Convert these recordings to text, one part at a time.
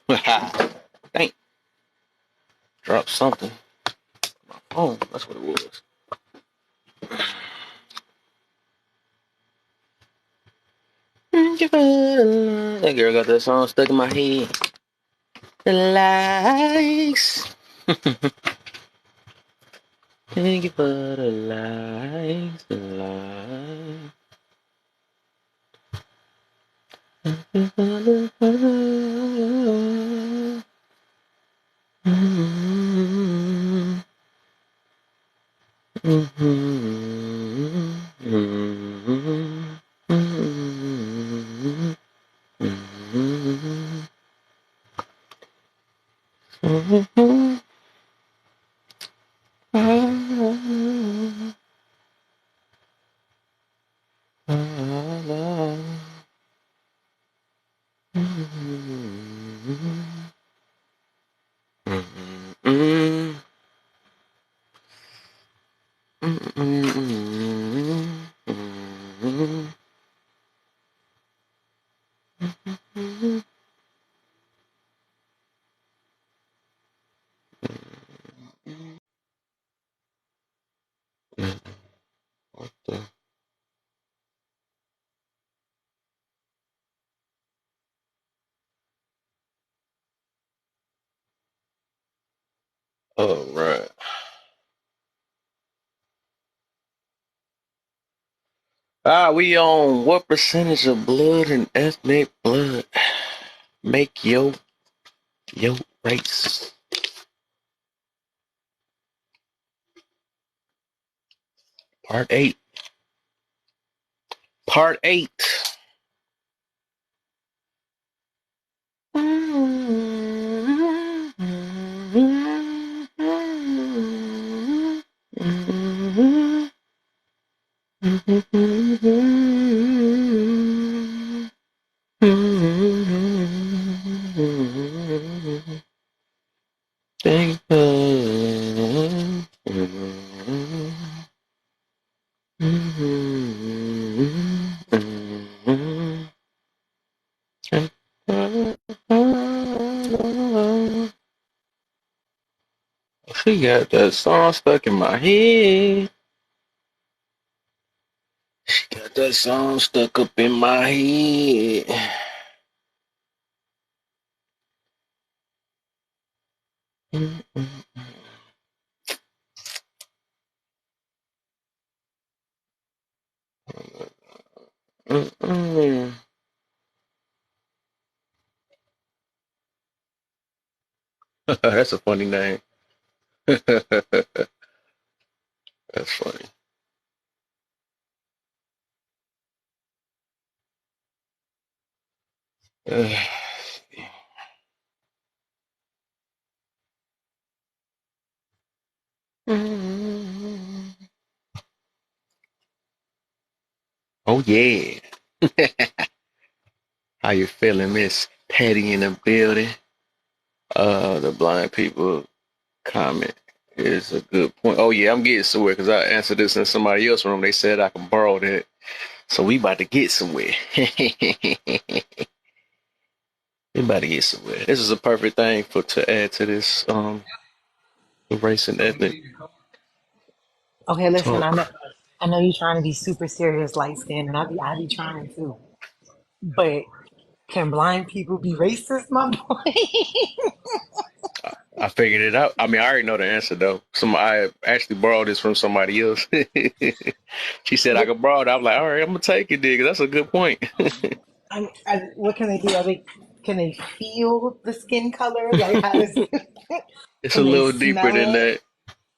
Dang, dropped something. My phone, that's what it was. That girl got that song stuck in my head. The lights. Thank you for the lights, the lights. Thank you for the lights. Mm-hmm. Mm-hmm. Mm-hmm. Mm-hmm. Mm-hmm. Mm-hmm. What the? Oh, right. We on what percentage of blood and ethnic blood make your race? Part 8. Part 8. Thank She got that song stuck in my head. She got that song stuck up in my head. That's a funny name. That's funny. Oh yeah. How you feeling, Miss Patty in the building? The blind people comment is a good point. Oh yeah, I'm getting somewhere because I answered this in somebody else's room. They said I can borrow that. So we about to get somewhere. We about to get somewhere. This is a perfect thing for to add to this race and ethnic Okay, listen, talk. I know you're trying to be super serious, light skin, and I be trying too. But can blind people be racist, my boy? I figured it out. I mean, I already know the answer though. I actually borrowed this from somebody else. She said I what, could borrow it. I was like, all right, I'm gonna take it, dude. That's a good point. what can they do? Can they feel the skin color? Like, how does, It's a can they little deeper smell than it? that.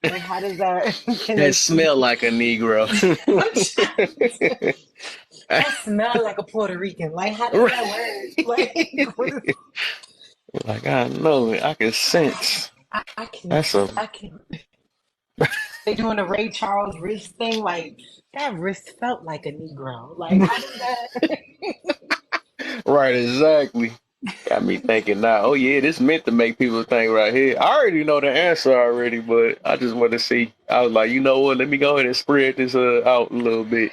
Like, how does that, can That they, smell like a Negro. I'm trying to, I smell like a Puerto Rican. Like, how does that work? Like, what is, Like I know it. I can sense. I can, That's a I can, they doing the Ray Charles wrist thing. Like, that wrist felt like a Negro. Like, how does that? right, exactly. Got me thinking now, oh yeah, this meant to make people think right here. I already know the answer already, but I just want to see. I was like, you know what? Let me go ahead and spread this out a little bit.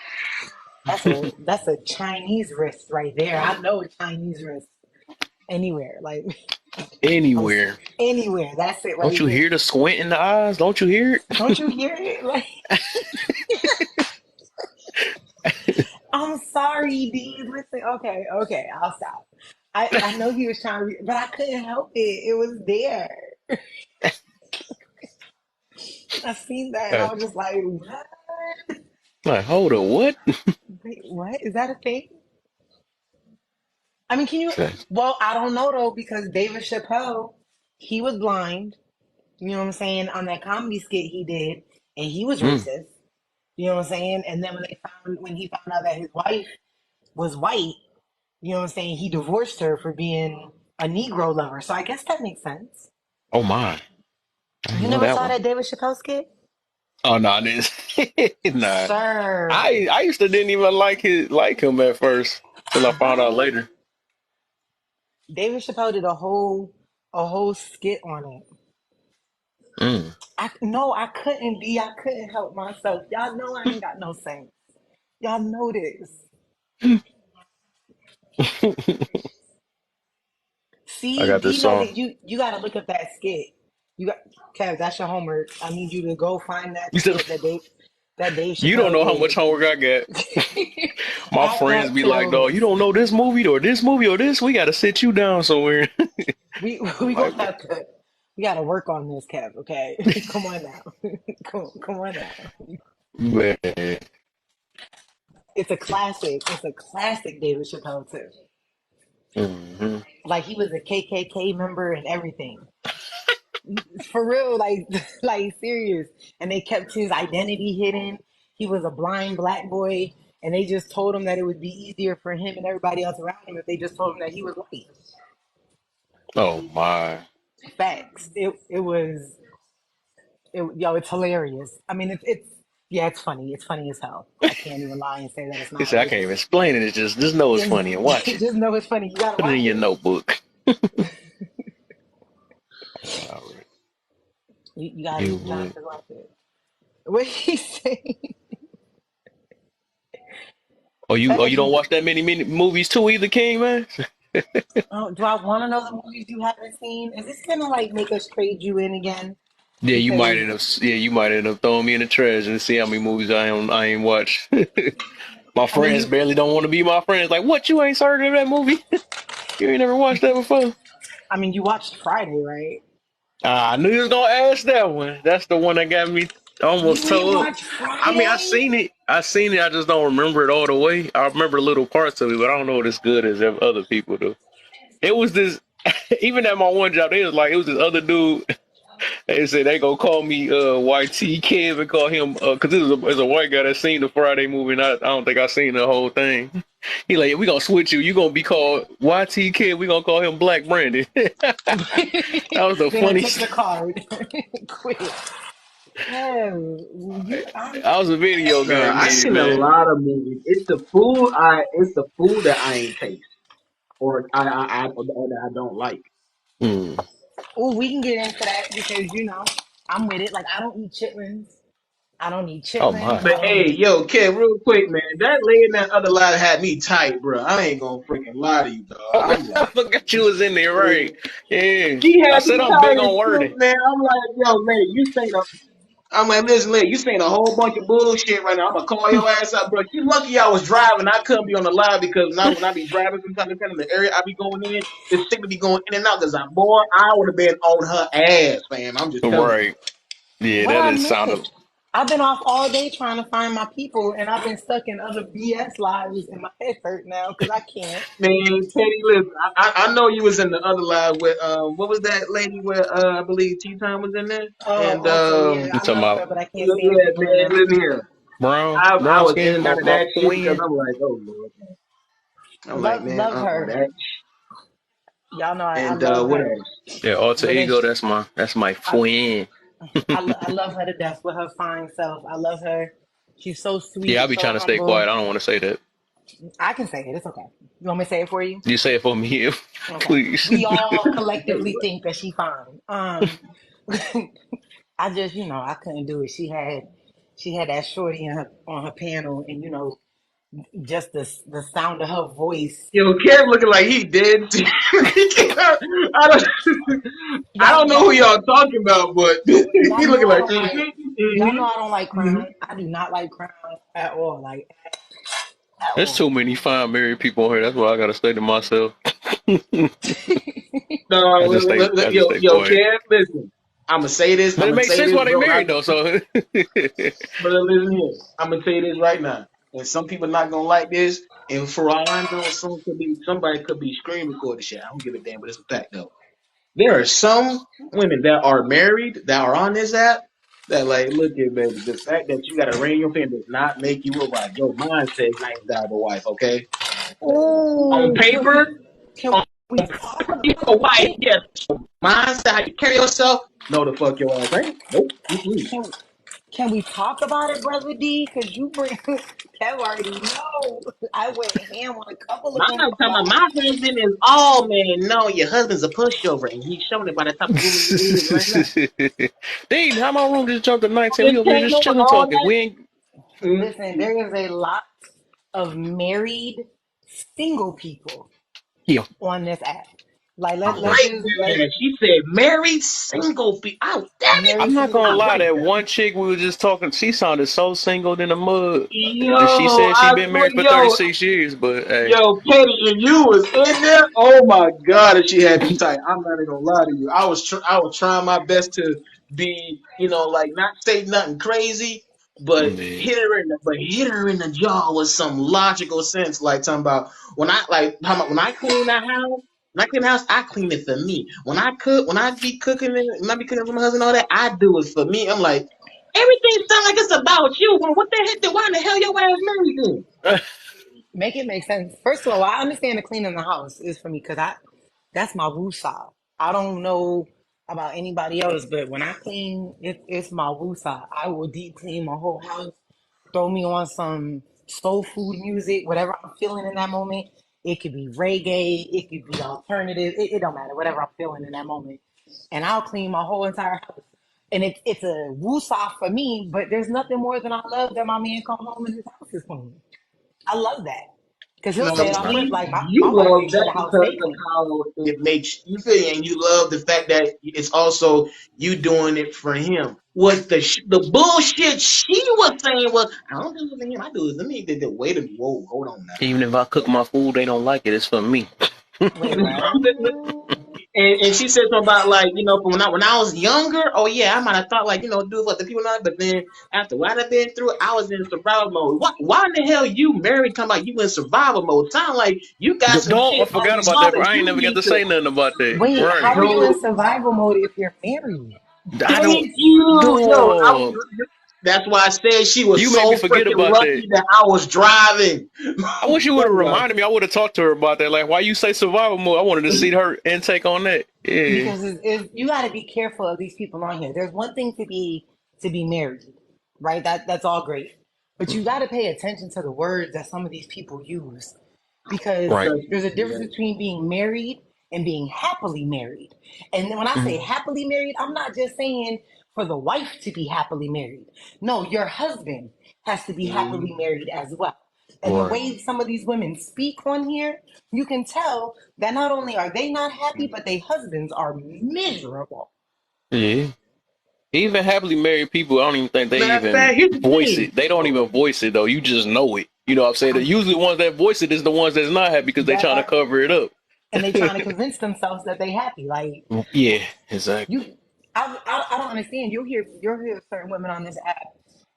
That's a Chinese wrist right there. I know a Chinese wrist anywhere. Like I'm Anywhere. anywhere. That's it Don't right you there. hear the squint in the eyes? Don't you hear Don't you hear it? Like, I'm sorry, D. Listen, okay, okay, I'll stop. I know he was trying to, but I couldn't help it. It was there. I seen that and I it? was just like, what? Like, hold up, what? Wait, what? Is that a thing? I mean, can you? Okay. Well, I don't know though because David Chappelle, he was blind. You know what I'm saying? On that comedy skit he did, and he was Mm. racist. You know what I'm saying? And then when he found out that his wife was white, you know what I'm saying? He divorced her for being a Negro lover. So I guess that makes sense. Oh my. I didn't You know never that saw one. that David Chappelle skit? Oh no, this nah. Sir, I used to didn't even like him at first till I found out what? later. David Chappelle did a whole skit on it. Mm. I no, I couldn't be. I couldn't help myself. Y'all know I ain't got no sense. Y'all know this. I See, got D this know song. that you got to look up that skit. You got Kev. That's your homework. I need you to go find that You said skit that Dave you don't Chappelle know how much did. homework I got. My Add friends that be to the like, "Dog, you list. don't know this movie or this movie or this. We got to sit you down somewhere." I'm We gonna like, man, have to. We got to work on this, Kev. Okay, come on now. Come on now. man. It's a classic. It's a classic David Chappelle too. Hmm. Like he was a KKK member and everything. For real, like like serious. And they kept his identity hidden. He was a blind black boy, and they just told him that it would be easier for him and everybody else around him if they just told him that he was white. Oh my. Facts. Yo, it's hilarious. I mean, it's yeah, it's funny. It's funny as hell. I can't even lie and say that it's He not. said, "I can't even explain it. It's just know it's Just funny and watch it. just know it's funny. You gotta Put it in watch your it. notebook." All right. You You got would. to watch it. What he say? Oh you Fast, don't you watch that many movies too either, King man. oh, do I want to know the movies you haven't seen? Is this gonna like make us trade you in again? Yeah, you might Because end up. Yeah, you might end up throwing me in the trash and see how many movies I ain't watched. My I mean, friends barely don't want to be my friends. Like, what? You ain't heard of that movie? You ain't never watched that before? you watched Friday, right? I knew you was gonna ask that one. That's the one that got me You almost didn't toe up. watch I mean, I Friday? seen it. I seen it. I just don't remember it all the way. I remember little parts of it, but I don't know it as good as other people do. It was this. Even at my one job, they was like, it was this other dude. They said they gonna call me YT Kev and call him because this is a white guy that seen the Friday movie, and I don't think I seen the whole thing. He like, we gonna switch you. You gonna be called YT Kev. We gonna call him Black Brandon. That was the They're gonna take funniest. the card. Quit. Oh, you. I was a video Nah, game I kid, seen a man. lot of movies. It's the food that I ain't taste or or that I don't like. Hmm. Oh, we can get into that because I'm with it. Like I don't eat chitlins. I don't eat Oh chitlins. my. But I don't hey, eat. yo, Kev, real quick, man, that lady in that other line had me tight, bro. I ain't gonna freaking lie to you, dog. I'm I like, forgot you was in there, right? Yeah. she I had said me I'm big tight as on wording. shit, man. I'm like, yo, man, I'm like, listen, lady, you saying a whole bunch of bullshit right now. I'm gonna call your ass up, bro. You lucky I was driving. I couldn't be on the live because when I be driving, sometimes depending on the area I be going in, this shit be going in and out. Cause boy, I would have been on her ass, fam. I'm just telling you. Right. Yeah, What that I is sounded. missed? I've been off all day trying to find my people, and I've been stuck in other BS lives, and my head hurt now because I can't. Man, Teddy, listen, I know you was in the other live with what was that lady where I believe T Time was in there, Oh, and also, yeah, You I talking love about her, but I can't stand the yeah, people in man, her. listen here. I brown was in skin, and out of my that shit because twin? I'm like, oh Lord, I'm like, man, Love her. that. Y'all know I And love what her. else? Yeah, alter But then ego. That's my I, twin. I love her to death with her fine self. I love her. She's so Yeah, I sweet, be so trying to stay humble. quiet. I don't want to say that. I can say it. It's okay. You want me to say it for you? You say it for me, Okay. please. We all Hey, collectively what? think that she fine. I just, I couldn't do it. She had that shorty in her on her panel, and Just the sound of her voice. Yo, Kev looking like he dead. I don't, I Y'all don't know who y'all y'all talking about, but y'all he know looking I like, don't like y'all know I don't like mm-hmm. crime. I do not like crime at all. Like at There's all. too many fine married people on here. That's why I gotta stay to myself. No, I just yo, stay yo, quiet. Kev, listen. I'm gonna say this. But I'm it gonna makes say sense this, why they bro. married though. So But listen here. I'm gonna tell you this right now. And some people not gonna like this. And for all I know, somebody could be screen recording shit. I don't give a damn, but it's a fact though. There are some women that are married that are on this app that like, look at baby, the fact that you got a ring in your finger does not make you a wife. Your mind says not a valuable wife, okay? On Oh, paper, can on we talk you about a wife, it? yes. Mind said how you carry yourself. No, the fuck your ass ain't. Nope. Mm-mm. Can can we talk about it, brother D? Cause you bring Kev already know. I went ham on a couple of I'm them not talking about about my husband is all man. No, your husband's a pushover, and he's showing it by the type of woman he is right now. Dean, how my room just jumped to All 19? this We over here came just over and chilling all talking. that. We ain't listen, there is a lot of married single people yeah. on this app. Like I let's like just let's that. She said married single people. Oh, damn it. I'm married not single gonna I people. lie, like that that. one chick we were just talking, she sounded so single in the mud. She Yo, said she I been swear, married for 36 years, but hey, yo, Petty, and you was in there. Oh my God, and she had me tight. I'm not even gonna lie to you. I was trying my best to be, like not say nothing crazy, but man. hit her in the jaw with some logical sense. Like talking about when I clean that house. When I clean the house, I clean it for me. When I cook, when I be cooking for my husband, and all that, I do it for me. I'm like, everything sounds like it's about you. Well, what the heck? Why in the hell your ass married then? Make it make sense. First of all, I understand the cleaning the house is for me because I that's my woosah. I don't know about anybody else, but when I clean, it's my woosah. I will deep clean my whole house. Throw me on some soul food music, whatever I'm feeling in that moment. It could be reggae, it could be alternative. It don't matter, whatever I'm feeling in that moment. And I'll clean my whole entire house. And it's a woosah for me, but there's nothing more than I love that my man come home and his house is clean. I love that. Because he'll No, say it off rip, see, like you my wife love makes sure that the house because stay of clean. how it makes you feel, and you love the fact that it's also you doing it for him. What the bullshit she was saying was, I don't do it for him, I do it for me. Wait a minute, whoa, hold on Even if I cook my food, they don't like it. It's for me. Wait, now. what? And she said something about like, from when I was younger, oh yeah, I might have thought like, do what the people know, but then after what I've been through, I was in survival mode. What why in the hell you married talking about you in survival mode? Sound like you got some Don't I shit forgot on your about mom that, bro. that I ain't you never got need to to say nothing about that. Wait, how Right. are you in do. survival mode if you're married? I don't Thank you. dog. That's why I said she was You made me so forget freaking about that. lucky that I was driving. I wish you would have Oh my reminded me. I would have talked to her about that. Like, why you say survival mode? I wanted to see her intake on that. Yeah. Because you got to be careful of these people on here. There's one thing to be married, right? That's all great, but you got to pay attention to the words that some of these people use, because Right. God. there's a difference between being married and being happily married. And when I say Mhm. happily married, I'm not just saying for the wife to be happily married. No, your husband has to be happily married as well. And the Right. way some of these women speak on here, you can tell that not only are they not happy, but their husbands are miserable. Yeah. Even happily married people, I don't even think they Matter of even fact, here's the voice thing. it. They don't even voice it though. You just know it. You know what I'm saying? Usually the ones that voice it is the ones that's not happy because they trying to That cover it up. and they trying to convince themselves that they happy. Like Yeah, exactly. you, I don't understand. You'll hear certain women on this app,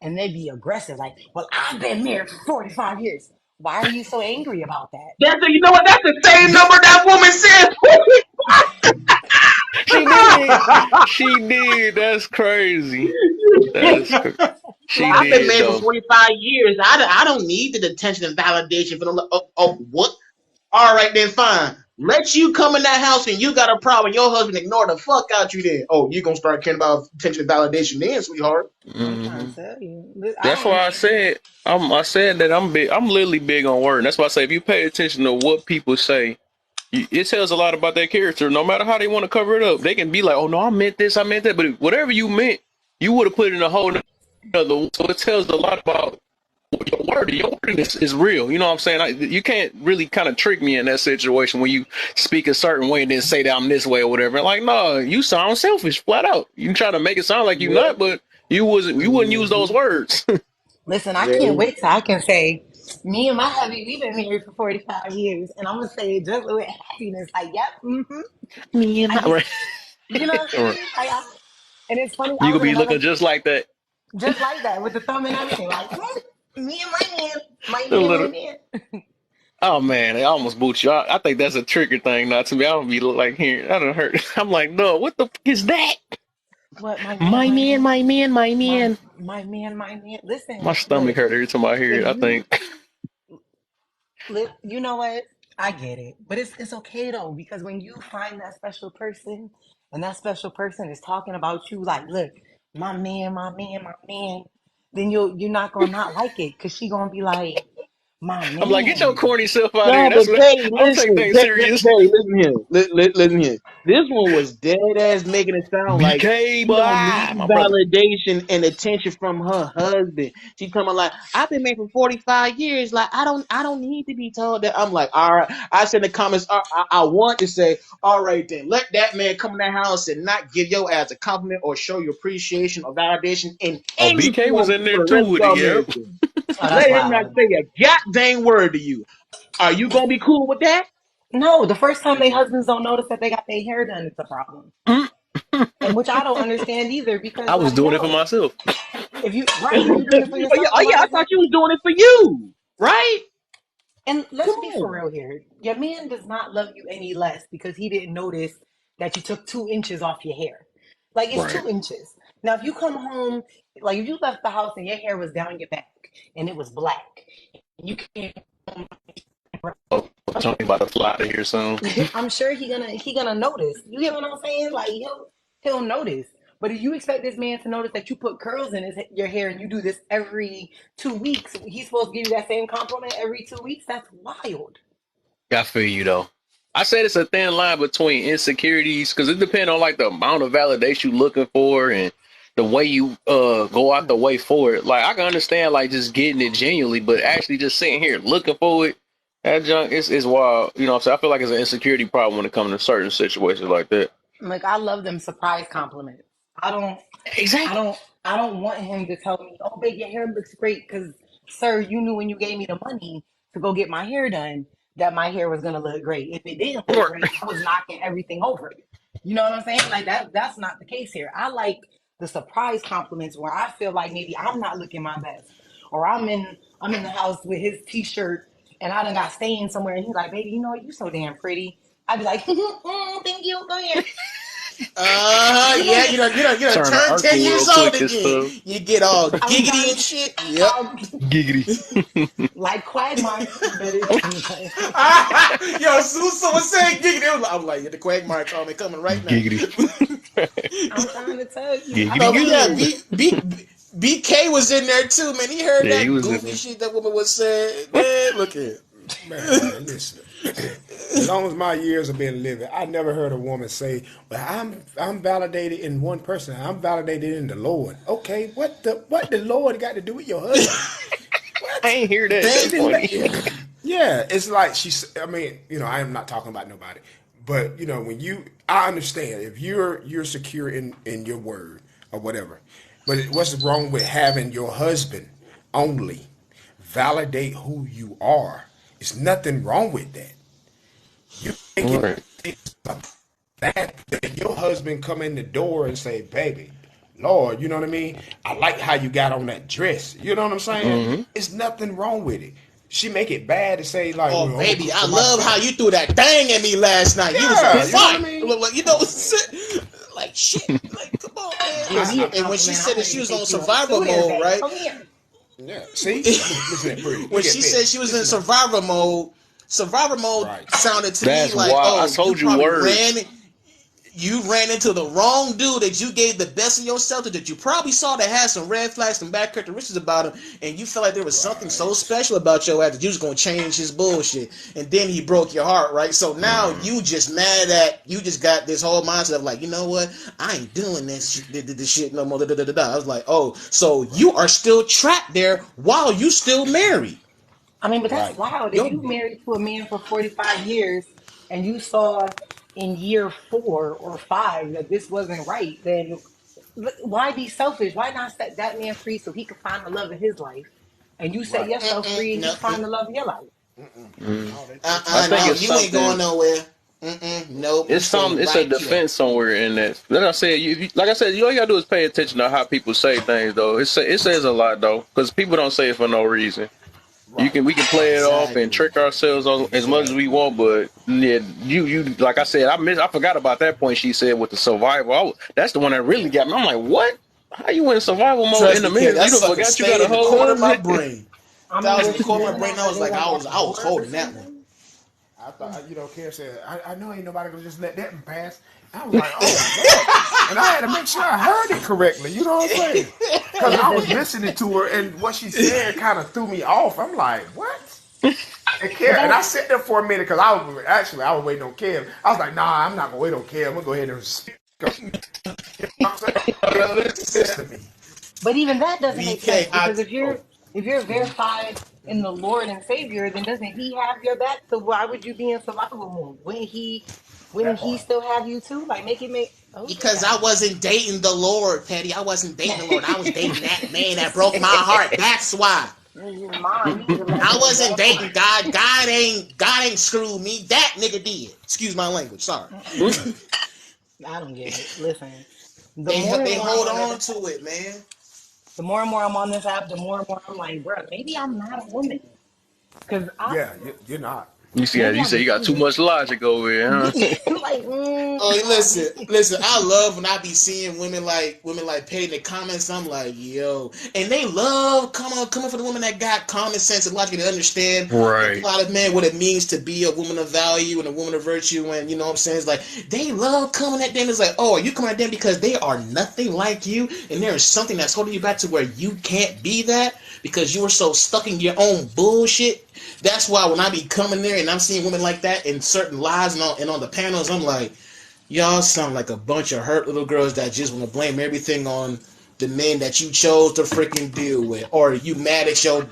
and they be aggressive. Like, well, I've been married for 45 years. Why are you so angry about that? You know what? That's the same number that woman She did. She did. That's crazy. That's said. she I've been Like, did married for though. 45 years. I don't need the attention and validation for the. Oh, what? All right, then fine. Let you come in that house and you got a problem. Your husband ignore the fuck out you then. Oh, you going to start caring about attention and validation then, sweetheart. I'm trying Hmm. to tell you, I That's don't. why I said I said that I'm big. I'm literally big on word. That's why I say if you pay attention to what people say, it tells a lot about their character. No matter how they want to cover it up, they can be like, "Oh no, I meant this, I meant that," but whatever you meant, you would have put it in a whole other. So it tells a lot about your word is real. You know what I'm saying? You can't really kind of trick me in that situation when you speak a certain way and then say that I'm this way or whatever. Like, no, you sound selfish, flat out. You try to make it sound like you Yeah. not, but you wouldn't use those words. Listen, I can't Yeah. wait till I can say, me and my hubby, we've been married for 45 years. And I'm going to say it just with happiness. Like, yep, Me and I my just, right. you know what I'm Right. saying? And it's funny, I You was could in be another, looking just like that. just like that with the thumb and everything. Like, me and my A man, my little. man. Oh man, they almost boot you. I think that's a trigger thing. Not to me. I don't be like here. I don't hurt. I'm like, no, what the fuck is that? What, my man, My my man, man? my man, my man. My man. My Listen, stomach look, hurt every time I hear if it. I you, think you know what? I get it, but it's okay though because when you find that special person, and that special person is talking about you, like, look, my man, my man, my man, then you're not gonna not like it because she gonna be like, my I'm like, get your man. corny self out of here. No, That's but what Kay, I don't take listen, things serious. Kay, listen here, listen here. This one was dead ass making it sound like BK, she boy, don't need my brother. validation and attention from her husband. She coming like, I've been married for 45 years. Like, I don't need to be told that. I'm like, all right. I said in the comments, I want to say, all right then, let that man come in that house and not give your ass a compliment or show your appreciation or validation in Oh, any BK was form in for there the too rest of with it. our Yeah. marriage. Then. Oh, that's Let him not wild. say a goddamn word to you. Are you gonna be cool with that? No, the first time their husbands don't notice that they got their hair done, it's a problem. Mm. And which I don't understand either because, I was like, doing it for yo, myself. if you, right, if you're doing it for yourself, Oh you yeah, might I as thought well. you was doing it for you, right? And Come let's be for on. real here. Your man does not love you any less because he didn't notice that you took 2 inches off your hair. Like, it's Right. 2 inches. Now, if you come home, like if you left the house and your hair was down your back and it was black, you can't. Oh, Tony about to fly to here soon. I'm sure he gonna notice. You get what I'm saying? Like he'll notice. But if you expect this man to notice that you put curls in your hair and you do this every 2 weeks, he's supposed to give you that same compliment every 2 weeks. That's wild. I feel you though. I said it's a thin line between insecurities because it depends on like the amount of validation you're looking for and the way you go out the way for it. Like I can understand like just getting it genuinely, but actually just sitting here looking for it, that junk is wild. You know what I'm saying? I feel like it's an insecurity problem when it comes to certain situations like that. Like, I love them surprise compliments. I don't I Exactly. don't I don't want him to tell me, "Oh, babe, your hair looks great," because, sir, you knew when you gave me the money to go get my hair done that my hair was gonna look great. If it didn't look great, I was knocking everything over. You know what I'm saying? Like, that's not the case here. I like the surprise compliments where I feel like maybe I'm not looking my best, or I'm in the house with his t-shirt and I done got stained somewhere, and he's like, "Baby, you know what? You so damn pretty." I'd be like, "Thank you, go ahead." You Yeah, know, you know, Turn the turn arc 10 real years old quick and again. stuff. You get all I'm giggity trying and to, shit. Yep. Giggity. like Quagmire, but Yo, as soon as someone said giggity, I'm like, yeah, the Quagmire comment coming right now. Giggity. I'm trying to tell you, I Giggity No, be but yeah, having, good. BK was in there too, man. He heard Yeah, he that was in goofy there. shit that woman was saying. Man, look here. Man, listen. As long as my years have been living, I never heard a woman say, "Well, I'm validated in one person. I'm validated in the Lord." Okay, what the Lord got to do with your husband? I What? ain't hear that. Thank That's funny. Yeah, it's like she's. I mean, I am not talking about nobody, but when I understand if you're secure in your word or whatever, but what's wrong with having your husband only validate who you are? There's nothing wrong with that. You make it Right. that your husband come in the door and say, "Baby, Lord, you know what I mean? I like how you got on that dress." You know what I'm saying? Mm-hmm. It's nothing wrong with it. She make it bad to say like, Oh, "Well, I'm gonna baby, cook I for my love how son." you threw that thing at me last night. You was on Yeah, you know what I fire. mean? You know, like shit. Like, come on, give me man. a And when she compliment. I'm said that ready she to was on take you on a survival shooting mode, day. right? Come here. Yeah. See, listen at Pretty. When Look at she said Petty. she was in Listen at her. survival mode Right. sounded to me That's like, wild. I oh, you told you probably ran. words. You ran into the wrong dude that you gave the best of yourself to, that you probably saw that had some red flags, some bad characteristics about him, and you felt like there was something so special about your ass that you was going to change his bullshit, and then he broke your heart, right? So now you just mad at, you just got this whole mindset of like, you know what, I ain't doing this shit no more, da, da, da, da, da. I was like, oh, so you are still trapped there while you still married. I mean, but that's Right. wild. If Yo, you married to a man for 45 years and you saw in year 4 or 5 that this wasn't right, then why be selfish? Why not set that man free so he could find the love of his life? And you set Right. yourself free and no, you find the love of your life. No, they I think no, it's you ain't going something. nowhere. Nope, you It's stay some. It's a right here. defense somewhere in that. Like I said, like I said, all you gotta do is pay attention to how people say things. Though it says a lot though, because people don't say it for no reason. right. We can play Right. it off and Exactly. trick ourselves as much as we Exactly. want, but yeah, you like I said, I forgot about that point she said with the survival. That's the one that really got me. I'm like, what? How you in survival mode in Trust the me, kid, minute? that You don't sucker forgot you got stayed a in the whole corner of my husband. brain. I That mean, was in was the she corner of doing my brain. that I where was they like, like I at was work or holding that one. something? I thought, Kev said, I know ain't nobody gonna just let that pass. I was like, oh Lord. And I had to make sure I heard it correctly. You know what I'm saying? Because Yeah, I but was listening to her and what she said kind of threw me off. I'm like, what? And but Kev, and that I sat there for a minute because I was waiting on Kev. I was like, nah, I'm not gonna wait on Kev. I'm gonna go ahead and speak up. You know what I'm saying? It makes sense to me. but even that doesn't make BK, sense because if you're verified in the Lord and Savior, then doesn't He have your back? So why would you be in survival mode? Wouldn't That He part. still have you too? Like make it make okay, because I wasn't dating the Lord, Petty. I wasn't dating the Lord. I was dating that man that broke my heart. That's why. Mom, you need to let I him wasn't go. dating God. God ain't screwed me. That nigga did. Excuse my language. Sorry. I don't get it. Listen, the They more and they more I'm hold on this on app, to it, man. the more and more I'm on this app, the more and more I'm like, bro, maybe I'm not a woman. Cause I Yeah, you're not. You see, maybe you say I'm you got too much logic over here, huh? like, Oh, nah, listen, listen. I love when I be seeing women like Petty in the comments. I'm like, yo, and they love coming for the women that got common sense and logic and understand the Right. plot of man, what it means to be a woman of value and a woman of virtue, and you know what I'm saying. It's like they love coming at them. It's like, oh, are you coming at them because they are nothing like you, and there is something that's holding you back to where you can't be that because you are so stuck in your own bullshit. That's why when I be coming there and I'm seeing women like that in certain lives and on the panels, I'm like, y'all sound like a bunch of hurt little girls that just want to blame everything on the men that you chose to freaking deal with, or you mad at your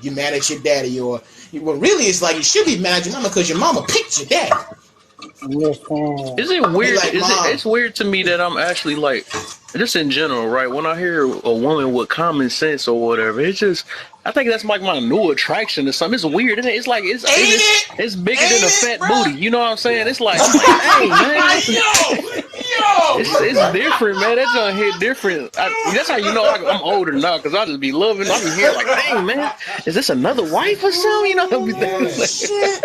daddy, or well, really it's like you should be mad at your mama because your mama picked your daddy. listen. Is it Be weird? like, mom, It's weird to me that I'm actually like, just in general, right? When I hear a woman with common sense or whatever, it's just, I think that's like my new attraction to something. It's weird, isn't it? It's like ain't it? it's bigger than a Ain't it, fat bro? booty. You know what I'm saying? Yeah. It's like dang man, it's Yo, different, man. That junk hit different. That's how you know I'm older now because I just be loving. I be hearing like, dang man, is this another wife or something? You know, I be thinking oh Yeah. like, shit,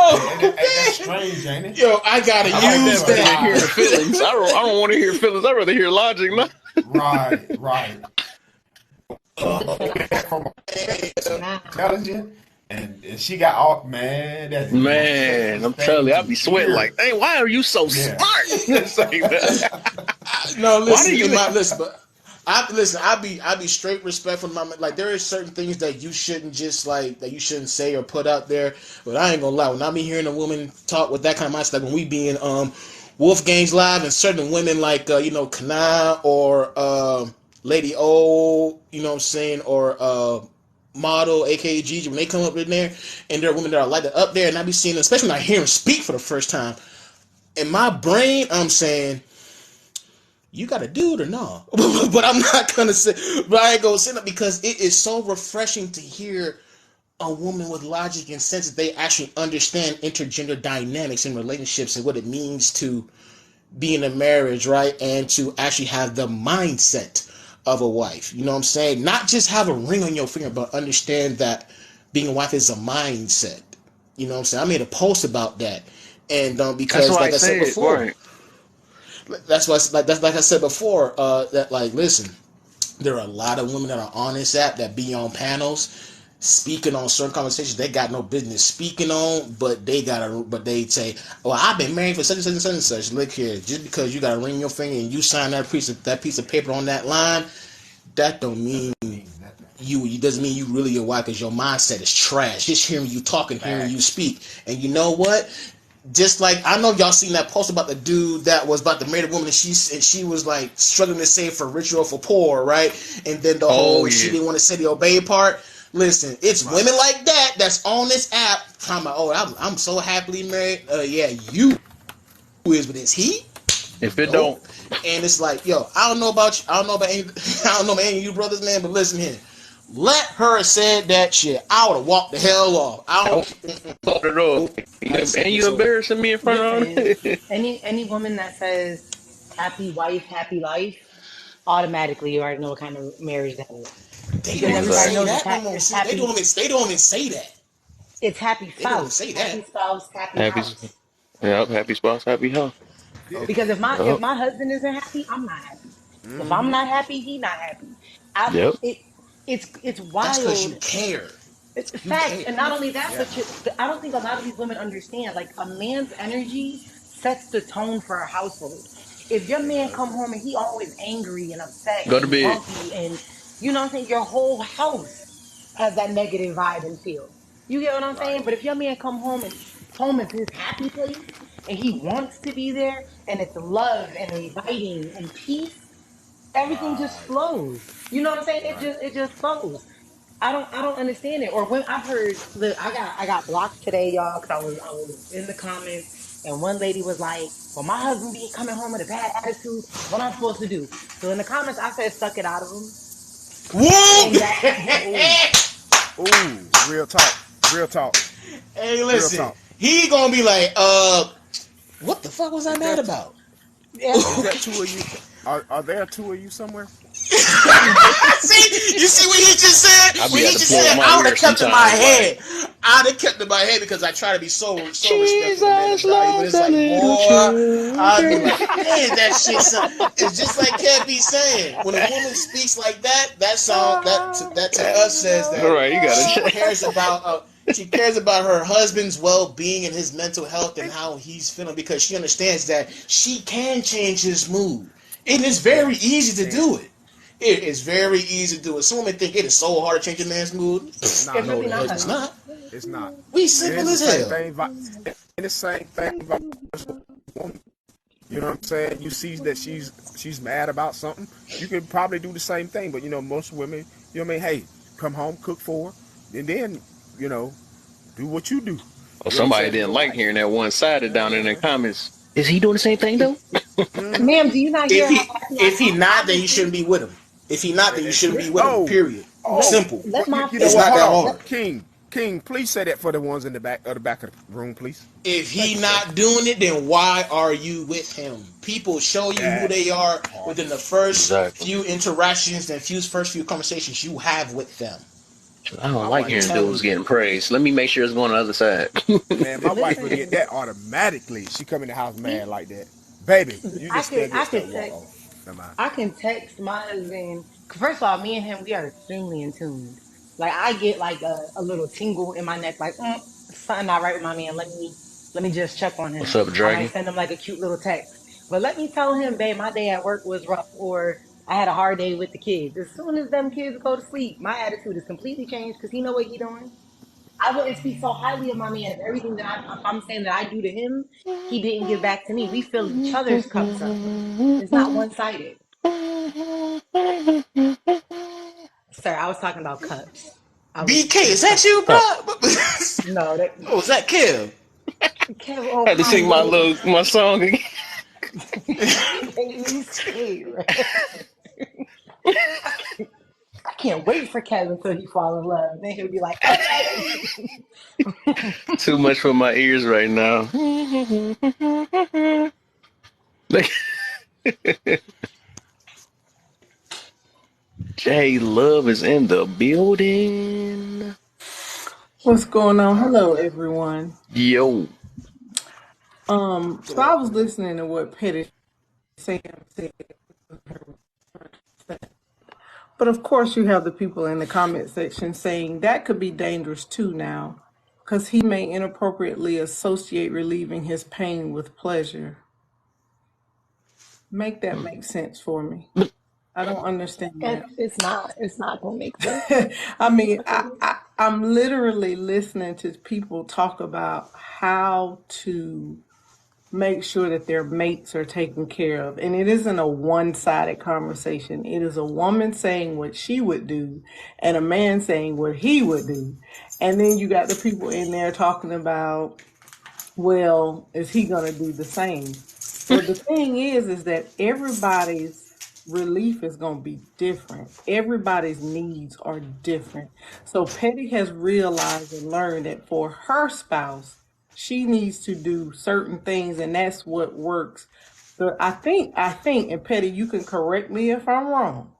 Yeah, yo, that's man. strange, ain't it? Yo, I gotta I I'm like like, use that better than that. hearing wow. feelings. I don't want to hear feelings. I rather hear logic. No? Right, right. Listen, From nah. intelligent, and she got all man. That's the most Man, sexist I'm telling thing you, I to be sweating like, hear. hey, why are you so Yeah. smart? It's like that. No, Why do listen, you? listen, but I be straight respectful to my like. There is certain things that you shouldn't just like that you shouldn't say or put out there. But I ain't gonna lie, when I be hearing a woman talk with that kind of mindset, like when we be in Wolfgang's live and certain women like Kana or Lady O, you know what I'm saying, or model, aka Gigi, when they come up in there and there are women that are like that up there, and I be seeing them, especially when I hear them speak for the first time. In my brain, I'm saying you got to do it or no. But I'm not gonna say. But I ain't gonna say that because it is so refreshing to hear a woman with logic and sense that they actually understand intergender dynamics in relationships and what it means to be in a marriage, right? And to actually have the mindset of a wife. You know what I'm saying? Not just have a ring on your finger, but understand that being a wife is a mindset. You know what I'm saying? I made a post about that, and That's because why I like I said said, before, right. that's like I said before. That like listen, there are a lot of women that are on this app that be on panels. speaking on certain conversations they got no business speaking on, but they say, "Well, I've been married for such and such and such and such." Look here, just because you got a ring in your finger and you sign that piece of paper on that line, that don't mean you. It doesn't mean you really your wife, because your mindset is trash. Just hearing you talk and hearing you speak, and you know what? Just like I know y'all seen that post about the dude that was about to marry the woman, and she was like struggling to save for rich or for poor, right? And then the whole she didn't want to say the obey part. Listen, it's women like that that's on this app talking about, oh, I'm so happily married. Yeah, you is, but is he? If it Nope. don't, And it's like, yo, I don't know about you. I don't know about any. I don't know about any of you brothers, man. But listen here, let her said that shit. I would have walked the hell off. I don't don't. fuck it up. And you embarrassing me in front of Listen, them. any woman that says happy wife, happy life, automatically you already know what kind of marriage that is. They Because don't even everybody say knows that no more. it's They happy, don't even. They don't even say that. They don't even say happy that. spouse, happy Happy, house. yep, happy spouse, happy home. Yeah. Because if Yep, my husband isn't happy, I'm not happy. If I'm Mm-hmm. not happy, he not happy. I yep. it it's That's because you wild. care. You Facts, care. and not only that, Yeah. but I don't think a lot of these women understand. Like a man's energy sets the tone for a household. If your It man does. come home and he always angry and upset Go to and bed. grumpy, and you know what I'm saying, your whole house has that negative vibe and feel. You get what I'm Right. saying? But if your man come home and home is his happy place and he wants to be there and it's love and inviting and peace, everything just Right. flows. You know what I'm saying? Right. It just flows. I don't understand it. Or when I heard, look, I got blocked today, y'all, because I was in the comments, and one lady was like, "Well, my husband be coming home with a bad attitude. What I'm supposed to do?" So in the comments, I said, "Suck it out of him." Woo! And that, Ooh. Ooh. Real talk. Real talk. Hey, Real listen. talk. He gonna be like, what the fuck was I Is mad that about? yeah, is that two of you? Are there two of you somewhere? See, you see what he just said? I When be he at the just point said, with my I would have ears kept in my sometimes, like, head. I'd have kept in my head because I try to be so respectful and man of Jesus value. But loves it's the like, little boy, I'd be children. like, man, that shit sound. It's just like Kev be saying. When a woman speaks like that, that sound that to us says All that right, you gotta she check. cares about. She cares about her husband's well-being and his mental health and how he's feeling, because she understands that she can change his mood. It is very Yes. easy to And do it. It is very easy to do it. Some women think it is so hard to change a man's mood. it's nah, No, really the not. hell it's not. it's not. We And simple it's the as same hell. thing. And the same thing about woman. You know what I'm saying? You see that she's mad about something. You could probably do the same thing, but most women, hey, come home, cook for her, and then you know do what you do. Well, You know what I'm somebody saying to didn't your like wife. hearing that one sided down in the comments. Is he doing the same thing though? Ma'am, do you not hear If how he happy if he I not, then you be? shouldn't be with him. If he not, then you shouldn't be with him. Oh, Period. Let oh, Simple. let my you know It's what? not Hold that on, hard. King, please say that for the ones in the back of the room, please. If Thank he you, sir. not doing it, then why are you with him? People show you who That they are part. within the first Exactly. few interactions and first few conversations you have with them. I don't My like wife I'm hearing would telling dudes you. getting praised. Let me make sure it's going on the other side. Man, my wife would get listen. that automatically. She come in the house mad He, like that. Baby, you just stand I this could that walk text. off. Never mind. I can text my husband. First of all, me and him, we are extremely in tune. Like I get like a little tingle in my neck, like something not right with my man. Let me just check on What's him. up, I might Dragon? send him like a cute little text. But let me tell him, babe, my day at work was rough, or I had a hard day with the kids. As soon as them kids go to sleep, my attitude is completely changed because he know what he doing. I wouldn't speak so highly of my man if everything that if I'm saying that I do to him, he didn't give back to me. We fill each other's cups up. It's not one sided. Sir, I was talking about cups. I was BK, is that cups. you, Huh. bro? No, that Oh, is that Kim? Kev on Had to my sing my dick. my song again. He made me scared. I can't wait for Kev until he fall in love. Then he'll be like, okay. Too much for my ears right now. Jlove is in the building. What's going on? Hello, everyone. Yo. So I was listening to what Petty Sam said, But of course, you have the people in the comment section saying that could be dangerous too now, because he may inappropriately associate relieving his pain with pleasure. Make that make sense for me. I don't understand that. It's not gonna make sense. I mean, I'm literally listening to people talk about how to make sure that their mates are taken care of. And it isn't a one-sided conversation. It is a woman saying what she would do and a man saying what he would do. And then you got the people in there talking about, well, is he going to do the same? Well, the thing is that everybody's relief is going to be different. Everybody's needs are different. So Petty has realized and learned that for her spouse, she needs to do certain things, and that's what works. But I think, and Petty, you can correct me if I'm wrong,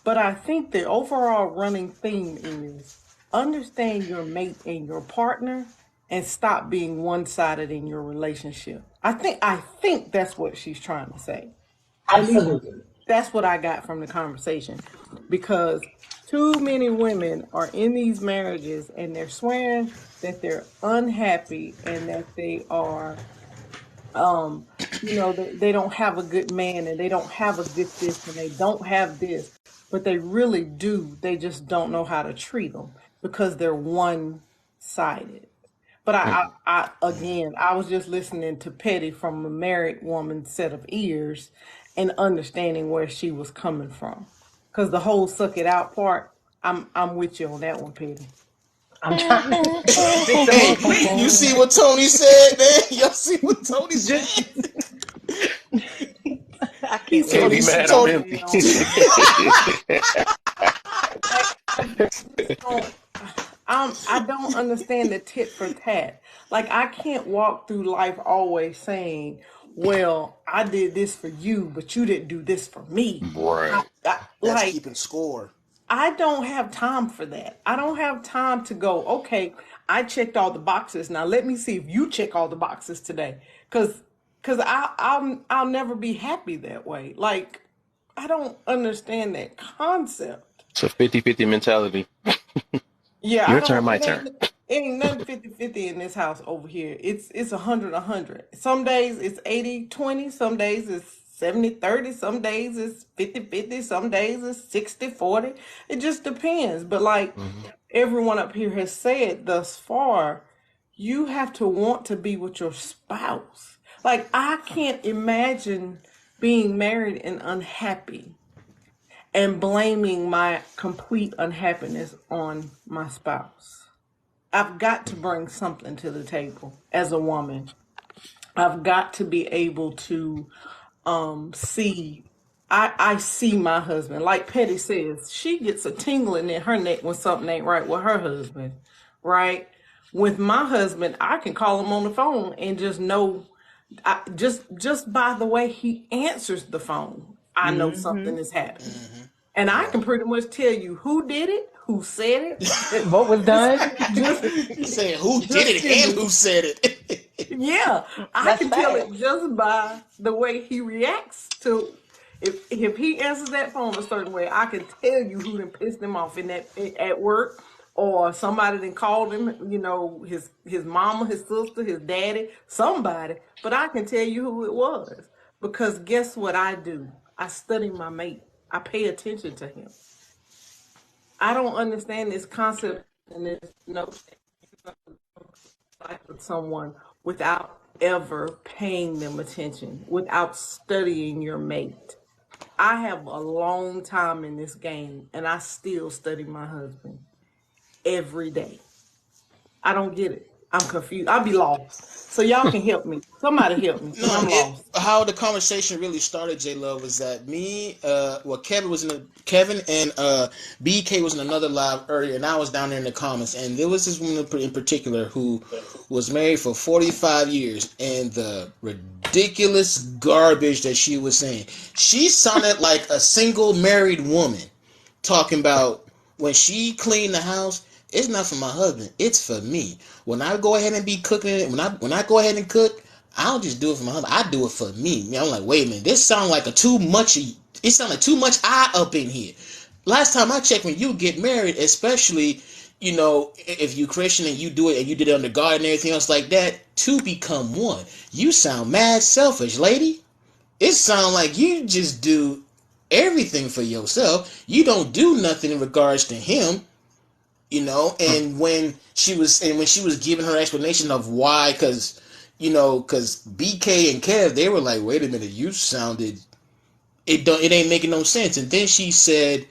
but I think the overall running theme is understand your mate and your partner and stop being one-sided in your relationship. I think that's what she's trying to say. At least that's what I got from the conversation, because too many women are in these marriages and they're swearing that they're unhappy and that they are, they don't have a good man and they don't have a good this and they don't have this, but they really do. They just don't know how to treat them because they're one-sided. But I was just listening to Petty from a married woman's set of ears and understanding where she was coming from. Because the whole suck it out part, I'm with you on that one, Petty. I'm trying to fix the Hey, whole you see what Tony said, man? Y'all see what Tony said? I He can't said Can't wait. be he mad. I'm Tony, empty. I don't understand the tit for tat. Like, I can't walk through life always saying, well, I did this for you, but you didn't do this for me. Right. that's Like, keeping score. I don't have time for that. I don't have time to go, okay, I checked all the boxes. Now let me see if you check all the boxes today. Cause I'll never be happy that way. Like, I don't understand that concept. It's a 50-50 mentality. Yeah, I Your turn, don't. my It turn. ain't nothing 50-50 in this house over here. It's 100-100. Some days it's 80-20. Some days it's 70-30. Some days it's 50-50. Some days it's 60-40. It just depends. But like Hmm. everyone up here has said thus far, you have to want to be with your spouse. Like, I can't imagine being married and unhappy and blaming my complete unhappiness on my spouse. I've got to bring something to the table as a woman. I've got to be able to see. I see my husband. Like Petty says, she gets a tingling in her neck when something ain't right with her husband, right? With my husband, I can call him on the phone and just know, just by the way he answers the phone, I know Mm-hmm. something is happening. Mm-hmm. And I Yeah. can pretty much tell you who did it, who said it. What was Just, done? just, You saying who did just it give and me. who said it? Yeah, I That's can tell it facts. just by the way he reacts to. If he answers that phone a certain way, I can tell you who done pissed him off in that at work, or somebody done called him. You know, his mama, his sister, his daddy, somebody. But I can tell you who it was, because guess what I do? I study my mate. I pay attention to him. I don't understand this concept and this notion life with someone without ever paying them attention, without studying your mate. I have a long time in this game and I still study my husband every day. I don't get it. I'm confused. I'll be lost. So y'all can help me. Somebody help me because No, I'm it lost. how the conversation really started, Jlove, was that Kevin was Kevin and BK was in another live earlier, and I was down there in the comments, and there was this woman in particular who was married for 45 years, and the ridiculous garbage that she was saying, she sounded like a single married woman talking about when she cleaned the house. It's not for my husband. It's for me. When I go ahead and be cooking, when I go ahead and cook, I don't just do it for my husband. I do it for me. I'm like, wait a minute. This sounds like a too much. It sounds like too much I up in here. last time I checked, when you get married, especially, you know, if you Christian and you do it and you did it under God and everything else like that, two become one. You sound mad selfish, lady. It sounds like you just do everything for yourself. You don't do nothing in regards to him, you know. And when she was giving her explanation of why, because because BK and Kev, they were like, wait a minute, you sounded, it ain't making no sense. And then she said,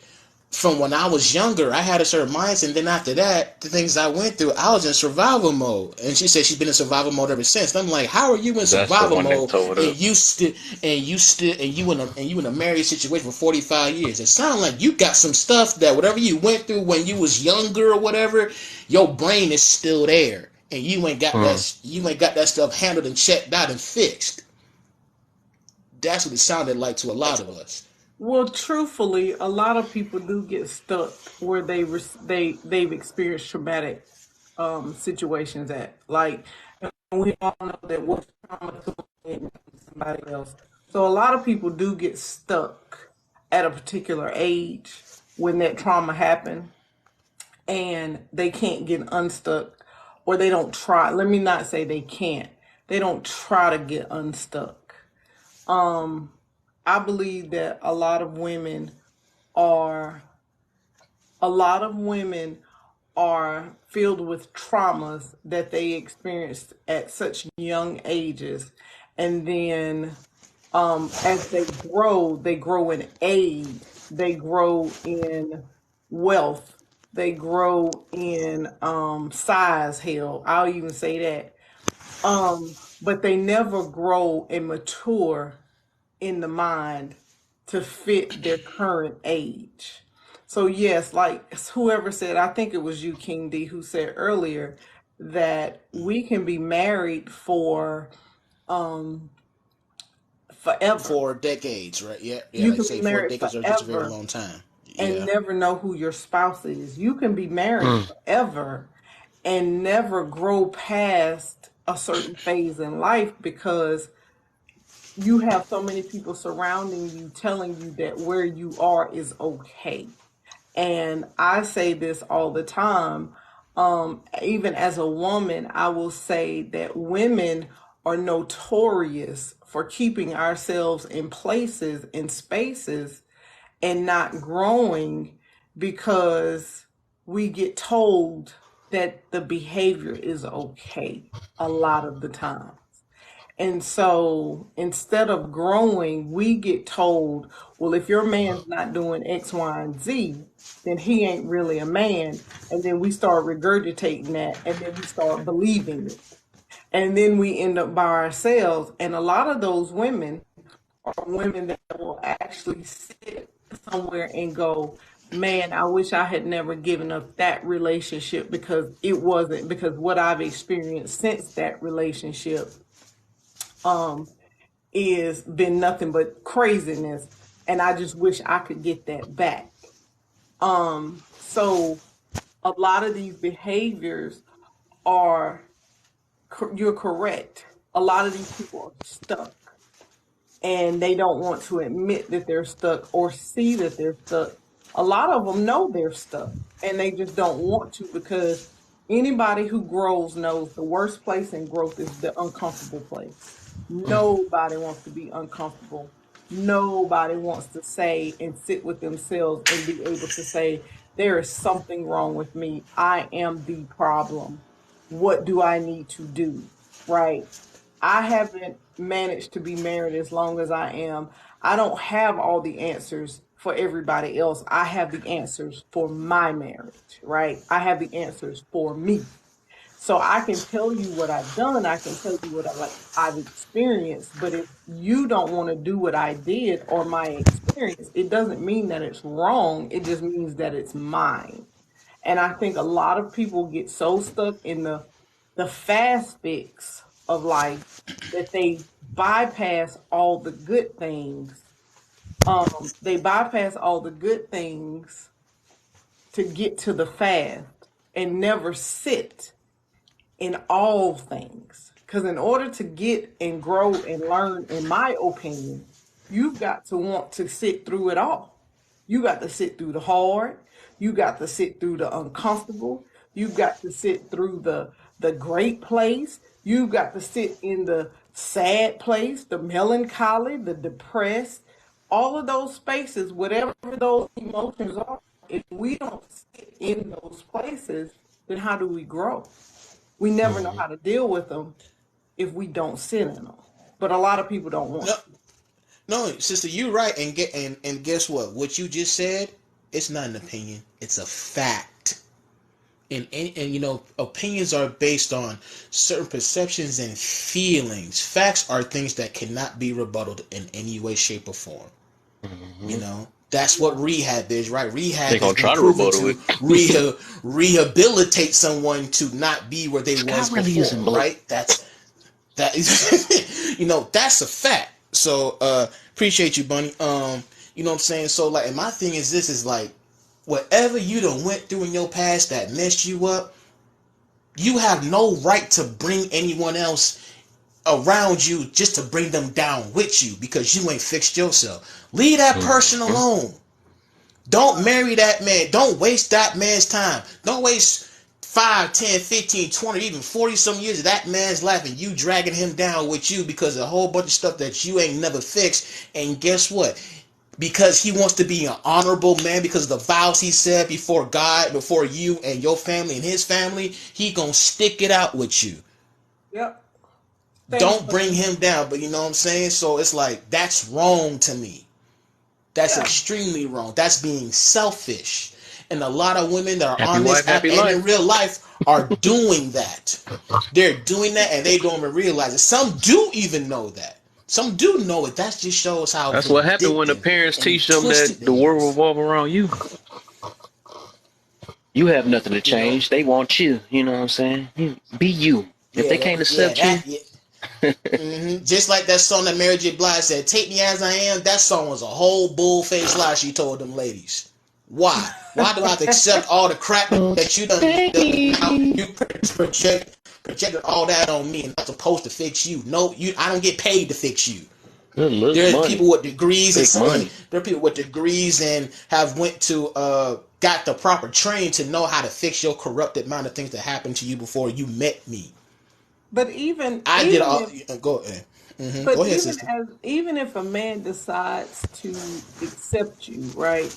from when I was younger, I had a certain mindset, and then after that, the things I went through, I was in survival mode. And she said she's been in survival mode ever since. And I'm like, how are you in That's the survival one that mode told and her. you in a married situation for 45 years? It sounds like you got some stuff that whatever you went through when you was younger or whatever, your brain is still there, and you ain't got that stuff handled and checked out and fixed. That's what it sounded like to a lot of us. Well, truthfully, a lot of people do get stuck where they've experienced traumatic situations at. Like, and we all know that what's trauma to somebody else. So a lot of people do get stuck at a particular age when that trauma happened, and they can't get unstuck, or they don't try. Let me not say they can't. They don't try to get unstuck. I believe that are a lot of women are filled with traumas that they experienced at such young ages, and then as they grow in age, they grow in wealth, they grow in size. Hell, I'll even say that. But they never grow and mature in the mind to fit their current age. So yes, like whoever said, I think it was you, King D, who said earlier that we can be married for um forever. For decades, right? Yeah, yeah, You like can be say 4 married decades or just a very forever long time. and Yeah. never know who your spouse is. You can be married Mm. forever and never grow past a certain phase in life because you have so many people surrounding you telling you that where you are is okay. And I say this all the time. Even as a woman, I will say that women are notorious for keeping ourselves in places, in spaces, and not growing because we get told that the behavior is okay a lot of the time. And so instead of growing, we get told, well, if your man's not doing X, Y, and Z, then he ain't really a man. And then we start regurgitating that and then we start believing it. And then we end up by ourselves. And a lot of those women are women that will actually sit somewhere and go, man, I wish I had never given up that relationship because it wasn't, because what I've experienced since that relationship um is been nothing but craziness, and I just wish I could get that back. So a lot of these behaviors are, you're correct, a lot of these people are stuck and they don't want to admit that they're stuck or see that they're stuck. A lot of them know they're stuck and they just don't want to because anybody who grows knows the worst place in growth is the uncomfortable place. Nobody wants to be uncomfortable. Nobody wants to say and sit with themselves and be able to say, there is something wrong with me. I am the problem. What do I need to do? Right? I haven't managed to be married as long as I am. I don't have all the answers for everybody else. I have the answers for my marriage, right? I have the answers for me. So I can tell you what I've done. I can tell you what I've experienced. But if you don't want to do what I did or my experience, it doesn't mean that it's wrong. It just means that it's mine. And I think a lot of people get so stuck in the fast fix of life that they bypass all the good things. They bypass all the good things to get to the fast and never sit in all things. Because in order to get and grow and learn, in my opinion, you've got to want to sit through it all. You got to sit through the hard. You got to sit through the uncomfortable. You got to sit through the great place. You got to sit in the sad place, the melancholy, the depressed, all of those spaces, whatever those emotions are. If we don't sit in those places, then how do we grow? We never know how to deal with them if we don't sit in them. But a lot of people don't No, want to. no, sister, you're right. And guess what? What you just said, it's not an opinion. It's a fact. And you know, opinions are based on certain perceptions and feelings. Facts are things that cannot be rebutted in any way, shape, or form. You know, that's what rehab is, right? They Rehab has gonna been try to proven rebuttal to it. rehabilitate someone to not be where they Sky was really before, using blue. right? That is, you know, that's a fact. So, appreciate you, Bunny. You know what I'm saying? So, like, and my thing is this is like, whatever you done went through in your past that messed you up, you have no right to bring anyone else around you just to bring them down with you because you ain't fixed yourself. Leave that person Mm-hmm. alone. Don't marry that man. Don't waste that man's time. Don't waste 5, 10, 15, 20, even 40 some years of that man's life and you dragging him down with you because of a whole bunch of stuff that you ain't never fixed. And guess what? Because he wants to be an honorable man, because of the vows he said before God, before you and your family and his family, he gonna stick it out with you. Yep. Thanks Don't for bring him down. But you know what I'm saying? So it's like, that's wrong to me. That's yeah. extremely wrong. That's being selfish. And a lot of women that are Happy on wife, this app happy and in life. real life are doing that. They're doing that and they don't even realize it. Some do even know that. Some do know it. That just shows how That's what happened when the vindictive parents and teach them that twisted the they world is. revolves around you. You have nothing to You know? change. They want you. You know what I'm saying? Be you. If they Yeah, can't yeah, accept you, that, yeah. Just like that song that Mary J. Blige said, "Take me as I am." That song was a whole bull-faced lie she told them ladies. Why? Why do I have to accept all the crap that you done? You projected all that on me, and I'm supposed to fix you. No, I don't get paid to fix you. good looks, There are money, people with degrees big and money. there are people with degrees and have went to got the proper training to know how to fix your corrupted mind of things that happened to you before you met me. But even I did even all. if Go ahead. Go but ahead, sister. even if a man decides to accept you, right?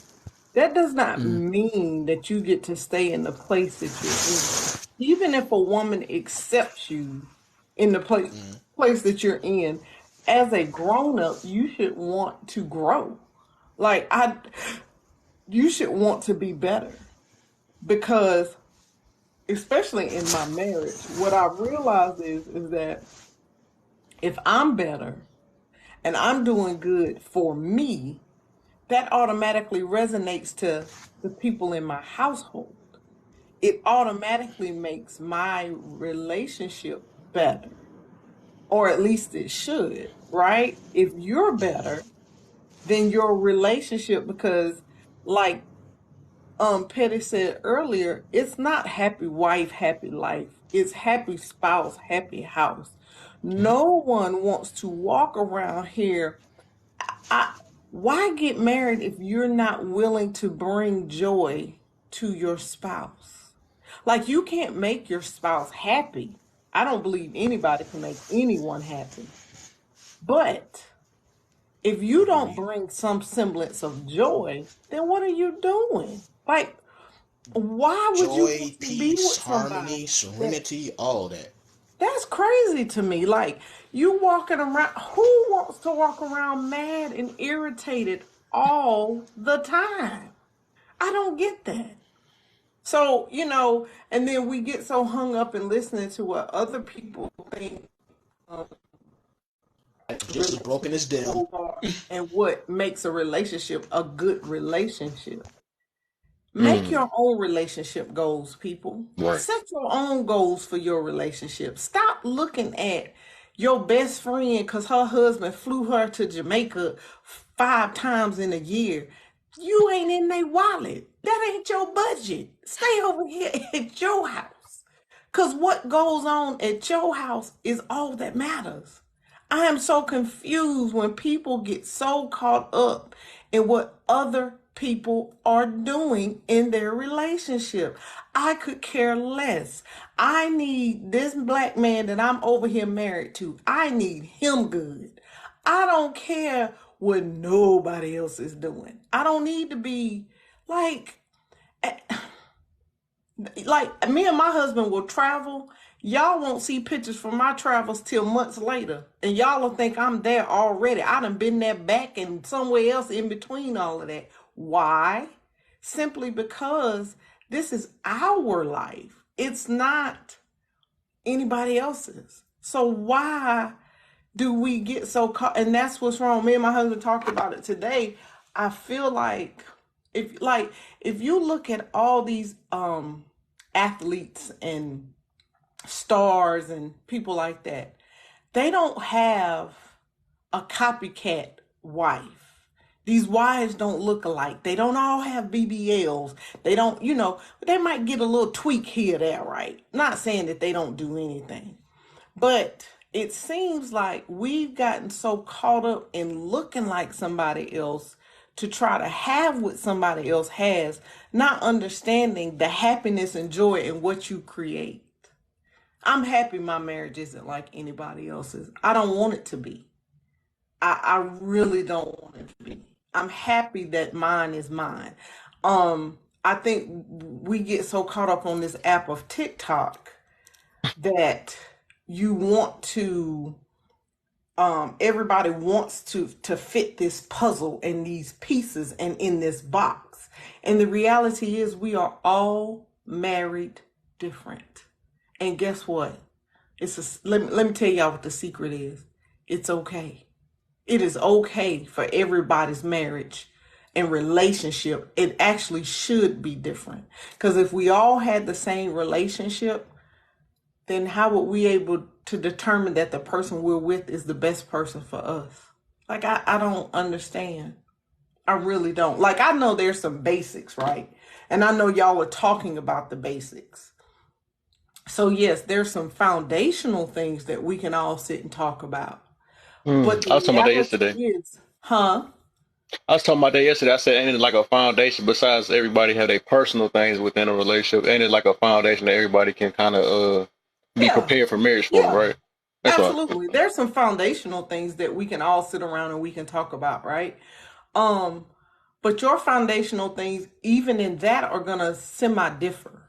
That does not mean that you get to stay in the place that you're in. Even if a woman accepts you in the place that you're in, as a grown up, you should want to grow. Like you should want to be better because, especially in my marriage, what I realized is that if I'm better and I'm doing good for me, that automatically resonates to the people in my household. It automatically makes my relationship better, or at least it should, right? If you're better, then your relationship, because like Petty said earlier, it's not happy wife, happy life. It's happy spouse, happy house. No one wants to walk around here. I, why get married if you're not willing to bring joy to your spouse? Like you can't make your spouse happy. I don't believe anybody can make anyone happy. But if you don't Agreed. bring some semblance of joy, then what are you doing? Like, why would you Joy, want to be peace, with somebody harmony, that serenity, all that. that's crazy to me? Like, you walking around, who wants to walk around mad and irritated all the time? I don't get that. So, and then we get so hung up in listening to what other people think um, Just as broken as them. relationships are and what makes a relationship a good relationship. Make Mm, your own relationship goals, people. right. Set your own goals for your relationship. Stop looking at your best friend because her husband flew her to Jamaica 5 times in a year. You ain't in their wallet. That ain't your budget. Stay over here at your house. Because what goes on at your house is all that matters. I am so confused when people get so caught up in what other people are doing in their relationship. I could care less. I need this black man that I'm over here married to. I need him good. I don't care what nobody else is doing. I don't need to be like me and my husband will travel. Y'all won't see pictures from my travels till months later. And y'all will think I'm there already. I done been there back and somewhere else in between all of that. Why? Simply because this is our life. It's not anybody else's. So why do we get so caught? And that's what's wrong. Me and my husband talked about it today. I feel like if you look at all these athletes and stars and people like that, they don't have a copycat wife. These wives don't look alike. They don't all have BBLs. They don't, they might get a little tweak here, there, right? Not saying that they don't do anything, but it seems like we've gotten so caught up in looking like somebody else to try to have what somebody else has, not understanding the happiness and joy in what you create. I'm happy my marriage isn't like anybody else's. I don't want it to be. I really don't want it to be. I'm happy that mine is mine. I think we get so caught up on this app of TikTok that you want to everybody wants to fit this puzzle and these pieces and in this box. And the reality is we are all married different. And guess what? Let me tell y'all what the secret is. It's okay. It is okay for everybody's marriage and relationship. It actually should be different. Because if we all had the same relationship, then how would we able to determine that the person we're with is the best person for us? Like, I don't understand. I really don't. Like, I know there's some basics, right? And I know y'all are talking about the basics. So yes, there's some foundational things that we can all sit and talk about. But I the was talking about that reality yesterday. is, huh? I was talking about that yesterday. I said, ain't it like a foundation besides everybody have their personal things within a relationship? Ain't it like a foundation that everybody can kind of be Yeah, prepared for marriage for, yeah, right? That's what. absolutely. There's some foundational things that we can all sit around and we can talk about, right? Um, but your foundational things, even in that, are gonna semi differ,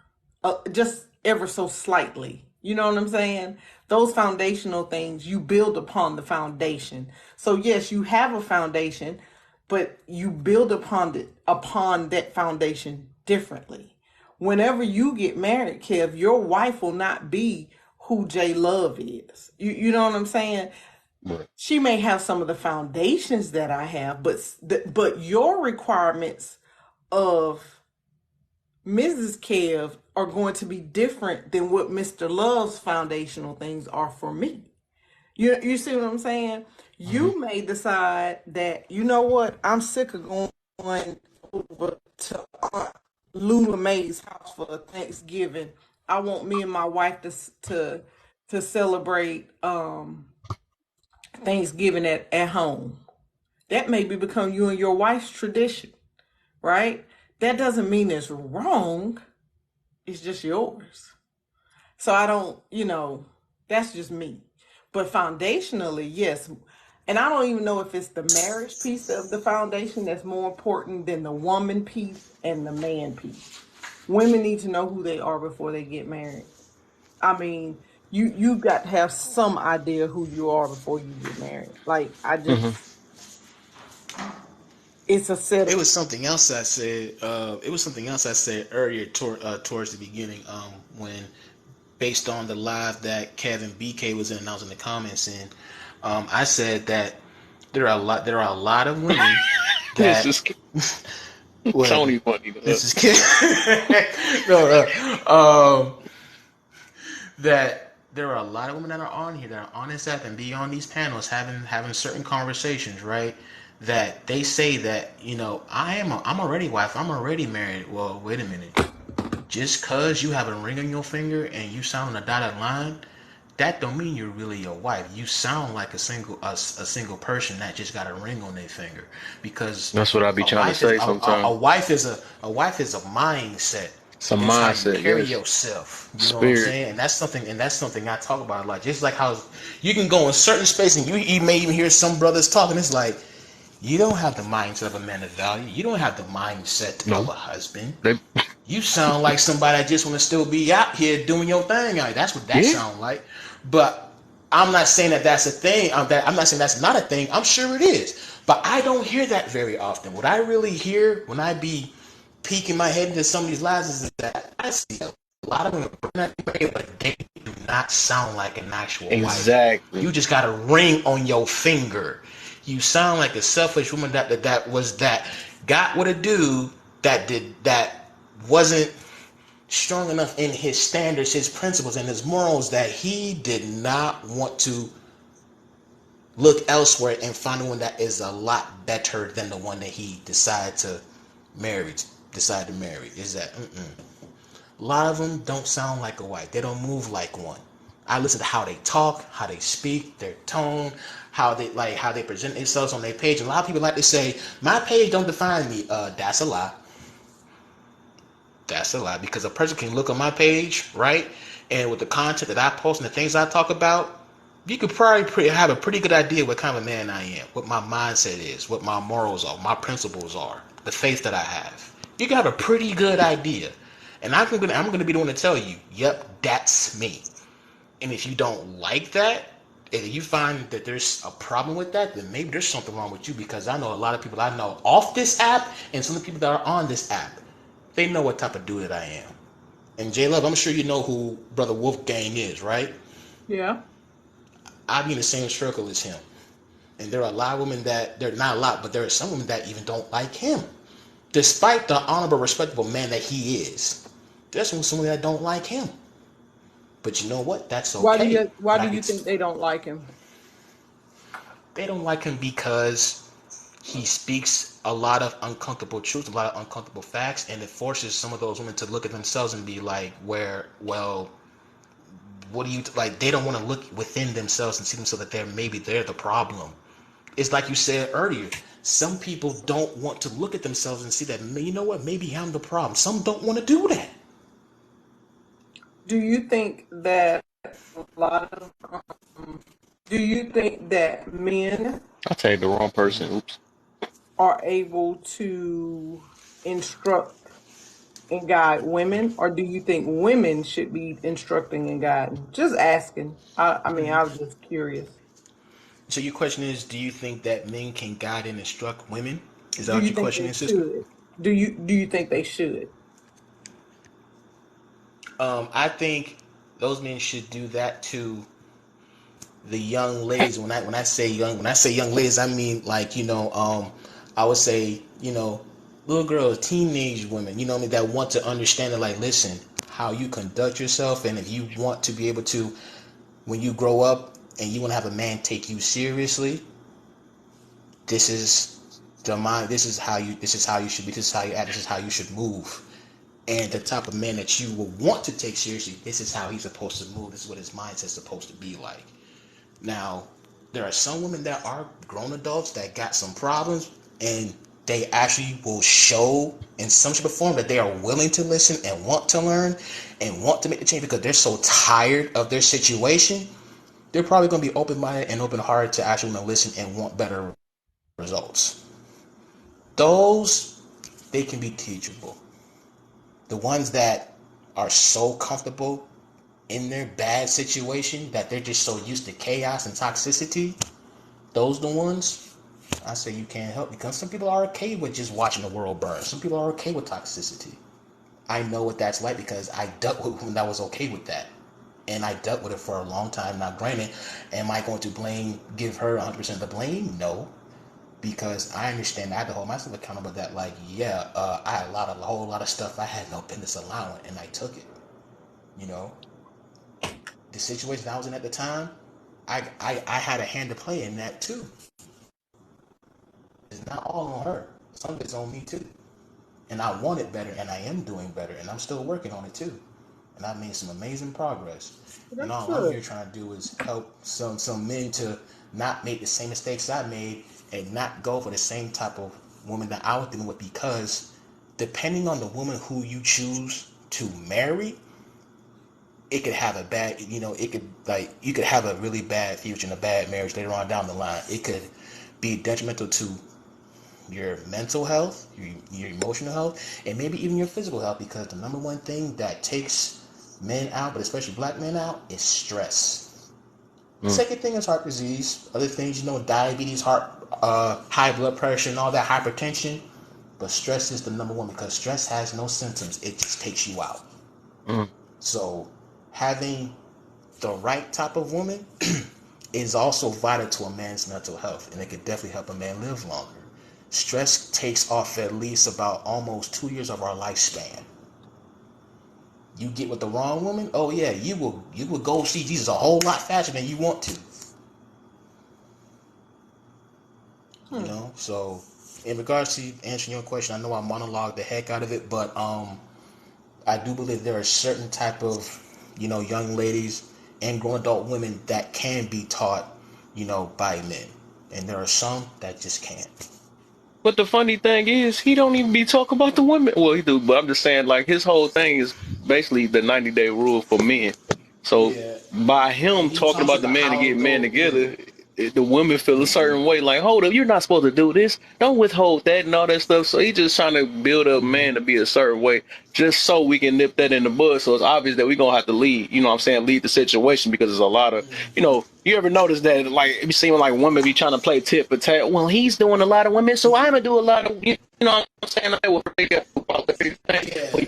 just ever so slightly. You know what I'm saying? Those foundational things you build upon the foundation. So yes, you have a foundation, but you build upon that foundation differently. Whenever you get married, Kev, your wife will not be who Jlove is. You know what I'm saying? Right. She may have some of the foundations that I have, but your requirements of Mrs. Kev are going to be different than what Mr. Love's foundational things are for me. You see what I'm saying? You may decide that, you know what, I'm sick of going over to Aunt Lula Mae's house for Thanksgiving. I want me and my wife to celebrate Thanksgiving at home. That may become you and your wife's tradition, right? That doesn't mean it's wrong. It's just yours. So I don't, that's just me. But foundationally, yes. And I don't even know if it's the marriage piece of the foundation that's more important than the woman piece and the man piece. Women need to know who they are before they get married. I mean, you got to have some idea who you are before you get married. Like, it's a set It of, was something else I said. It was something else I said earlier towards the beginning. When based on the live that Kevin BK was in, and I was in the comments, and I said that there are a lot of women This that is what Tony funny. this is kid. No, that there are a lot of women that are on here that are on this app and be on these panels having certain conversations, right? That they say that I'm already wife, I'm already married. Well, wait a minute. Just cause you have a ring on your finger and you sign on a dotted line, that don't mean you're really your wife. You sound like a single person that just got a ring on their finger, because That's what I be trying to say a sometimes. wife is a mindset. It's a It's how you mindset, carry yes. yourself. You know what I'm Spirit. saying? And that's something I talk about a lot. Just like how you can go in certain space and you may even hear some brothers talking. It's like, you don't have the mindset of a man of value. You don't have the mindset of No. a husband. They You sound like somebody that just want to still be out here doing your thing. Like, that's what that yeah. sound like. But I'm not saying that that's a thing. I'm not saying that's not a thing. I'm sure it is. But I don't hear that very often. What I really hear when I be peeking my head into some of these lives is that I see a lot of women, but they do not sound like an actual wife. Exactly. You just got a ring on your finger. You sound like a selfish woman that got with a dude that wasn't strong enough in his standards, his principles, and his morals, that he did not want to look elsewhere and find one that is a lot better than the one that he decided to marry. Is that a lot of them don't sound like a wife. They don't move like one. I listen to how they talk, how they speak, their tone, how they present themselves on their page. And a lot of people like to say, "My page don't define me." That's a lie. That's a lie, because a person can look on my page, right? And with the content that I post and the things I talk about, you could probably have a pretty good idea what kind of a man I am, what my mindset is, what my morals are, my principles are, the faith that I have. You can have a pretty good idea. And I'm gonna be the one to tell you, yep, that's me. And if you don't like that, and you find that there's a problem with that, then maybe there's something wrong with you, because I know a lot of people I know off this app and some of the people that are on this app, they know what type of dude that I am. And Jlove, I'm sure you know who Brother Wolfgang is, right? Yeah. I be in the same circle as him. And there are a lot of women that, they're not a lot, but there are some women that even don't like him. Despite the honorable, respectable man that he is, there's some women that don't like him. But you know what? That's okay. Why But do I you could, think they don't like him? they don't like him because he speaks a lot of uncomfortable truths, a lot of uncomfortable facts, and it forces some of those women to look at themselves and be like, what do you like? They don't want to look within themselves and see themselves that they're the problem. It's like you said earlier. Some people don't want to look at themselves and see that, you know what, maybe I'm the problem. Some don't want to do that. Do you think that a lot of do you think that men I tagged the wrong person. Oops. are able to instruct and guide women, or do you think women should be instructing and guiding? Just asking. I mean, I was just curious. So your question is, do you think that men can guide and instruct women? Is that Do what you your think question they is, sister? should? Do you think they should? I think those men should do that to the young ladies. When I say young ladies, I mean, like, I would say, little girls, teenage women, you know what I mean, that want to understand that, like, listen, how you conduct yourself, and if you want to be able to, when you grow up and you want to have a man take you seriously, this is the mind. This is how you should be. This is how you act. This is how you should move. And the type of man that you will want to take seriously, this is how he's supposed to move. This is what his mindset's supposed to be like. Now, there are some women that are grown adults that got some problems, and they actually will show in some shape or form that they are willing to listen and want to learn and want to make the change, because they're so tired of their situation. They're probably going to be open-minded and open-hearted to actually want to listen and want better results. Those, they can be teachable. The ones that are so comfortable in their bad situation that they're just so used to chaos and toxicity, those the ones I say you can't help, because some people are okay with just watching the world burn. Some people are okay with toxicity. I know what that's like, because I dealt with when I was okay with that. And I dealt with it for a long time. Now, granted, am I going to give her 100% of the blame? No. Because I understand I had to hold myself accountable that, like, I had a whole lot of stuff I had no business allowing, and I took it. You know, the situation I was in at the time, I had a hand to play in that too. It's not all on her. Some of it's on me too. And I want it better, and I am doing better, and I'm still working on it too. and I've made some amazing progress. And That's all I'm good. here trying to do is help some men to not make the same mistakes I made and not go for the same type of woman that I was dealing with, because depending on the woman who you choose to marry, it could have a bad, it could, like, you could have a really bad future and a bad marriage later on down the line. It could be detrimental to your mental health, your emotional health, and maybe even your physical health, because the number one thing that takes men out, but especially black men out, is stress. Second thing is heart disease. Other things, diabetes, high blood pressure, and all that, hypertension. But stress is the number one, because stress has no symptoms. It just takes you out. So having the right type of woman is also vital to a man's mental health, and it could definitely help a man live longer. Stress takes off at least about almost 2 years of our lifespan. You get with the wrong woman, oh yeah, you will go see Jesus a whole lot faster than you want to. So in regards to answering your question, I know I monologued the heck out of it, but I do believe there are certain type of, young ladies and grown adult women that can be taught, by men. And there are some that just can't. But the funny thing is, he don't even be talking about the women. Well, he do, but I'm just saying, like, his whole thing is basically the 90-day rule for men. So Yeah. by And him he talking talks about the about man to how get to men go, yeah. together, the women feel a certain way. Like, hold up, you're not supposed to do this. Don't withhold that and all that stuff. So he just trying to build up man to be a certain way, just so we can nip that in the bud. So it's obvious that we're gonna have to lead. You know what I'm saying? Lead the situation, because there's a lot of, you ever notice that, like, it be seeming like women be trying to play tit for tat. Well, he's doing a lot of women, so I'm gonna do a lot of, what I'm saying? Like, well, Yeah.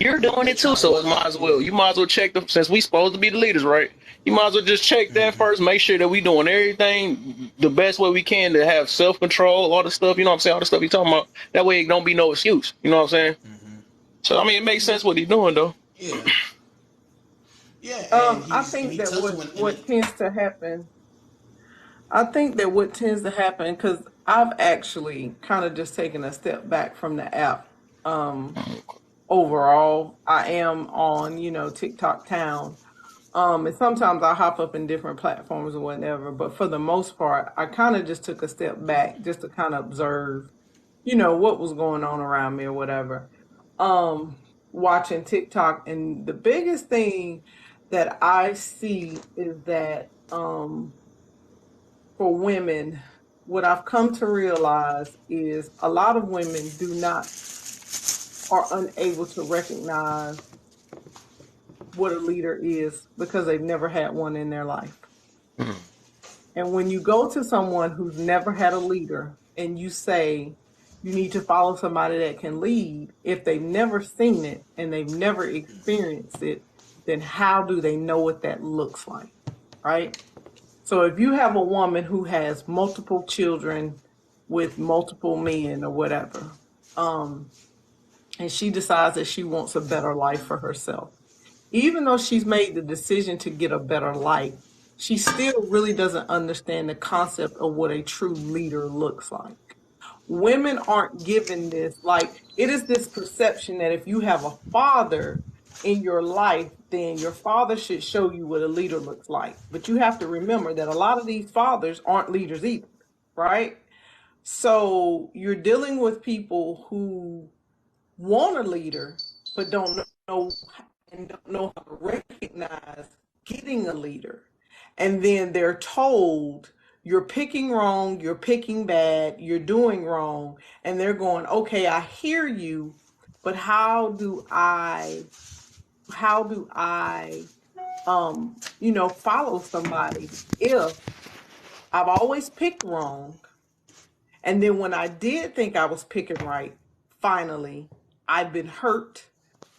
you're doing They it too, trying to so it one might up, as yeah. well. You might as well check them, since we supposed to be the leaders, right? You might as well just check that first. Make sure that we doing everything the best way we can to have self control, all the stuff. You know what I'm saying? All the stuff he talking about. That way, it don't be no excuse. You know what I'm saying? So I mean, it makes sense what he's doing, though. Yeah. Yeah, and I he think that tells you what tends to happen. I think that what tends to happen, because I've actually kind of just taken a step back from the app. Um, Overall, I am on, TikTok Town. And sometimes I hop up in different platforms or whatever. But for the most part, I kind of just took a step back just to kind of observe, what was going on around me or whatever. Watching TikTok, and the biggest thing that I see is that for women, what I've come to realize is a lot of women do not are unable to recognize what a leader is because they've never had one in their life. And when you go to someone who's never had a leader and you say you need to follow somebody that can lead, if they've never seen it and they've never experienced it, then how do they know what that looks like? Right? So if you have a woman who has multiple children with multiple men or whatever, and she decides that she wants a better life for herself, even though she's made the decision to get a better life, she still really doesn't understand the concept of what a true leader looks like. Women aren't given this, like, it is this perception that if you have a father in your life, then your father should show you what a leader looks like. But you have to remember that a lot of these fathers aren't leaders either, right? So you're dealing with people who want a leader, but don't know and don't know how to recognize getting a leader. And then they're told, you're picking wrong, you're picking bad, you're doing wrong. And they're going, okay, I hear you, but how do I follow somebody if I've always picked wrong? And then when I did think I was picking right, finally, I've been hurt,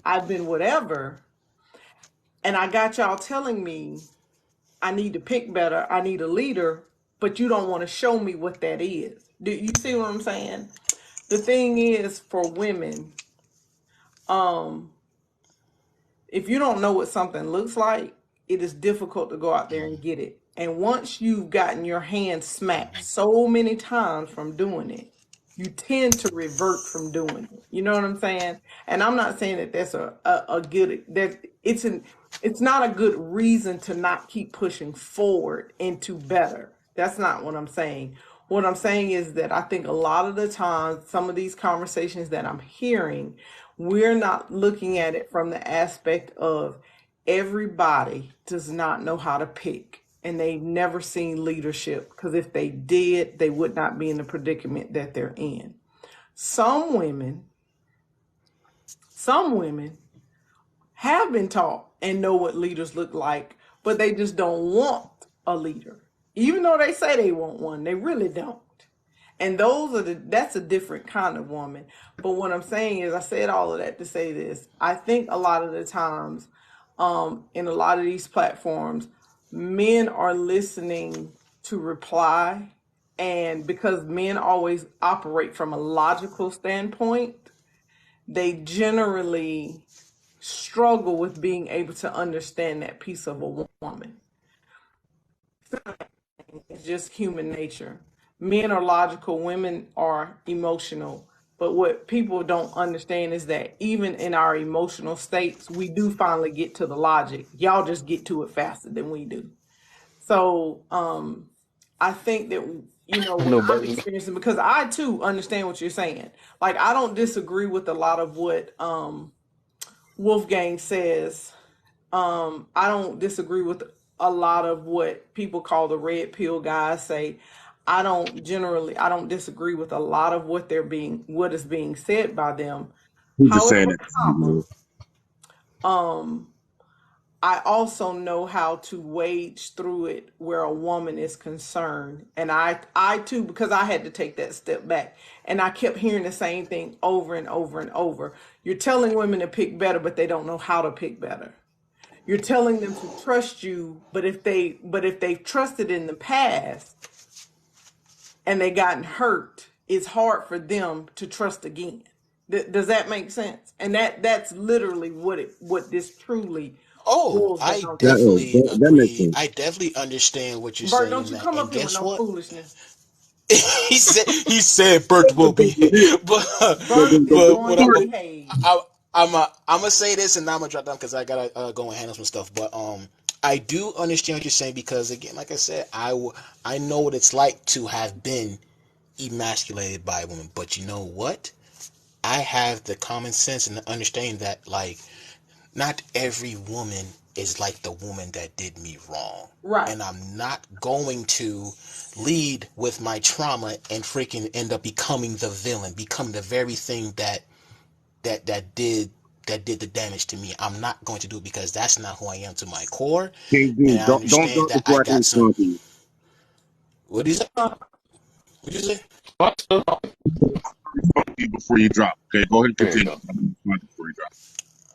I've been whatever. And I got y'all telling me I need to pick better, I need a leader, but you don't want to show me what that is. Do you see what I'm saying? The thing is, for women, um, if you don't know what something looks like, it is difficult to go out there and get it. And once you've gotten your hand smacked so many times from doing it, you tend to revert from doing it. You know what I'm saying? And I'm not saying that that's a good that it's an it's not a good reason to not keep pushing forward into better. That's not what I'm saying. What I'm saying is that I think a lot of the times, some of these conversations that I'm hearing, we're not looking at it from the aspect of everybody does not know how to pick and they've never seen leadership, because if they did, they would not be in the predicament that they're in. Some women have been taught and know what leaders look like, but they just don't want a leader. Even though they say they want one, they really don't. And that's a different kind of woman. But what I'm saying is, I said all of that to say this. I think a lot of the times, in a lot of these platforms, men are listening to reply. And because men always operate from a logical standpoint, they generally struggle with being able to understand that piece of a woman. It's just human nature. Men are logical, women are emotional. But what people don't understand is that even in our emotional states, we do finally get to the logic. Y'all just get to it faster than we do. So I think that, what I'm Nobody. experiencing, because I too understand what you're saying. Like, I don't disagree with a lot of what Wolfgang says. I don't disagree with a lot of what people call the red pill guys say. I don't disagree with a lot of what is being said by them. Who's just saying However, that to you, um, I also know how to wade through it where a woman is concerned. And I too, because I had to take that step back, and I kept hearing the same thing over and over and over. You're telling women to pick better, but they don't know how to pick better. You're telling them to trust you, but if they've trusted in the past and they gotten hurt, it's hard for them to trust again. Does that make sense? And that's literally what this truly Oh, boils I down to. definitely that makes agree. sense. I definitely understand what you're Bert, saying don't in you that. come up And here with guess no what? foolishness. he said Bert will be, but Bert is going what to behave. I'm gonna say this and now I'm gonna drop down because I gotta go and handle some stuff. But I do understand what you're saying because again, like I said, I know what it's like to have been emasculated by a woman. But you know what? I have the common sense and the understanding that like not every woman is like the woman that did me wrong. Right. And I'm not going to lead with my trauma and freaking end up becoming the villain, becoming the very thing that did the damage to me. I'm not going to do it because that's not who I am to my core. King And D, I don't understand talk that I before I can got some. respond to you. What is it? What you say? Before you drop. Okay, go ahead and There you continue. go. Before you drop.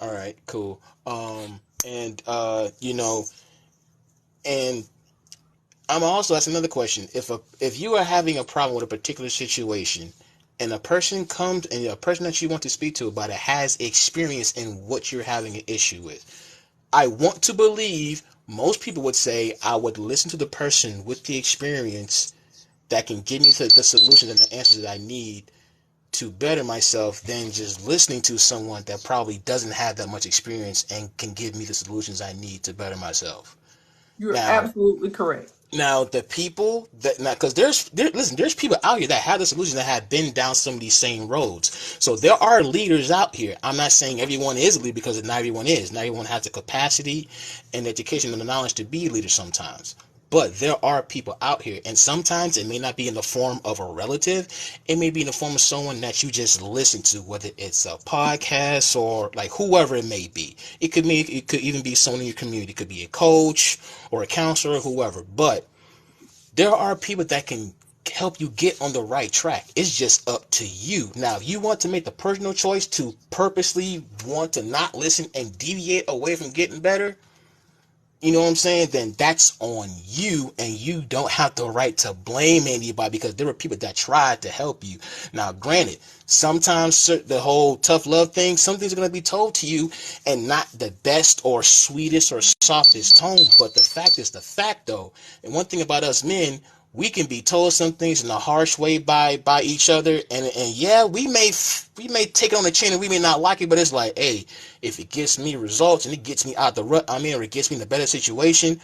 All right, cool. And and I'm also ask another question. If you are having a problem with a particular situation, and a person comes and a person that you want to speak to about it has experience in what you're having an issue with, I want to believe most people would say I would listen to the person with the experience that can give me the solutions and the answers that I need to better myself than just listening to someone that probably doesn't have that much experience and can give me the solutions I need to better myself. You're Now, absolutely correct. now the people that now because there's people out here that have the solutions that have been down some of these same roads. So there are leaders out here. I'm not saying everyone is a leader because not everyone is. Not everyone has the capacity and the education and the knowledge to be leaders sometimes. But there are people out here, and sometimes it may not be in the form of a relative. It may be in the form of someone that you just listen to, whether it's a podcast or like whoever it may be. It could even be someone in your community. It could be a coach or a counselor or whoever. But there are people that can help you get on the right track. It's just up to you. Now, if you want to make the personal choice to purposely want to not listen and deviate away from getting better, you know what I'm saying? Then that's on you, and you don't have the right to blame anybody because there were people that tried to help you. Now, granted, sometimes the whole tough love thing, some things are going to be told to you and not the best or sweetest or softest tone, but the fact is the fact, though. And one thing about us men, we can be told some things in a harsh way by each other, and yeah, we may take it on the chin and we may not like it, but it's like, hey, if it gets me results and it gets me out the rut I'm in, or it gets me in a better situation,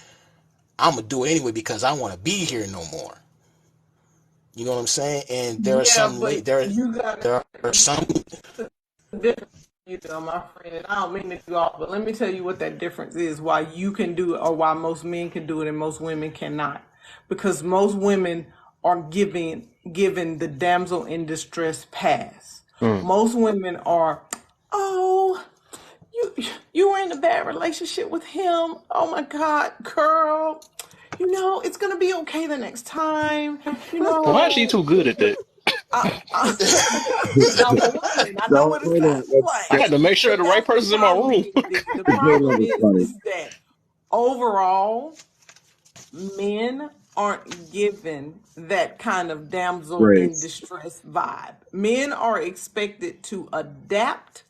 I'm gonna do it anyway because I want to be here no more. You know what I'm saying? And there are Yeah, some but you got there are some. difference, my friend. And I don't mean to go off, but let me tell you what that difference is. Why you can do it, or why most men can do it and most women cannot. Because most women are given the damsel in distress pass. Mm. Most women are, oh, you were in a bad relationship with him. Oh my God, girl. It's gonna be okay the next time. Why is she too good at that? Now for one thing, I know So what it's hold kind on. of I like, had to make sure but the right that's the person's in my problem. room. The Jlove problem is funny. is that overall, men aren't given that kind of damsel in Grace. distress vibe. Men are expected to adapt,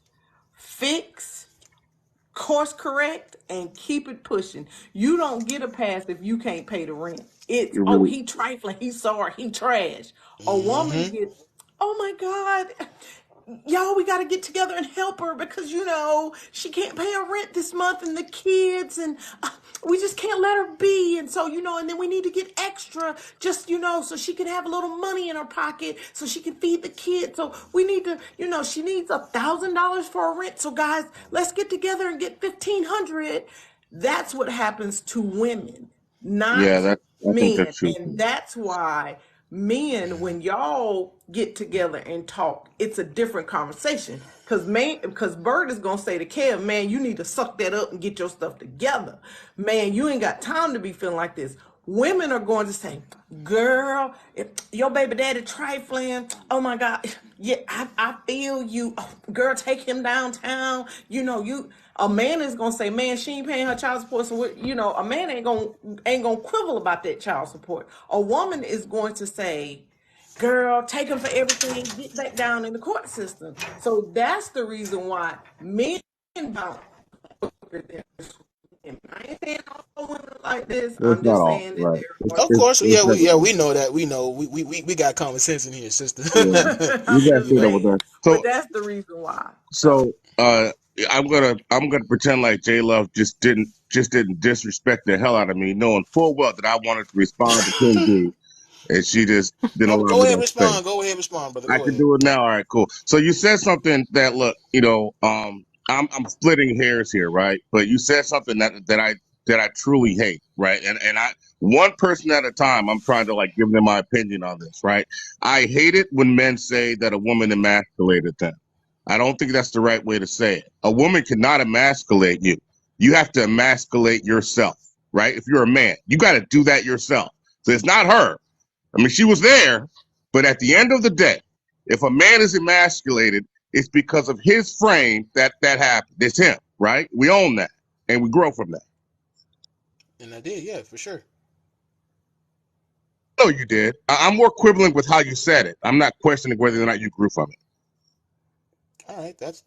fix, course correct, and keep it pushing. You don't get a pass if you can't pay the rent. It's, You're oh, really he trifling, he sorry, he trash. A woman Mm-hmm. gets, oh my God, y'all, we got to get together and help her because she can't pay her rent this month and the kids, and we just can't let her be. And so and then we need to get extra, just so she can have a little money in her pocket so she can feed the kids. So we need to, she needs $1,000 for her rent. So guys, let's get together and get 1,500. That's what happens to women, yeah, not I think men. that's true. And that's why men, when y'all get together and talk, it's a different conversation. Because Bird is gonna say to Kev, man, you need to suck that up and get your stuff together. Man, you ain't got time to be feeling like this. Women are going to say, girl, if your baby daddy trifling, oh my God, yeah, I feel you. Oh, girl, take him downtown. A man is gonna say, man, she ain't paying her child support, so a man ain't gonna quibble about that child support. A woman is going to say, girl, take him for everything, get back down in the court system. So that's the reason why men don't. I ain't saying all women like this. Well, it's I'm not just all, saying that right. there Of It's, course, it's we everything. know that. We know we got common sense in here, sister. Yeah. are. We I'm got to just You see that know. with saying, that. but So, that's the reason why. So so, uh, I'm gonna pretend like J Love just didn't disrespect the hell out of me, knowing full well that I wanted to respond to King D, and she just didn't allow Go me ahead, that space. respond. Go ahead, respond, brother. I Go can ahead. do it now. All right, cool. So you said something that look, I'm splitting hairs here, right? But you said something that I truly hate, right? And I one person at a time, I'm trying to like give them my opinion on this, right? I hate it when men say that a woman emasculated them. I don't think that's the right way to say it. A woman cannot emasculate you. You have to emasculate yourself, right? If you're a man, you got to do that yourself. So it's not her. I mean, she was there, but at the end of the day, if a man is emasculated, it's because of his frame that happened. It's him, right? We own that, and we grow from that. And I did, yeah, for sure. No, you did. I'm more quibbling with how you said it. I'm not questioning whether or not you grew from it. All right, that's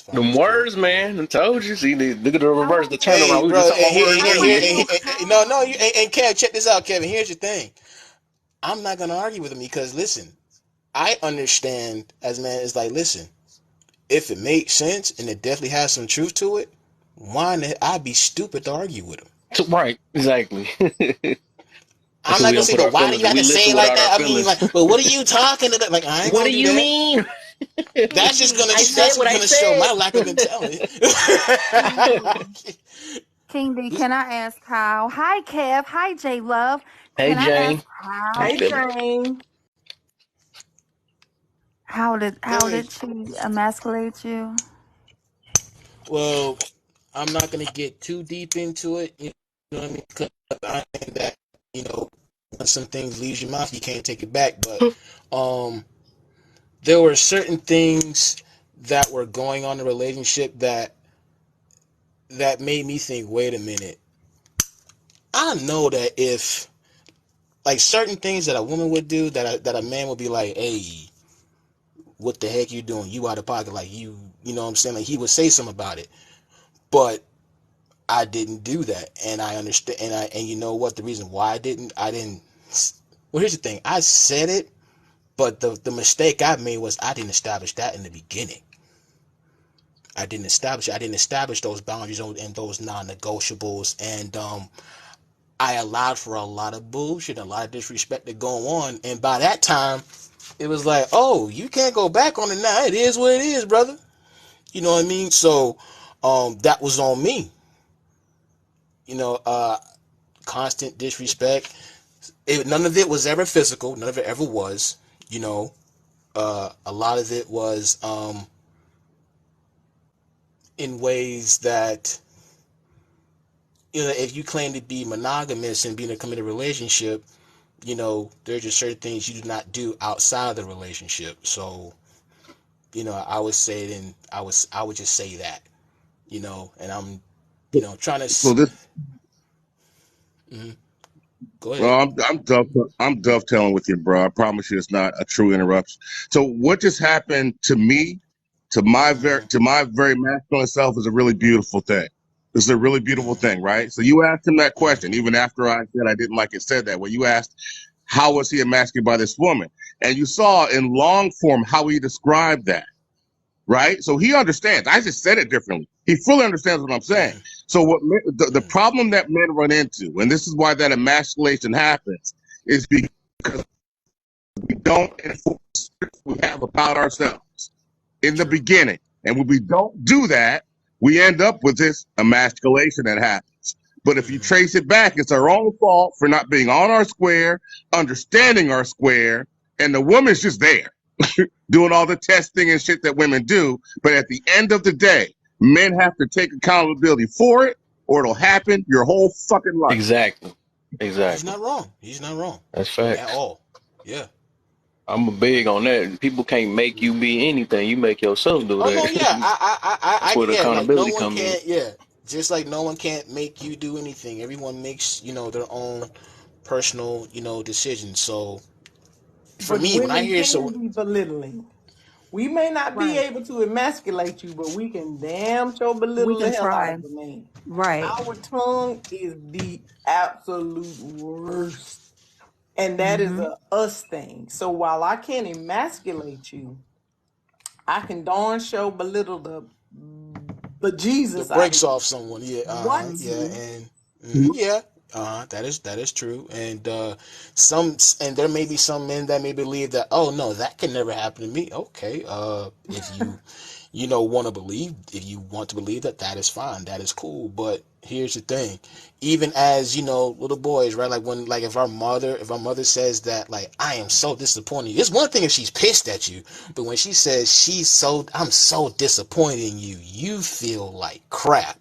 fine. Them That's cool. words, man. I told you. See, look at the I reverse, want the to. turnaround. Hey, We were bro, just talking about words I want to earlier. know no, how. and Kev, check this out, Kevin. Here's the thing. I'm not gonna argue with him because listen, I understand as a man. It's like, listen, if it makes sense and it definitely has some truth to it, why not? I'd be stupid to argue with him. Right, exactly. That's I'm what not we gonna don't say, put but our why do feelings. you have We to say listen it like without our that? I mean, feelings. like, well, what are you talking about? Like, I ain't What gonna do do you that. mean? That's just gonna I said that's what just I gonna show my said. lack of intelligence. King D. King D, can I ask how? Hi, Kev. Hi, J Love. Hey, Can I ask Jane. How you hey, how? feeling? Jane. How Hey, did she emasculate you? well, I'm not gonna get too deep into it. You know what I mean? 'Cause I think that you know, when some things leaves your mouth, you can't take it back. But um, there were certain things that were going on in the relationship that made me think, wait a minute. I know that if like certain things that a woman would do that a man would be like, hey, what the heck you doing? You out of pocket, like you know what I'm saying? Like he would say something about it, but I didn't do that, and I understand, and you know what? The reason why I didn't Well, here's the thing. I said it, but the mistake I made was I didn't establish that in the beginning. I didn't establish those boundaries and those non-negotiables, and I allowed for a lot of bullshit, a lot of disrespect to go on. And by that time, it was like, oh, you can't go back on it now. It is what it is, brother. You know what I mean? So, that was on me. You know, constant disrespect. None of it was ever physical. None of it ever was. You know, a lot of it was in ways that, you know, if you claim to be monogamous and be in a committed relationship, you know, there's just certain things you do not do outside of the relationship. So, you know, I would say it, and I would just say that, you know, and I'm, you know, trying to. So this, Mhm. Go ahead. well, I'm dovetailing with you, bro. I promise you, it's not a true interruption. So what just happened to me, Mm-hmm. to my very masculine self, is a really beautiful thing. It's a really beautiful Mm-hmm. thing, right? So you asked him that question, Mm-hmm. even after I said I didn't like it said that. Well, you asked, how was he emasculated by this woman? And you saw in long form how he described that, right? So he understands. I just said it differently. He fully understands what I'm saying. Mm-hmm. So the Mm-hmm. problem that men run into, and this is why that emasculation happens, is because we don't enforce what we have about ourselves in the True. beginning. And when we don't do that, we end up with this emasculation that happens. But if you Mm-hmm. trace it back, it's our own fault for not being on our square, understanding our square, and the woman's just there doing all the testing and shit that women do. But at the end of the day, men have to take accountability for it, or it'll Mm-hmm. happen your whole fucking life. Exactly. He's Exactly. not wrong. He's not wrong That's at facts. all. Yeah. I'm a big on that. People can't make you Mm-hmm. be anything. You make yourself do Oh no, that. yeah, That's where the yeah, like no accountability one come in. can't, yeah, just like no one can't make you do anything. Everyone makes, you know, their own personal, you know, decisions. So for But me, when I women hear can so, be belittling. We may not be Right. able to emasculate you, but we can damn sure We belittle the can hell out try. of a man. Right. Our tongue is the absolute worst. And that is Mm-hmm. a us thing. So while I can't emasculate you, I can darn sure belittle the the bejesus out of brakes you. off someone, yeah, What? yeah, Mm-hmm. and yeah, that is true, and and there may be some men that may believe that, oh no, that can never happen to me. Okay, if you you know want to believe, if you want to believe that, that is fine, that is cool. But here's the thing, even as, you know, little boys, right, like when, like if our mother says that, like, I am so disappointed, it's one thing if she's pissed at you, but when she says I'm so disappointed in you, you feel like crap.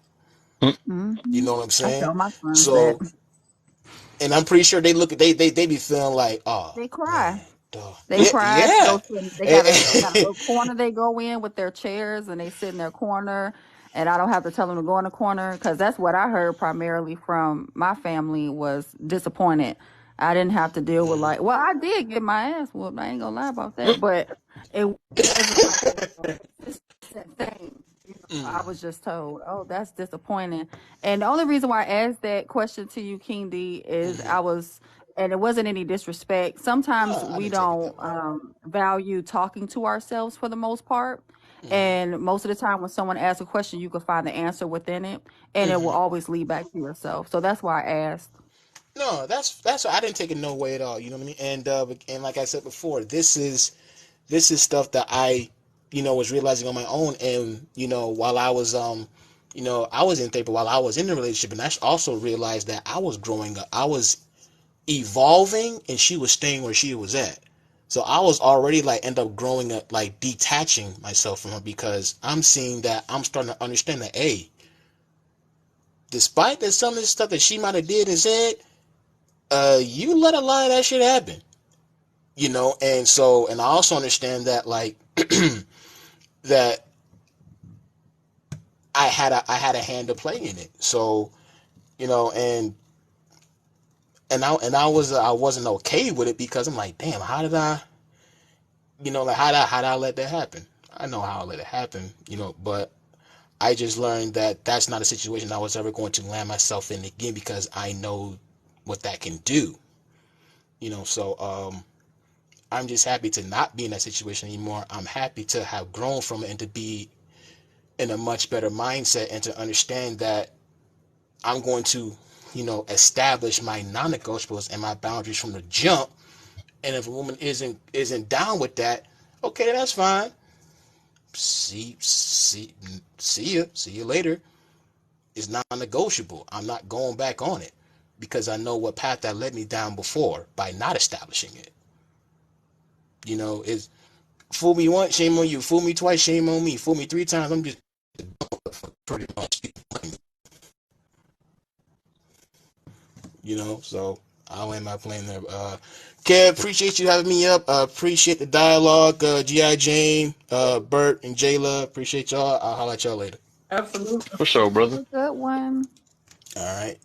You Mm-hmm. know what I'm I saying? tell my sons that. So, and I'm pretty sure they look at they be feeling like, oh They cry. man, duh. They Yeah, cry. They yeah. go to. They got a little corner they go in with their chairs, and they sit in their corner. And I don't have to tell them to go in the corner, because that's what I heard primarily from my family was disappointed. I didn't have to deal with, Mhm. like, well, I did get my ass whooped. I ain't gonna lie about that, but it wasn't like a consistent thing. I was just told, "Oh, that's disappointing." And the only reason why I asked that question to you, King D, is Mhm. and it wasn't any disrespect. Sometimes I we didn't take it don't that way. value talking to ourselves for the most part. Mhm. And most of the time, when someone asks a question, you can find the answer within it, and it will Mhm. always lead back to yourself. So that's why I asked. No, that's I didn't take it no way at all. You know what I mean? And like I said before, this is stuff that I, you know, was realizing on my own. And you know, while I was you know, I was in therapy while I was in the relationship, and I also realized that I was growing up. I was evolving, and she was staying where she was at. So I was already like end up growing up, like detaching myself from her, because I'm seeing that I'm starting to understand that, hey, despite that some of the stuff that she might have did and said, you let a lot of that shit happen, you know. And so, and I also understand that, like, that I had a hand to play in it. So, you know, I wasn't okay with it, because I'm like, damn, how did I, you know, like, how did I let that happen? I know how I let it happen, you know, but I just learned that that's not a situation I was ever going to land myself in again, because I know what that can do. So I'm just happy to not be in that situation anymore. I'm happy to have grown from it and to be in a much better mindset and to understand that I'm going to, establish my non-negotiables and my boundaries from the jump. And if a woman isn't down with that, okay, that's fine. See you later. It's non-negotiable. I'm not going back on it because I know what path that led me down before by not establishing it. Is fool me once, shame on you. Fool me twice, shame on me. Fool me 3 times, I'm just pretty much. So I'll land my plane there. Kev, appreciate you having me up. Appreciate the dialogue. G.I. Jane, Bert, and Jlove. Appreciate y'all. I'll holler at y'all later. Absolutely. For sure, Have brother. a good one. All right.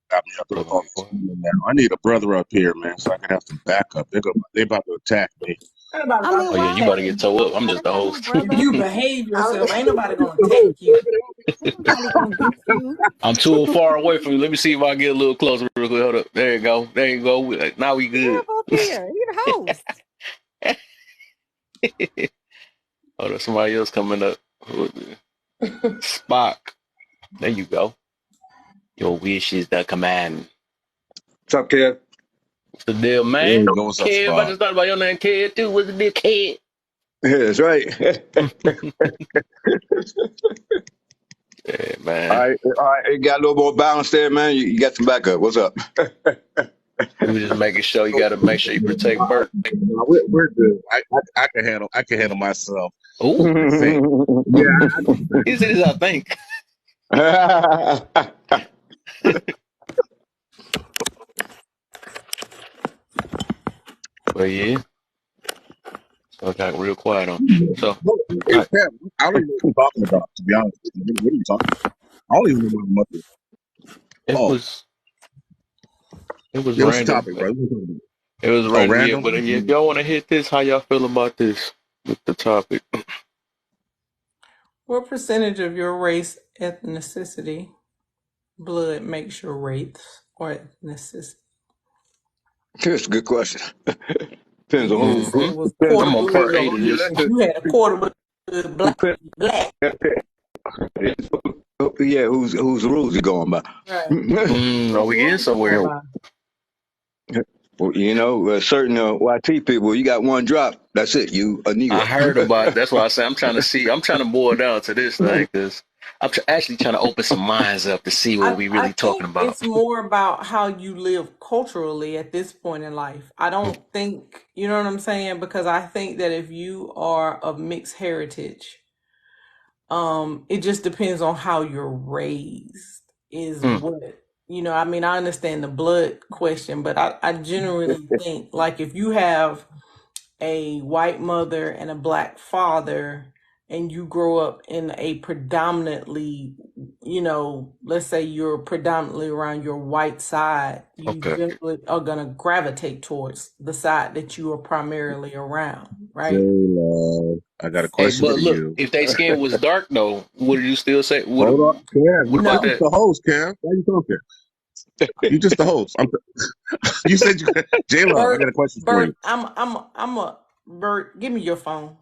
Got me up here with all these women now. I need a brother up here, man, so I can have some backup. They about to attack me. Everybody I got mean, Oh yeah, to you why about to attack get you. towed up. I'm just gotta the have a host. If brother? you behave yourself, ain't nobody gonna Who's the attack host? you. Ain't nobody gonna get you. I'm too far away from you. Let me see if I can get a little closer real quick. Hold up. There you go. There you go. Now we Get good. up here. You're the host. Oh, there's somebody else coming up. Who is it? Spock. There you go. Your wish is the command. What's up, kid? What's the deal, There man? you go. What's up, Kev, I Spot? just thought about your name, Kev, too. What's the deal, Kev? Yeah, that's right. Yeah, All man. right, all right. You got a little more balance there, man. You got some backup. What's up? We were just making sure you got to make sure you protect Bert. No, we're good. I can handle myself. Ooh, I think. Yeah, he said this, I think. But yeah, so I got real quiet on. So, hey, I, Kev, I don't even know what you're talking about. To be honest with you, what are you talking about? I don't even know what I'm up to. it Oh, was it was yeah. What's the random. topic, bro? What are you talking It was about? Oh, random, yeah. random. But if y'all want to hit this, how y'all feel about this with the topic? What percentage of your race, ethnicity, blood makes your race or ethnicity? That's a good question. Depends If on you who. just said Mm-hmm. it was Depends quarter I'm on, on blood, part depends on 8 of who you this. if listen. you had a quarter blood black, Depends, black, yeah, whose rules you going by? right? Are Who's we getting rules you going somewhere? by? Well, certain YT people, you got one drop. That's it. You a I Negro. heard about. That's why I say I'm trying to see. I'm trying to boil down to this thing because actually trying to open some minds up to see what we I really talking think about. it's more about how you live culturally at this point in life. I don't think, you know what I'm saying? Because I think that if you are of mixed heritage, it just depends on how you're raised, is Mm, what, I mean, I understand the blood question, but I generally think like if you have a white mother and a black father and you grow up in a predominantly, let's say you're predominantly around your white side, you okay. generally are going to gravitate towards the side that you are primarily around, right? J-Love, I got a Hey, question but for look, you. if they skin was dark though, would you still say? Hold on, Kev. What about You No, just that? the host, Kev. Why you talking? You just the host. You said you. J-Love, I got a question for you. I'm a Bert, give me your phone.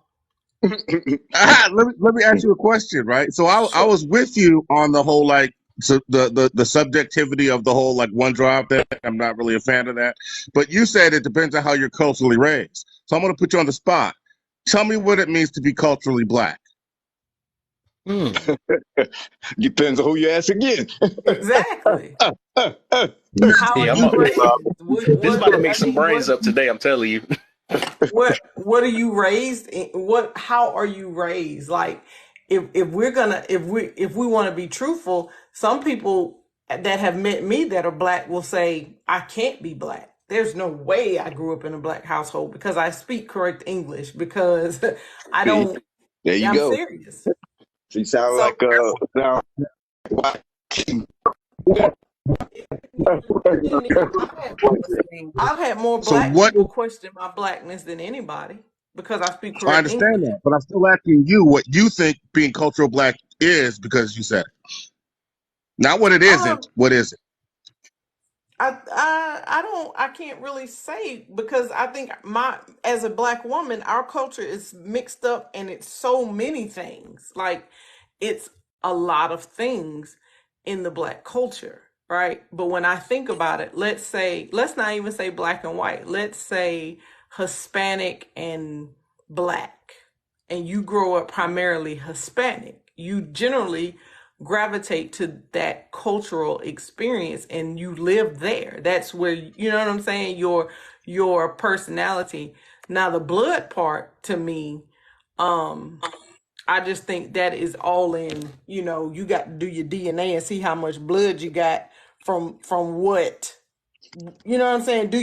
Let me ask you a question, right? So I Sure. was with you on the whole like so the subjectivity of the whole like one drop thing. I'm not really a fan of that, but you said it depends on how you're culturally raised. So I'm going to put you on the spot. Tell me what it means to be culturally black. Hmm. Depends on who you ask again. Exactly. How are Yeah, you raised? this is about to make I some mean, brains up today. I'm telling you. what are you raised in? How are you raised? Like if we're gonna if we want to be truthful, some people that have met me that are black will say I can't be black. There's no way I grew up in a black household because I speak correct English because I See, don't. there you I'm go. serious. She sound So like now. I've had more So black what people is? question my blackness than anybody because I speak I correct understand English. that, but I'm still asking you what you think being cultural black is because you said it. Not what it isn't. Um, What is it? I can't really say because I think as a black woman, our culture is mixed up and it's so many things. Like it's a lot of things in the black culture, right? But when I think about it, let's not even say black and white. Let's say Hispanic and black, and you grow up primarily Hispanic. You generally gravitate to that cultural experience and you live there. That's where, you know what I'm saying, your personality. Now the blood part, to me, I just think that is all in, you got to do your DNA and see how much blood you got from what. You know what I'm saying? Do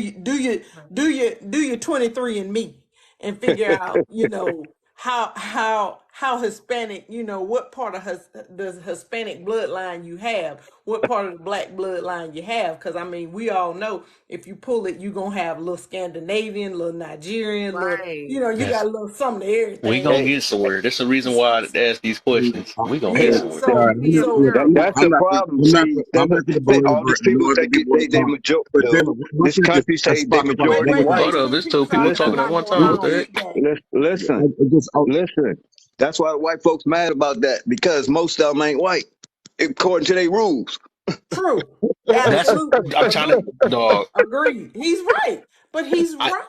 your 23 and me and figure out, how Hispanic, what part of the Hispanic bloodline you have, what part of the black bloodline you have. Because I mean, we all know if you pull it, you're gonna have a little Scandinavian, little Nigerian, little, Right. you got That's a little something to we everything. gonna Hey, get somewhere. That's the reason why I ask these questions. We gonna get Hey, Yeah. somewhere. all So right, so that, that's I'm the not. problem. I'm not. See, I'm not going to all belabor these and people let other think people they talk. major. But then one This thing country that say they Spock, if I wait, may, majority wait, white. wait. Hold up, Two it's two people people talking. I'm Listen, talking at not one going time. What along the with heck? that. listen, I just, listen. That's why the white folks mad about that because most of them ain't white according to their rules. True. That's Absolutely. I'm trying to Agreed. dog. Agreed. He's right. But he's I, right.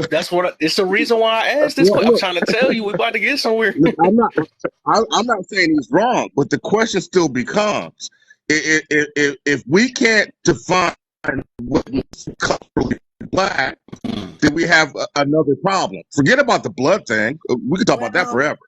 that's what it's the reason why I asked this well, question. I'm look, trying to tell you we about to get somewhere. look, I'm not saying he's wrong, but the question still becomes: if we can't define what is culturally black, then we have another problem. Forget about the blood thing. We can talk about that Well, forever.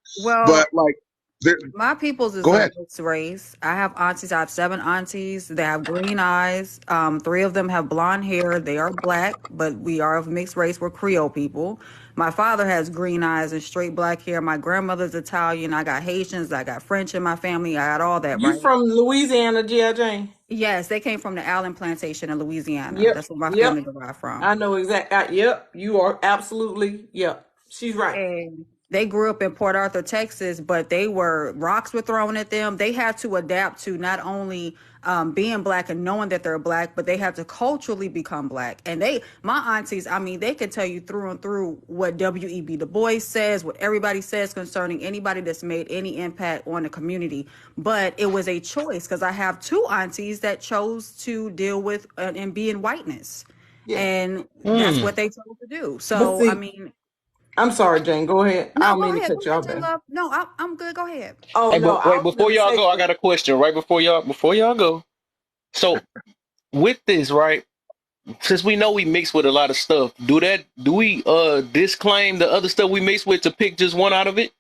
But well, like, there, my people's is go a ahead. mixed race. I have aunties. I have 7 aunties. They have green eyes. 3 of them have blonde hair. They are black, but we are of mixed race. We're Creole people. My father has green eyes and straight black hair. My grandmother's Italian. I got Haitians. I got French in my family. I got all that, You right? from Louisiana, G.I. Jane? Yes, they came from the Allen plantation in Louisiana. Yep. That's where my family Yep. derived from. I know exactly. Yep. You are absolutely. Yep. She's right. And they grew up in Port Arthur, Texas, but rocks were thrown at them. They had to adapt to not only being black and knowing that they're black, but they had to culturally become black. And my aunties, I mean, they can tell you through and through what W.E.B. Du Bois says, what everybody says concerning anybody that's made any impact on the community. But it was a choice because I have 2 aunties that chose to deal with and be in whiteness. Yeah. And that's Hmm. what they chose to do. But So, I see, mean, I'm sorry, Jane. Go ahead. I no, don't mean to go cut ahead, y'all J back. Love. No, I'm good. Go ahead. Oh Hey, no, but I wait, was before gonna y'all say go, I that. got a question. Right before y'all go. So with this, right? Since we know we mix with a lot of stuff, do we disclaim the other stuff we mix with to pick just one out of it?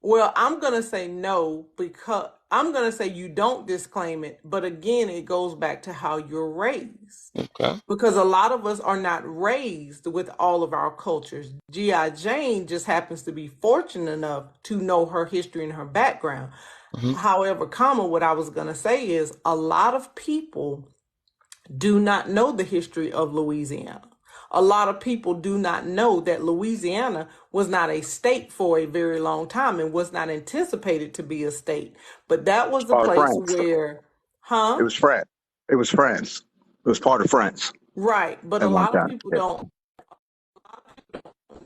Well, I'm going to say no because I'm going to say you don't disclaim it. But again, it goes back to how you're raised. Okay. Because a lot of us are not raised with all of our cultures. G.I. Jane just happens to be fortunate enough to know her history and her background. Hmm. However, what I was going to say is a lot of people do not know the history of Louisiana. A lot of people do not know that Louisiana was not a state for a very long time and was not anticipated to be a state. But that was a Part of place France. where, It huh? was France. It was France. It was part of France Right. But a at one lot of time. people Yeah. don't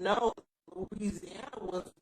know Louisiana was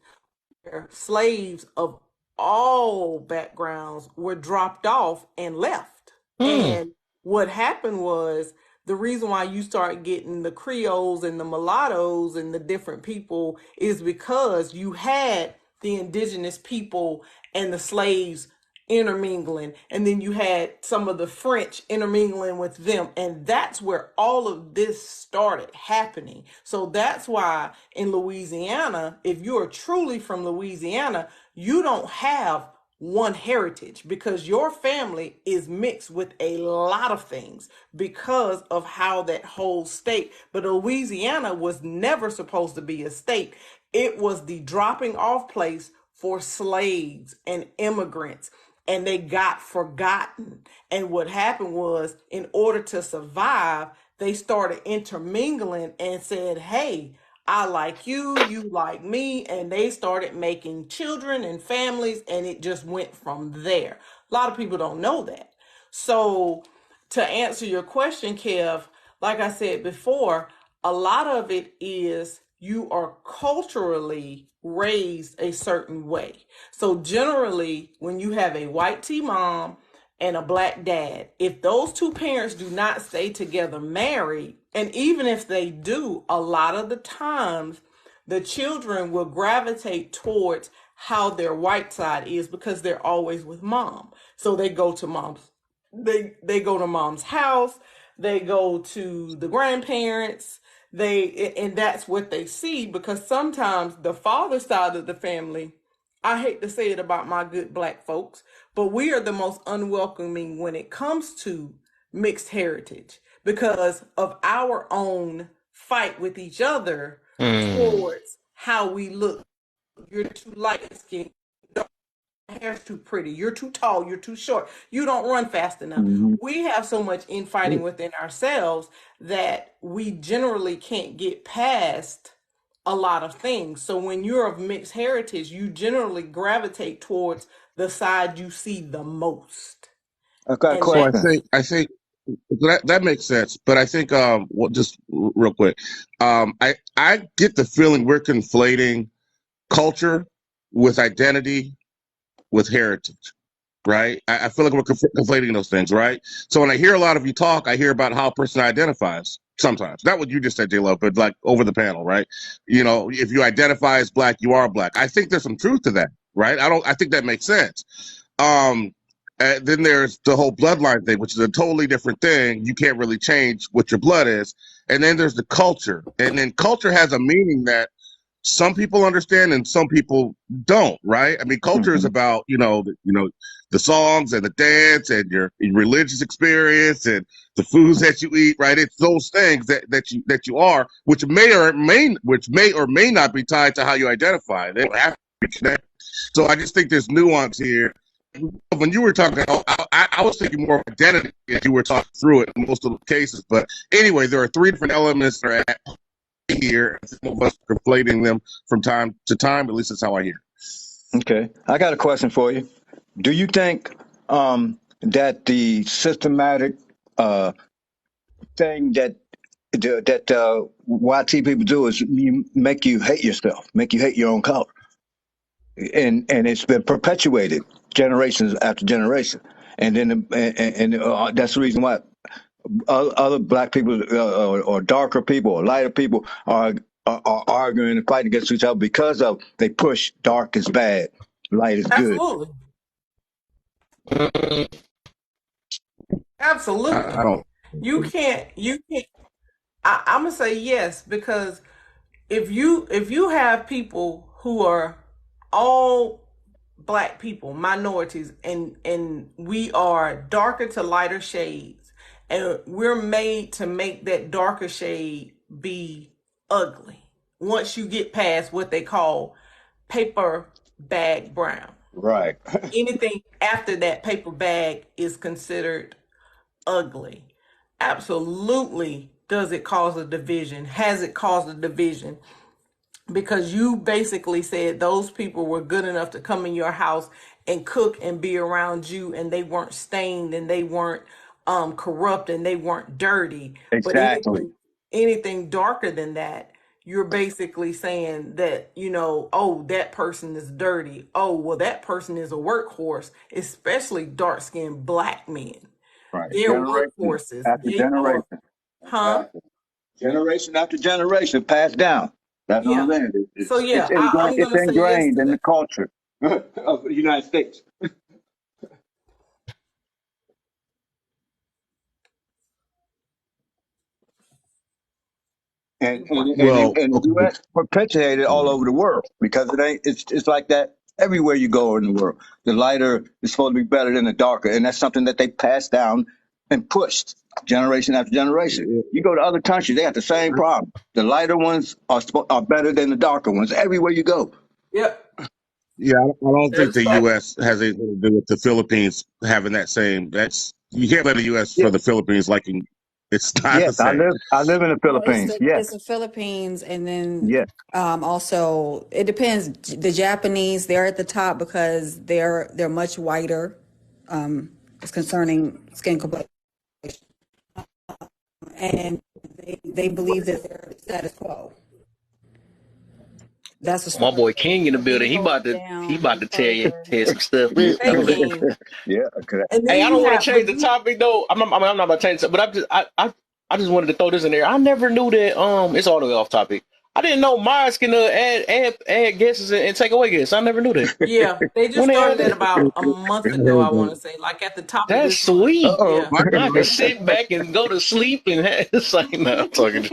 where slaves of all backgrounds were dropped off and left. Hmm. And what happened was the reason why you start getting the Creoles and the mulattoes and the different people is because you had the indigenous people and the slaves intermingling, and then you had some of the French intermingling with them, and that's where all of this started happening. So that's why in Louisiana, if you're truly from Louisiana, you don't have one heritage because your family is mixed with a lot of things because of how that whole state. But Louisiana was never supposed to be a state. It was the dropping off place for slaves and immigrants, and they got forgotten. And what happened was, in order to survive, they started intermingling and said, hey, I like you like me, and they started making children and families, and it just went from there. A lot of people don't know that. So, to answer your question, Kev, like I said before, a lot of it is you are culturally raised a certain way. So, generally, when you have a white tea mom and a black dad, if those two parents do not stay together married, and even if they do, a lot of the times the children will gravitate towards how their white side is because they're always with mom. So they go to mom's house, they go to the grandparents, and that's what they see, because sometimes the father side of the family, I hate to say it about my good black folks, but we are the most unwelcoming when it comes to mixed heritage because of our own fight with each other Mm. towards how we look. You're too light skinned, hair's too pretty, you're too tall, you're too short, you don't run fast enough. Hmm. We have so much infighting within ourselves that we generally can't get past a lot of things. So when you're of mixed heritage, you generally gravitate towards the side you see the most. I got a And So that, question. I think that makes sense, but I think well, just real quick, I get the feeling we're conflating culture with identity with heritage. Right? I feel like we're conflating those things, right? So when I hear a lot of you talk, I hear about how a person identifies sometimes. Not what you just said, Jlove, but like over the panel, right? You know, if you identify as black, you are black. I think there's some truth to that, right? I think that makes sense. Um, then there's the whole bloodline thing, which is a totally different thing. You can't really change what your blood is. And then there's the culture. And then culture has a meaning that some people understand and some people don't, right? I mean, culture is Hmm. about, the songs and the dance and your religious experience and the foods that you eat, right? It's those things that you are, which may or may not be tied to how you identify. They don't have to be connected. So I just think there's nuance here. When you were talking, I was thinking more of identity as you were talking through it in most of the cases. But anyway, there are three different elements that are at here. Some of us are conflating them from time to time. At least that's how I hear. Okay, I got a question for you. Do you think that the systematic thing that YT people do is make you hate yourself, make you hate your own color, and it's been perpetuated generations after generation, and then that's the reason why other black people or darker people or lighter people are arguing and fighting against each other because of they push dark is bad, light is good. absolutely, I absolutely. don't. You can't, I'm gonna say yes, because if you have people who are all black people, minorities, and we are darker to lighter shades, and we're made to make that darker shade be ugly once you get past what they call paper bag brown. Right. Anything after that paper bag is considered ugly. Absolutely. Does it cause a division? Has it caused a division? Because you basically said those people were good enough to come in your house and cook and be around you, and they weren't stained, and they weren't corrupt, and they weren't dirty. But Exactly. anything darker than that, you're basically saying that, oh, that person is dirty. Oh, well, that person is a workhorse, especially dark skinned black men. Right. They're Generation workhorses. after They are, generation. huh? Exactly. Generation after generation passed down. That's what I'm Yeah. saying. So It's yeah, ingrained. I'm It's gonna say yes ingrained to in the that. culture of the United States. Well, And the okay. U.S. perpetuated all over the world because it ain't. It's like that everywhere you go in the world. The lighter is supposed to be better than the darker, and that's something that they passed down and pushed generation after generation. You go to other countries, they have the same problem. The lighter ones are better than the darker ones everywhere you go. Yep. Yeah, I don't think That's the fact. U.S. has anything to do with the Philippines having that same. That's you can't blame the U.S. Yeah, for the Philippines liking. It's not Yes, the same. I live in the No, Philippines. Yes, it's the Philippines, and then yes, also it depends. The Japanese, they're at the top because they're much whiter. It's concerning skin complexion, and they believe that they're status quo. That's the My start boy of it. King in the But then building. it He goes about to he down about to tell you further. some stuff. Hey, King. yeah. Okay. And Hey, then I you don't want have, to change but the you, topic though. I'm not about to change it, but I just wanted to throw this in there. I never knew that. It's all the way off topic. I didn't know Mars can add guesses and take away guesses. I never knew that. Yeah, they just When they had started that that, about a month ago, I want to say, like at the top of that's this month. sweet. Uh-oh. Yeah. My Now I can goodness. sit back and go to sleep and it's like no, I'm talking.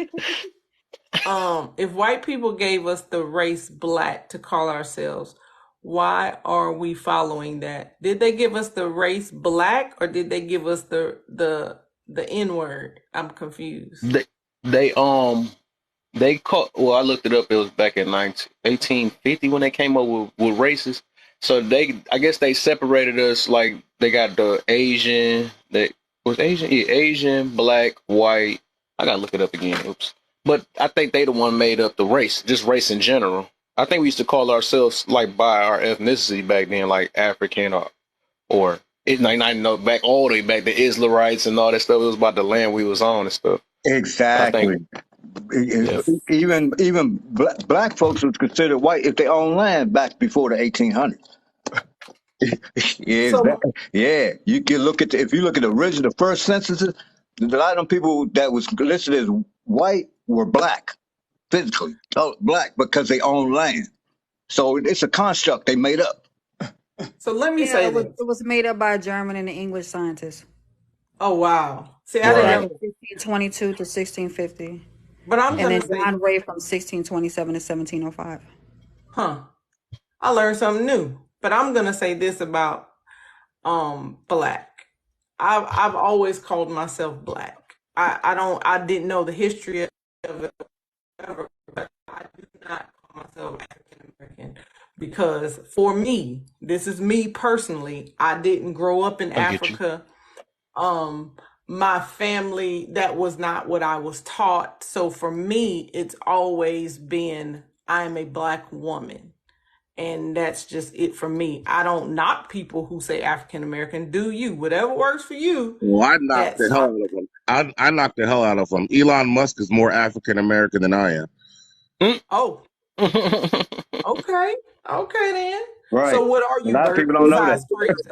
If white people gave us the race black to call ourselves, why are we following that? Did they give us the race black or did they give us the N word? I'm confused. They they caught. Well, I looked it up. It was back in 1850 when they came up with races. So I guess they separated us. Like they got the Asian. That was Asian. Yeah, Asian, black, white. I gotta look it up again. Oops. But I think they the one made up the race, just race in general. I think we used to call ourselves like by our ethnicity back then, like African or it like not know back all the way back the Islamites and all that stuff. It was about the land we was on and stuff. I think. Exactly. Yeah. Even black folks was considered white if they owned land back before the 1800s. Yeah, So yeah. You can look at if you look at the original first censuses, a lot of them people that was listed as white were black physically, black because they own land. So it's a construct they made up. let me Yeah, say this. it was made up by a German and an English scientist. Oh wow. See, I didn't Back Right. know. in 1622 to 1650. But I'm And gonna then say, John Ray from 1627 to 1705. huh. I learned something new. But I'm gonna say this about black. I've always called myself black. I didn't know the history of it ever, but I do not call myself African American because for me, this is me personally, I didn't grow up in I get you. Africa. Um my family, that was not what I was taught. So for me, it's always been I am a black woman. And that's just it for me. I don't knock people who say African American. Do you? Whatever works for you, Well, I knocked the that's hell fine. out of him. I knocked the hell out of him. Elon Musk is more African American than I am. Oh, okay. Okay then. Right. So what are A you, lot of Bert, people don't know that. besides crazy?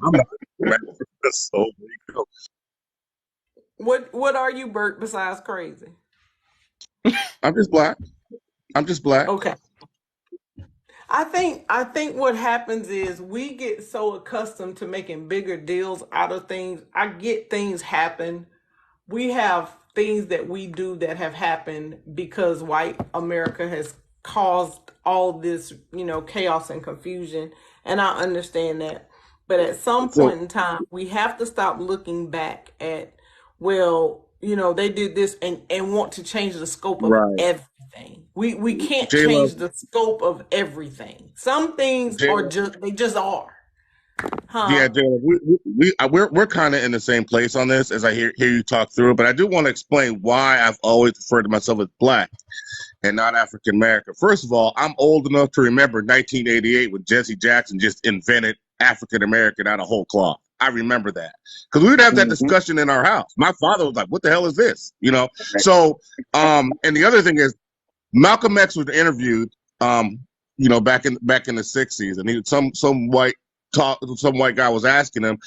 I'm not. So there you go. What are you, Bert, besides crazy? I'm just black. I'm just black. Okay. I think what happens is we get so accustomed to making bigger deals out of things. I get things happen. We have things that we do that have happened because white America has caused all this, chaos and confusion. And I understand that. But at some So point in time, we have to stop looking back at, well, they did this and want to change the scope of right, everything. We can't J Love, change the scope of everything. Some things J are Love. just, they just are. Yeah, Huh? J Love. We're kind of in the same place on this as I hear you talk through it. But I do want to explain why I've always referred to myself as black and not African American. First of all, I'm old enough to remember 1988 when Jesse Jackson just invented African American out of whole cloth. I remember that because we would have that Hmm. discussion in our house. My father was like, "What the hell is this?" So, and the other thing is, Malcolm X was interviewed, back in the '60s, and some white guy was asking him,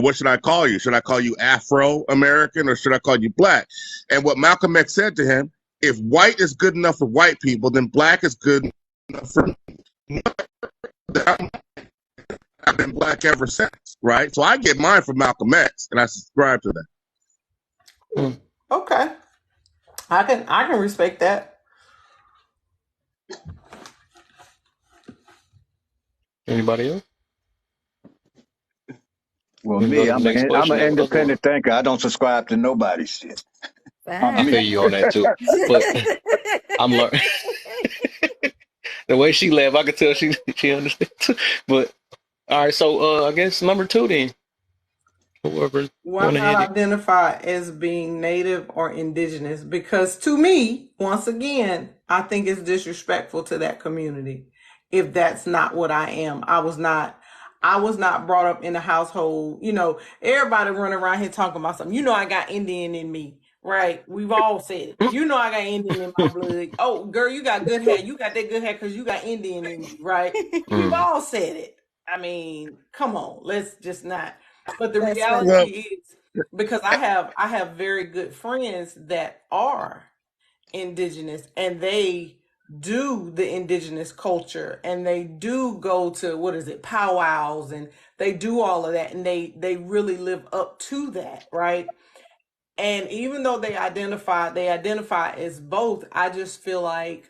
what should I call you? Should I call you Afro American or should I call you black? And what Malcolm X said to him, if white is good enough for white people, then black is good enough for me. I've been black ever since, right? So I get mine from Malcolm X, and I subscribe to that. Okay. I can respect that. Anybody else? Well, We can go me, to the next I'm question. an Other one. independent thinker. I don't subscribe to nobody's shit. I'm I Facts. me. feel you on that too. But I'm learning the way she laughed. I could tell she understands. But all right, so I guess number two then. Whoever Why want to hit not it. identify as being native or indigenous? Because to me, once again, I think it's disrespectful to that community if that's not what I am. I was not brought up in a household, everybody running around here talking about something. I got Indian in me, right? We've all said it. I got Indian in my blood. Oh, girl, you got good hair. You got that good hair because you got Indian in you, right? We've Mm. all said it. I mean, come on, let's just not. But the Let's reality Well, is, because I have very good friends that are indigenous, and they do the indigenous culture, and they do go to, what is it, powwows, and they do all of that, and they really live up to that, right? And even though they identify as both, I just feel like,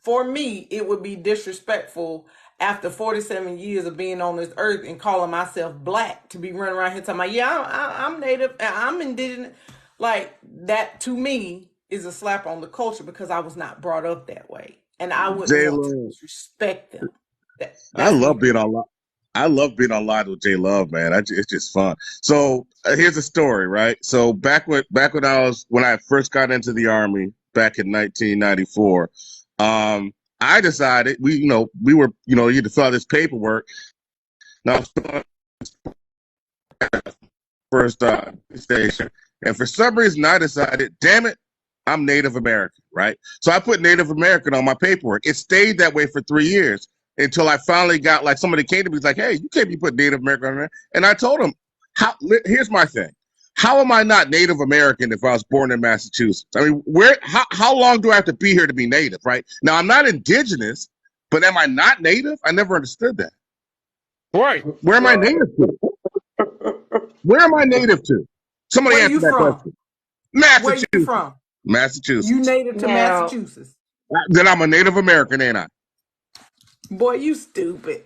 for me, it would be disrespectful after 47 years of being on this earth and calling myself black to be running around here talking about, yeah, I'm native, I'm indigenous. Like, that to me is a slap on the culture, because I was not brought up that way, and I wouldn't want to Jlove, disrespect them. I That's me. love being on. I love being online with Jlove, man. It's just fun. So here's a story, right? So when I first got into the army back in 1994, I decided we were you had to fill out this paperwork. Now I was filling out first station, and for some reason I decided, damn it, I'm Native American, right? So I put Native American on my paperwork. It stayed that way for 3 years until I finally got, like, somebody came to me, was like, hey, you can't be putting Native American on there. And I told them, here's my thing. How am I not Native American if I was born in Massachusetts? I mean, how long do I have to be here to be Native, right? Now, I'm not indigenous, but am I not Native? I never understood that. Right. Where am I native to? Where am I native to? Somebody Where answer you that from? question. Where you Massachusetts. from? You Massachusetts. native to Now, Massachusetts? Then I'm a Native American, ain't I? Boy, you stupid.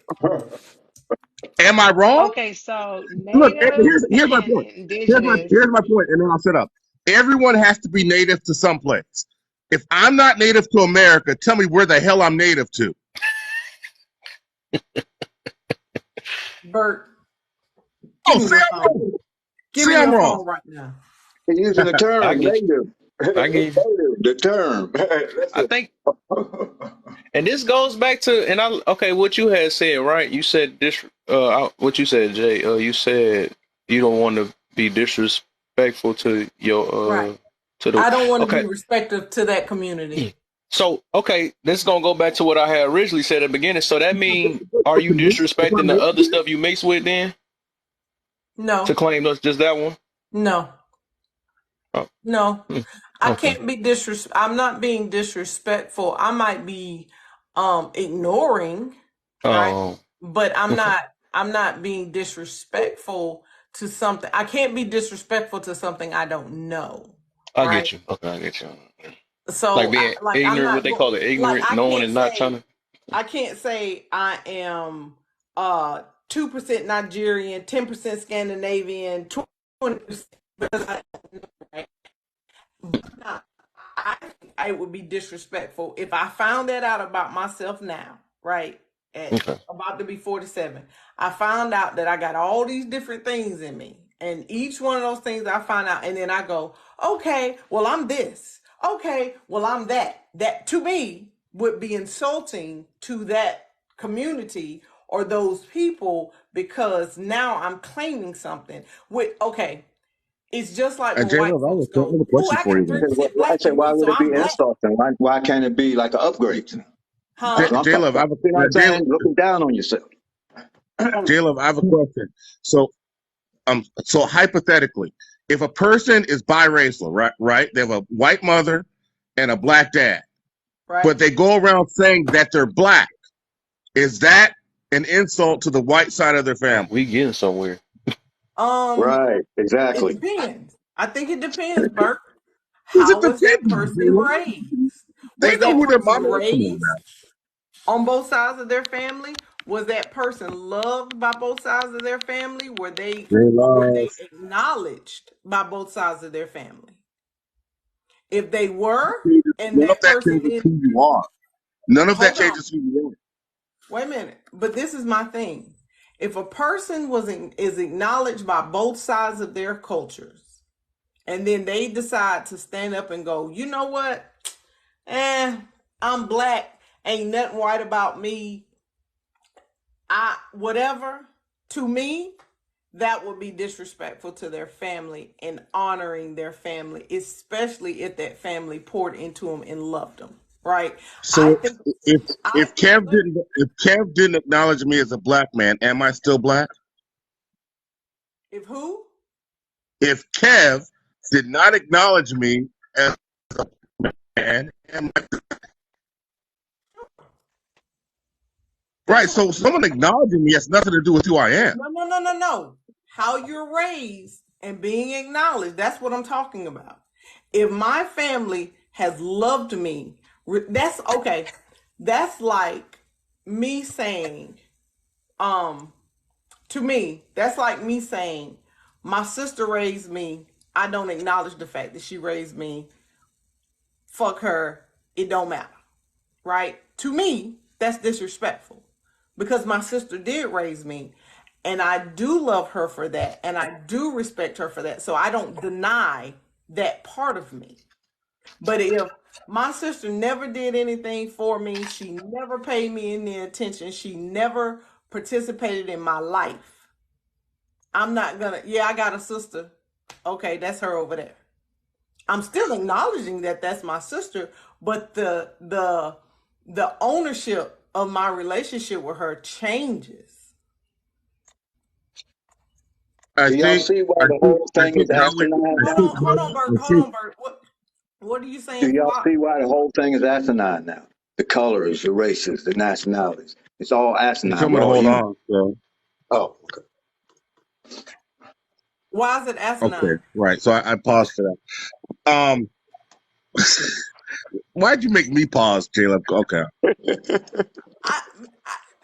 Am I wrong? Okay, so Look, native here's my and point. Here's indigenous. my point, and then I'll shut up. Everyone has to be native to some place. If I'm not native to America, tell me where the hell I'm native to. Bert, give Oh, me say your I'm phone. wrong. Give Say me I'm your wrong. phone right now. They're using the I term get you. native. I get you. Native, the term. I think, and this goes back to, and okay, what you had said, right? You said this, what you said, Jay. You said you don't want to be disrespectful to your, Right. to the, I don't want to be okay. respectful to that community. So, okay, this is gonna go back to what I had originally said at the beginning. So that mean, are you disrespecting the other stuff you mix with then to No, claim that's just that one? no, Oh, no. hmm, I okay. can't be I'm not being disrespectful. I might be ignoring, right? Oh, But I'm okay. not I'm not being disrespectful to something. I can't be disrespectful to something I don't know, I right? get you. Okay, I get you. Like So being I'm ignorant, what not they call it, like ignorant, knowing and not trying to. I can't say I am 2% Nigerian, 10% Scandinavian, 20%, because right? But not, I I would be disrespectful if I found that out about myself now, right? At Okay. about to be 47. I found out that I got all these different things in me. And each one of those things I find out, and then I go, okay, well, I'm this. Okay, well, I'm that. That to me would be insulting to that community or those people, because now I'm claiming something. With okay, it's just like And when white J-Love, folks I have go, a "Oh, question I for got you, three man. percent I black say, in why me, would so it be I'm black." insulting? Why can't it be like an upgrade? Huh? So I'm talking J-Love, I about, have a you know what I'm J- saying? Looking down on yourself. J-Love, I have a question. So hypothetically, if a person is biracial, right, they have a white mother and a black dad, Right? but they go around saying that they're black, is that an insult to the white side of their Oh, family? we getting somewhere. Um, Right, it exactly. depends. I think it depends, Bert. Because it How was that depends, person J-Love. raised? They Was know that who their person mama is. Come on raised now. on both sides of their family? Was that person loved by both sides of their family? Were they J-Love. acknowledged by both sides of their family? If they were, and None of that that person changes did, who you are. None of that hold on. changes who you are. Wait a minute. But this is my thing. If a person is acknowledged by both sides of their cultures, and then they decide to stand up and go, you know what? I'm black. Ain't nothing white about me. Whatever. To me, that would be disrespectful to their family and honoring their family, especially if that family poured into them and loved them. Right? So if Kev didn't acknowledge me as a black man, am I still black? If who? If Kev did not acknowledge me as a man, am I right? So someone acknowledging me has nothing to do with who I am. No. How you're raised and being acknowledged, that's what I'm talking about. If my family has loved me, that's okay. That's like me saying, to me, that's like me saying, my sister raised me. I don't acknowledge the fact that she raised me. Fuck her. It don't matter. Right? To me, that's disrespectful because my sister did raise me and I do love her for that and I do respect her for that. So I don't deny that part of me. But if my sister never did anything for me, she never paid me any attention, she never participated in my life, I'm not gonna, I got a sister. Okay, that's her over there. I'm still acknowledging that that's my sister, but the ownership of my relationship with her changes. I Do y'all think see why the whole thing is asinine now? Hold on, Bert. Hold on, Bert. What are you Do saying, y'all Spock? see why the whole thing is asinine now? The colors, the races, the nationalities. It's all you asinine. told me We're to all hold human. on. So Oh, okay. Why is it okay, asinine? right. So I paused for that. Why'd you make me pause, Caleb? Okay. I,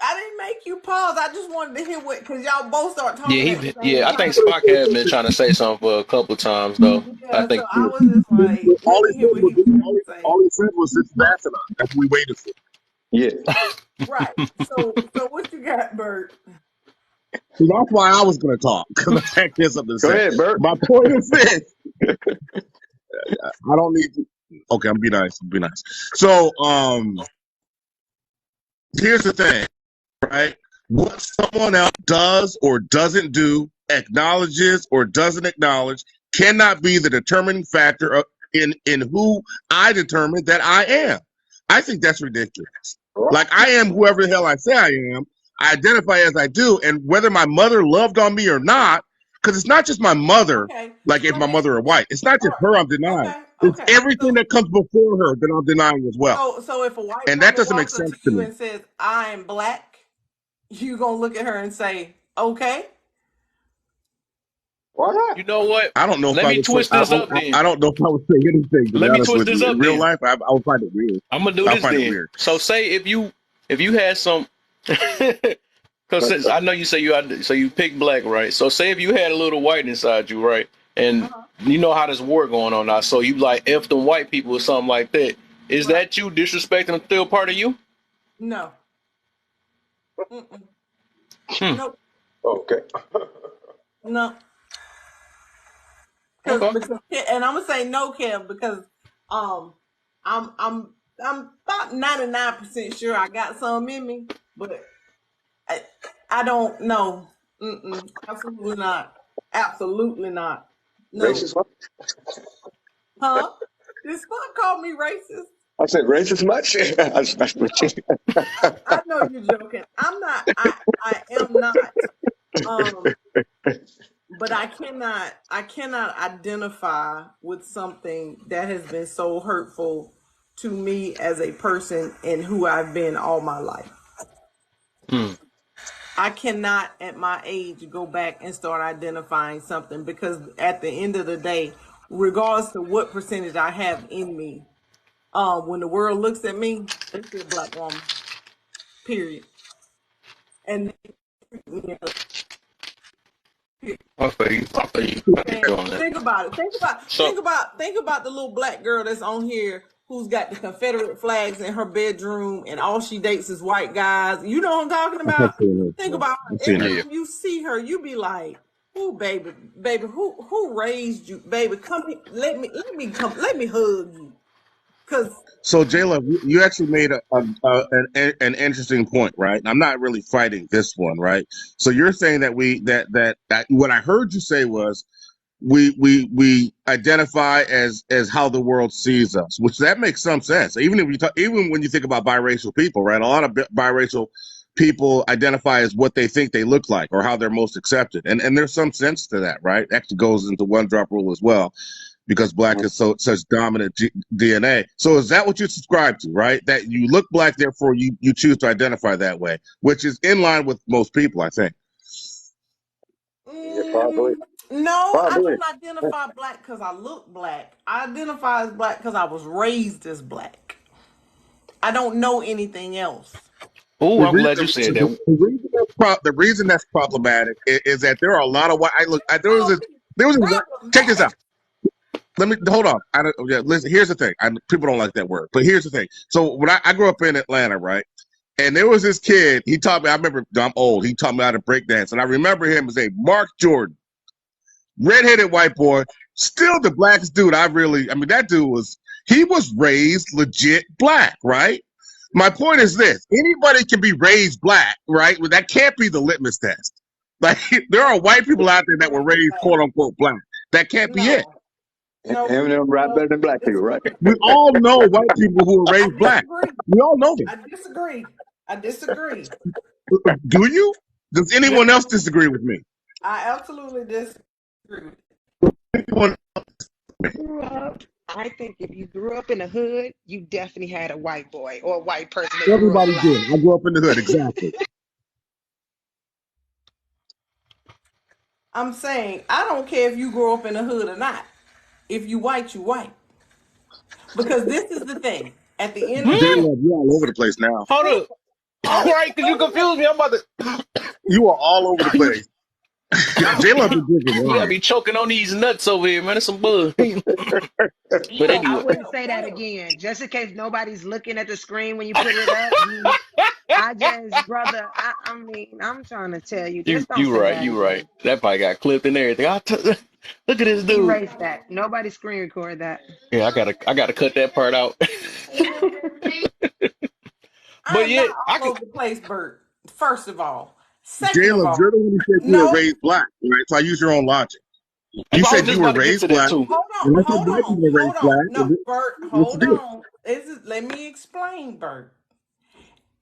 I didn't make you pause. I just wanted to hear what, because y'all both start talking at the same I think time. Spock had been trying to say something for a couple times though. I Yeah, so think I was just like, let me hear what he was going to say. All he said was this is asinine. That's what we waited for. Yeah. Right. So what you got, Bert? So that's why I was going to talk, because I had something to Go say. ahead, Bert. My point is this. I don't need to. Okay, I'm be nice. Be nice. So, here's the thing, right? What someone else does or doesn't do, acknowledges or doesn't acknowledge, cannot be the determining factor in who I determine that I am. I think that's ridiculous. Like, I am whoever the hell I say I am. I identify as I do, and whether my mother loved on me or not, because it's not just my mother. Okay. Like, if my mother were white, it's not just her I'm denying. It's Okay. everything that comes before her that I'm denying as well. So if a white And that woman doesn't make walks up sense to to you me. and says, I am black, you gonna look at her and say, okay? Why not? you know what? I don't know if Let I me would say. twist this up then. I don't know if I would say anything, to be Let me honest twist with this you. In up real then. life, I would find it weird. I'm gonna do I'll this find it then. weird. So say if you had some, because since I know you say you pick black, right? So say if you had a little white inside you, right, and you know how this war going on now, so you like if the white people or something like that. Is Right. that you disrespecting still part of you? No. Mm-mm. Hmm. Nope. Okay. No. Okay. Because and I'm gonna say no, Kev, because um I'm about 99% sure I got some in me, but I don't know. Absolutely not. Absolutely not. No. Racist much? Huh? Did Spock call me racist? I said racist much? I was messing with you. I know you're joking. I'm not. I am not. Um, but I cannot identify with something that has been so hurtful to me as a person and who I've been all my life. Hmm. I cannot at my age go back and start identifying something because at the end of the day, regardless of what percentage I have in me, when the world looks at me, they see a black woman. Period. And I feel you. I feel you on that. think about it. So Think about the little black girl that's on here who's got the Confederate flags in her bedroom and all she dates is white guys. You know what I'm talking I have about? seen Think her. about I've her. seen Every her. Yeah. time you see her, you be like, "Oh, baby, who raised you, baby? Come here, let me hug you." Cause So, Jayla, you actually made an interesting point, right? And I'm not really fighting this one, right? So you're saying that that what I heard you say was we identify as how the world sees us, which that makes some sense. Even if you talk, even when you think about biracial people, right? A lot of biracial people identify as what they think they look like or how they're most accepted, and there's some sense to that, right? Actually goes into one drop rule as well because black is such dominant DNA. So is that what you subscribe to, right? That you look black, therefore you choose to identify that way, which is in line with most people, I think. Yeah, probably. no, I Probably. don't identify black because I look black. I identify as black because I was raised as black. I don't know anything else. Oh, The I'm reason, glad you said that. the reason that's problematic is that there are a lot of white. Oh, There was a, check this out. problematic. Let me hold on. Yeah, listen. Here's the thing. People don't like that word, but here's the thing. So when I grew up in Atlanta, right, and there was this kid. He taught me. I remember. I'm old. He taught me how to break dance, and I remember him as a Mark Jordan, redheaded white boy, still the blackest dude. I mean, that dude was. He was raised legit black, right? My point is this: anybody can be raised black, right? But that can't be the litmus test. Like there are white people out there that were raised quote unquote black. That can't be it. No, no, Eminem rap no. better than I black people, right? disagree. We all know white people who were I raised black. disagree. We all know them. I disagree. I disagree. Do you? Does anyone else disagree with me? I absolutely disagree. Anyone? Grew up, I think if you grew up in the hood, you definitely had a white boy or a white person that grew up Everybody black. did. I grew up in the hood. Exactly. I'm saying I don't care if you grow up in the hood or not. If you white, you white. Because this is the thing. At the end of the J Hmm? day, Love, you all over the place now. Hold hold up. All on, right, because you hold confused me. I'm about to. You are all over the you, place. J Love been drinking you got wine. me choking on these nuts over here, man. It's some bug. But I anyway. wouldn't on. say that Whatever. again, just in case nobody's looking at the screen when you put it up. I just, brother, I mean, I'm trying to tell you, just don't You say right, that you right. again. That probably got clipped and everything. Look at this dude. Erase that. Nobody screen record that. Yeah, I gotta cut that part out. I But am yeah, not I all could. over the place, Bert. First of all. J Second of Love, all, you're the one who said you were no, raised black, right? So I use your own logic. You I was said you just were about to get raised to that black, too. and I said black people were hold raised on. black. No, Bert, Yes, you hold did. on. Let me explain, Bert.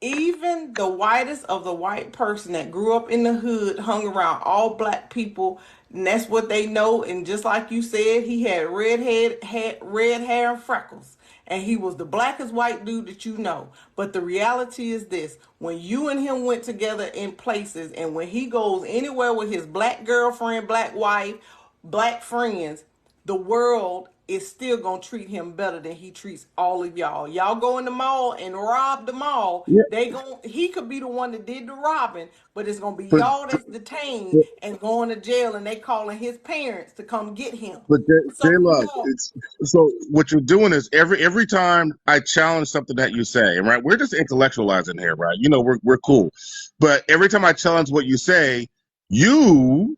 Even the whitest of the white person that grew up in the hood hung around all black people, and that's what they know. And just like you said, he had red hair and freckles, and he was the blackest white dude that you know. But the reality is this: when you and him went together in places, and when he goes anywhere with his black girlfriend, black wife, black friends, the world is still gonna treat him better than he treats all of y'all. Y'all go in the mall and rob the mall. Yeah, He could be the one that did the robbing, but it's gonna be but y'all that's detained but, and going to jail, and they calling his parents to come get him. but J So Love, no, it's so what you're doing is every time I challenge something that you say, and right, we're just intellectualizing here, right? You know, we're cool, but every time I challenge what you say, you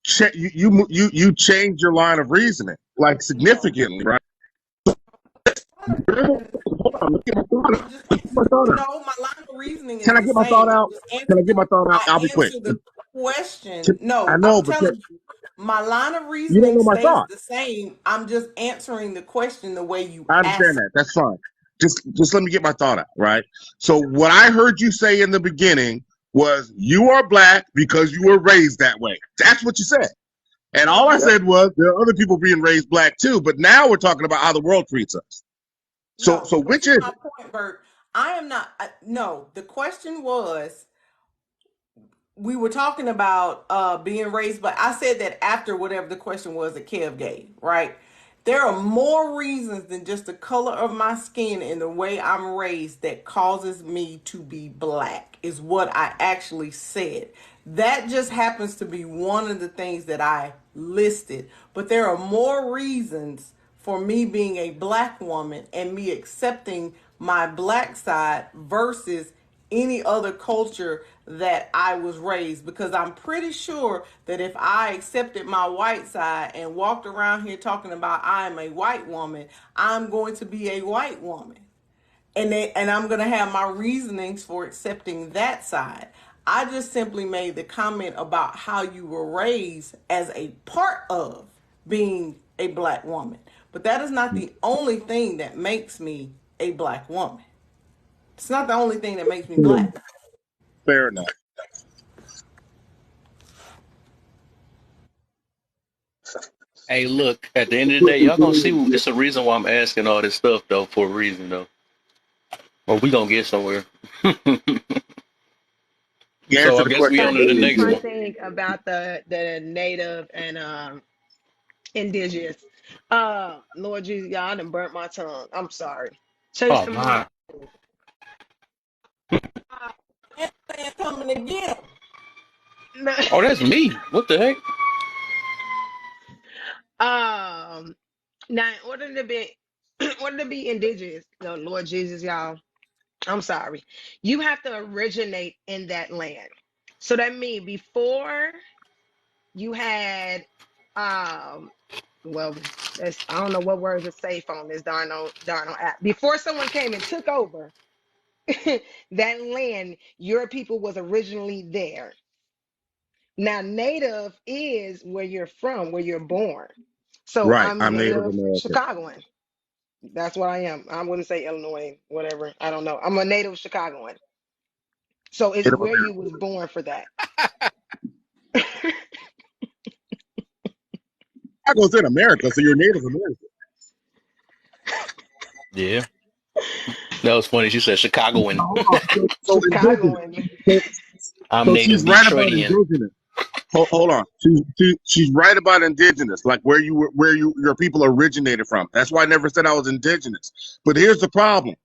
you change your line of reasoning like no. significantly, right? Hold on, let me get my thought out. I'm just Let me get my thought out. no. My line of reasoning is Can I the get my thought same. I'm out? just Can I answering. get my thought out? I I'll be quick. answer the question. I No, know, I'm but telling you, my line of you don't reasoning know my stays thought. the same. I'm just answering the question the way you I understand asked. that. That's fine. Just let me get my thought out, right? So what I heard you say in the beginning was you are black because you were raised that way. That's what you said. And all I Mm-hmm. Yep. said was there are other people being raised black too, but now we're talking about how the world treats us. So No, but which see is my it? point, Bert. I am not. No, the question was we were talking about being raised, but I said that after whatever the question was that Kev gave, right? There are more reasons than just the color of my skin and the way I'm raised that causes me to be black, is what I actually said. That just happens to be one of the things that I listed, but there are more reasons for me being a black woman and me accepting my black side versus any other culture that I was raised, because I'm pretty sure that if I accepted my white side and walked around here talking about I am a white woman, I'm going to be a white woman. And I'm going to have my reasonings for accepting that side. I just simply made the comment about how you were raised as a part of being a black woman. But that is not the only thing that makes me a black woman. It's not the only thing that makes me black. Fair enough. Hey, look, at the end of the day, y'all gonna see it's a reason why I'm asking all this stuff though, for a reason though. Or we gonna get somewhere. You So answer I the guess we question. So on to this the is next my one. thing about the native and indigenous. Lord Jesus, y'all done burnt my tongue. I'm sorry. Chase Oh them my. tomatoes. And coming again. Oh, that's me. What the heck? um Now in order to be in order to be indigenous, no, Lord Jesus, y'all, I'm sorry. You have to originate in that land. So that means before you had um well, that's, I don't know what words are safe on this darn on app. Before someone came and took over that land, your people was originally there. Now, native is where you're from, where you're born. So Right. I'm I'm Native native American. Chicagoan. That's what I am. I wouldn't say Illinois, whatever. I don't know. I'm a native Chicagoan. So it's Native where American. you was born for that. Chicago's in America, so you're Native American. Yeah, that was funny. She said Chicagoan. Hold on. So indigenous. Chicagoan. So, I'm so native she's right about Detroitian. indigenous. Hold on. She's right about indigenous, like where your people originated from. That's why I never said I was indigenous. But here's the problem: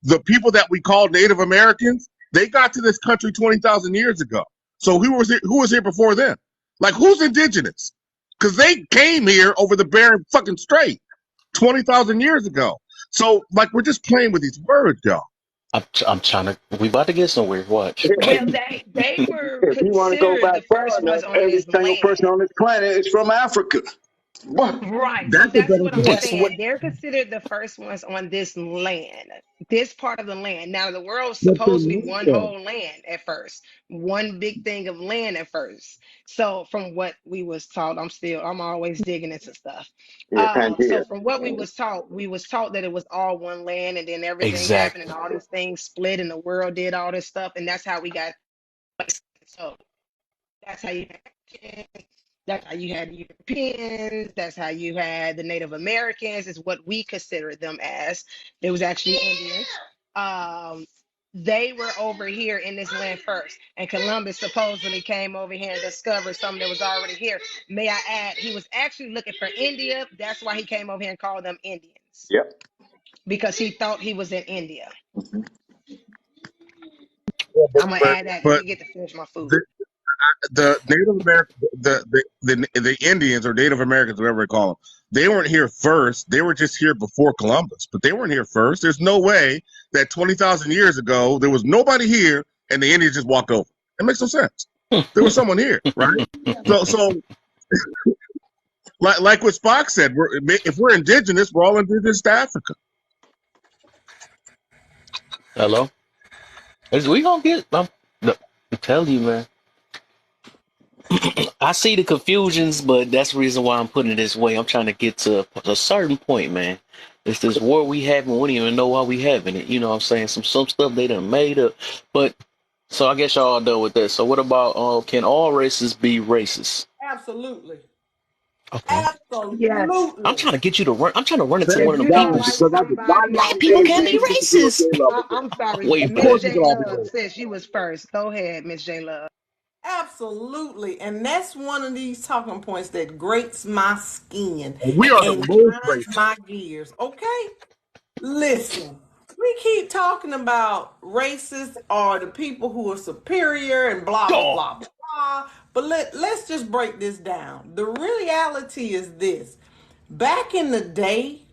the people that we call Native Americans, they got to this country 20,000 years ago. So who was here before them? Like who's indigenous? Because they came here over the Bering fucking Strait 20,000 years ago. So like we're just playing with these words, y'all. I'm trying to. We about to get somewhere. Watch. Well, they were If you want to go considered back the far first enough, ones on every this single person land. on this planet is from Africa. What? Right. So That's a that's better what I'm point. That's what. saying. They're considered the first ones on this land, this part of the land. Now, the world's But they're supposed to be not one though. whole land at first, one big thing of land at first. So from what we was taught, I'm always digging into stuff. Yeah, So Pangea. from what we was taught that it was all one land, and then everything happened, and Exactly. all these things split, and the world did all this stuff, and that's how we got. So that's how you had, that's how you had Europeans. That's how you had the Native Americans. Is what we consider them as. It was actually Indians. Um, they were over here in this land first, and Columbus supposedly came over here and discovered something that was already here. May I add, he was actually looking for India. That's why he came over here and called them Indians, Yep. because he thought he was in India. Yeah, I'm gonna add that. Let but me get to finish my food. the Native American, the Indians or Native Americans, whatever we call them, they weren't here first. They were just here before Columbus, but they weren't here first. There's no way that 20,000 years ago there was nobody here and the Indians just walked over. It makes no sense. There was someone here, right? So like what Spock said, if we're indigenous, we're all indigenous to Africa. Hello. We gonna get. Look, I'm telling you, man. I see the confusions, but that's the reason why I'm putting it this way. I'm trying to get to a certain point, man. It's this war we having. We don't even know why we having it. You know what I'm saying? Some stuff they done made up. But so I guess y'all are done with that. So what about can all races be racist? Absolutely. Okay. Yes. I'm Absolutely. trying to get you to run. I'm trying to run into Thank one If of them you don't God, like peoples. because I did not somebody know Black on people this can be stage, racist. I'm sorry, Wait, Of Miss what? course we J could all be Love there. said she was first. Go ahead, Miss J Love. Absolutely. And that's one of these talking points that grates my skin And we are the and most grinds racist. my gears. Okay? Listen, we keep talking about racists are the people who are superior and blah, blah, Oh, blah, blah. But let's just break this down. The reality is this. Back in the day,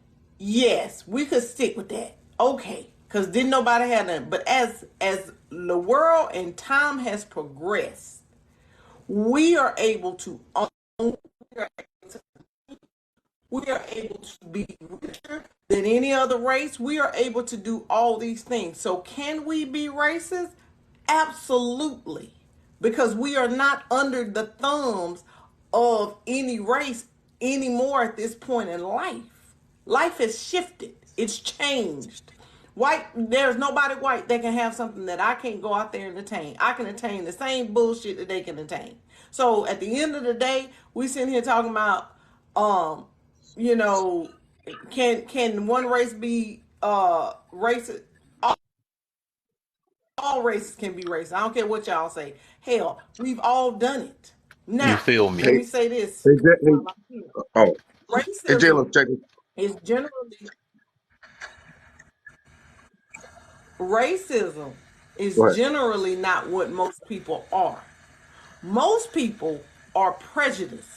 Yes, we could stick with that. Okay, because didn't nobody have none. But as the world and time has progressed, we are able to own. We are we are able to be richer than any other race. We are able to do all these things. So, can we be racist? Absolutely. Because we are not under the thumbs of any race anymore at this point in life. Life has shifted, it's changed. White, there's nobody white that can have something that I can't go out there and attain. I can attain the same bullshit that they can attain. So at the end of the day, we sitting here talking about um you know, can one race be racist? All races can be racist. I don't care what y'all say. Hell, we've all done it. You Now, feel me? let Hey, me say this hey, while I'm here. oh, hey, Racism Jalen, check this. is generally racism is Go ahead. generally not what most people are. Most people are prejudiced.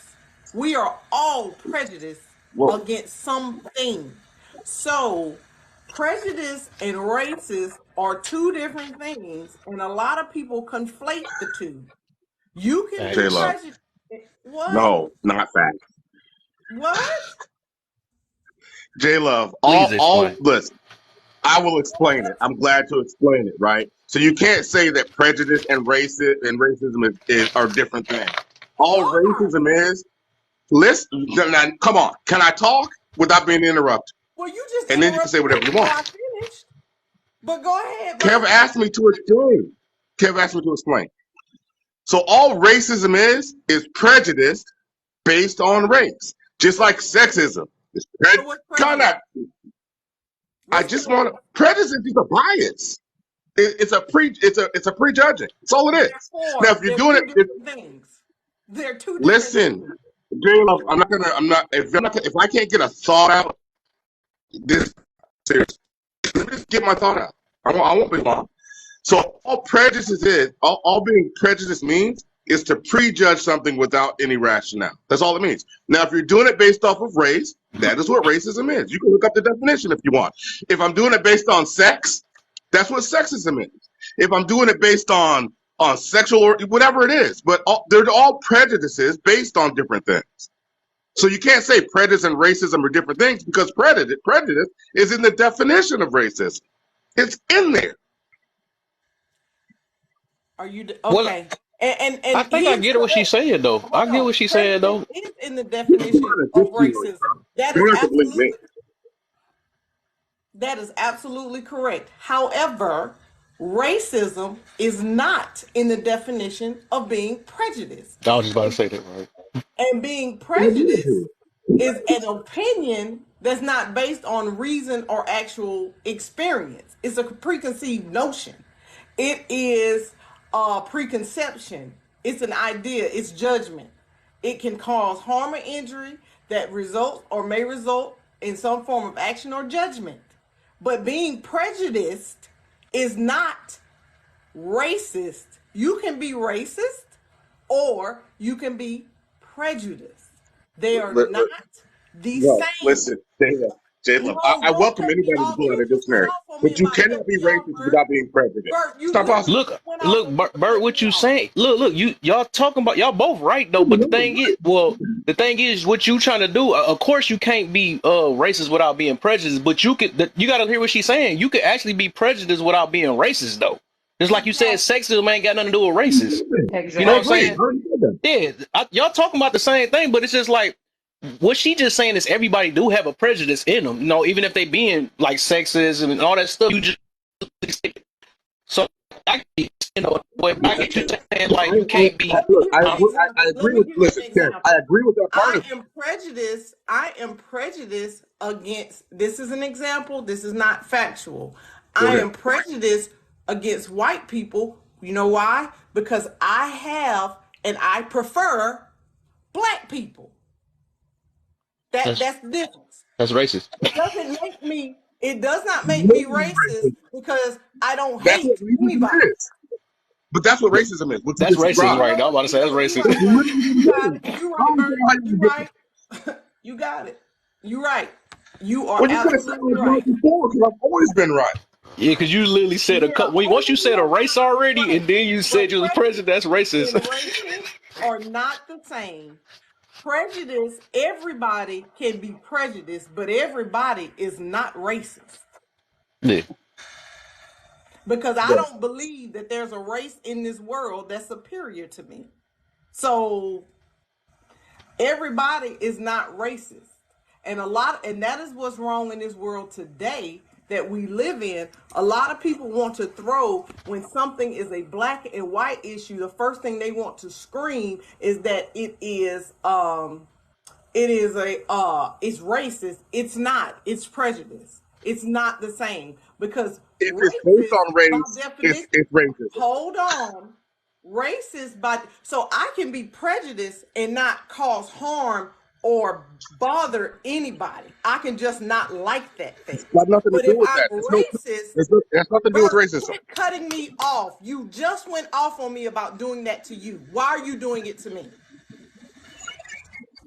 We are all prejudiced Well, against something. So, prejudice and racist are two different things, and a lot of people conflate the two. You can be J Facts. Love, prejudiced. What? no, not fact. What? J Love, Please all explain. listen. I will explain it. What? I'm glad to explain it, right? So you can't say that prejudice and racism are different things. They All are. racism is, listen, now, come on, can I talk without being interrupted? Well, you just And then you can say interrupted me whatever you before want. I finished. But go ahead, Kev Bert. asked me to explain. Kev asked me to explain. So all racism is prejudice based on race, just So, like sexism. It's so what's kind prejudice? of. I What's just want prejudice? to. Prejudice is just a bias. It's a prejudging. That's all it is. Now, Therefore, if you're they're doing it, two different things. They're two different listen, things. J-Lo, I'm not gonna. I'm not. If I can't get a thought out, this serious. Let me just get my thought out. I won't be long. So all being prejudiced means is to prejudge something without any rationale. That's all it means. Now, if you're doing it based off of race, that is what racism is. You can look up the definition if you want. If I'm doing it based on sex, that's what sexism is. If I'm doing it based on sexual or whatever it is, but they're all prejudices based on different things. So you can't say prejudice and racism are different things because prejudice is in the definition of racism. It's in there. Are you Well, okay? And I he think I is get what she's correct. saying though. Hold I get on. what she's saying Prejudice though. is in the You can definition find a of dictionary. racism. You don't have to believe me. That is absolutely correct. However, racism is not in the definition of being prejudiced. I was just about to And, say that, right? and being prejudiced is an opinion that's not based on reason or actual experience. It's a preconceived notion. It is a preconception. It's an idea. It's judgment. It can cause harm or injury that results or may result in some form of action or judgment. But being prejudiced is not racist. You can be racist or you can be prejudiced. They are not the No, same. listen, J-Lo, No, I don't welcome cut me anybody to off. pull out You a just went dictionary, off on me but you about cannot cutting be me off, racist Bert. without being prejudiced. Bert, It's you not possible. literally Look, just went off look, on me for Bert, cutting what me you off. saying? Look, y'all talking about y'all both right though. But the thing is, what you trying to do? Of course, you can't be racist without being prejudiced. But you got to hear what she's saying. You could actually be prejudiced without being racist though. Just like you said, Exactly. sexism ain't got nothing to do with racist. You know I what I'm Exactly. agree. I saying? already said that. Yeah, y'all talking about the same thing, but it's just like what she just saying is everybody do have a prejudice in them. You know, even if they being like sexist and all that stuff. You just so but I get you saying like you can't be. Let me give you an I example. Let agree me with. give you an Listen, Ken, I example. agree with that part I of it. am prejudiced. I am prejudiced against, this is an example, this is not factual. Go I ahead. am prejudiced against white people. You know why? Because I have and I prefer black people. That's That's the difference. that's racist. It doesn't make me, it does not make me racist because I don't That's what hate racism anybody. is. But that's what racism is. What you That's just racist, described. right? I was about to say that's You racist. right, That's Bert. literally You what got it it. is. You I right, don't Bert. care how You you get right. You got it. You right. You are Well, you could have said I absolutely was right right. before because I've always been right. Yeah, because you literally said a Yeah, couple. Once you only said a you race are already, right. and then you But said you was president. That's prejudice racist. and racist are not the same. Prejudice, everybody can be prejudiced, but everybody is not racist. Yeah. Because I Yeah. don't believe that there's a race in this world that's superior to me. So everybody is not racist. And that is what's wrong in this world today that we live in. A lot of people want to throw, when something is a black and white issue, the first thing they want to scream is that it's racist. It's not. It's prejudice. It's not the same, because If it's based racist on by race, definition, it's racism. hold on, racist by, so I can be prejudiced and not cause harm or bother anybody. I can just not like that thing. It's got nothing to But do if with I'm that. racist, That's nothing to do with Bert, racism. quit cutting me off. You just went off on me about doing that to you. Why are you doing it to me?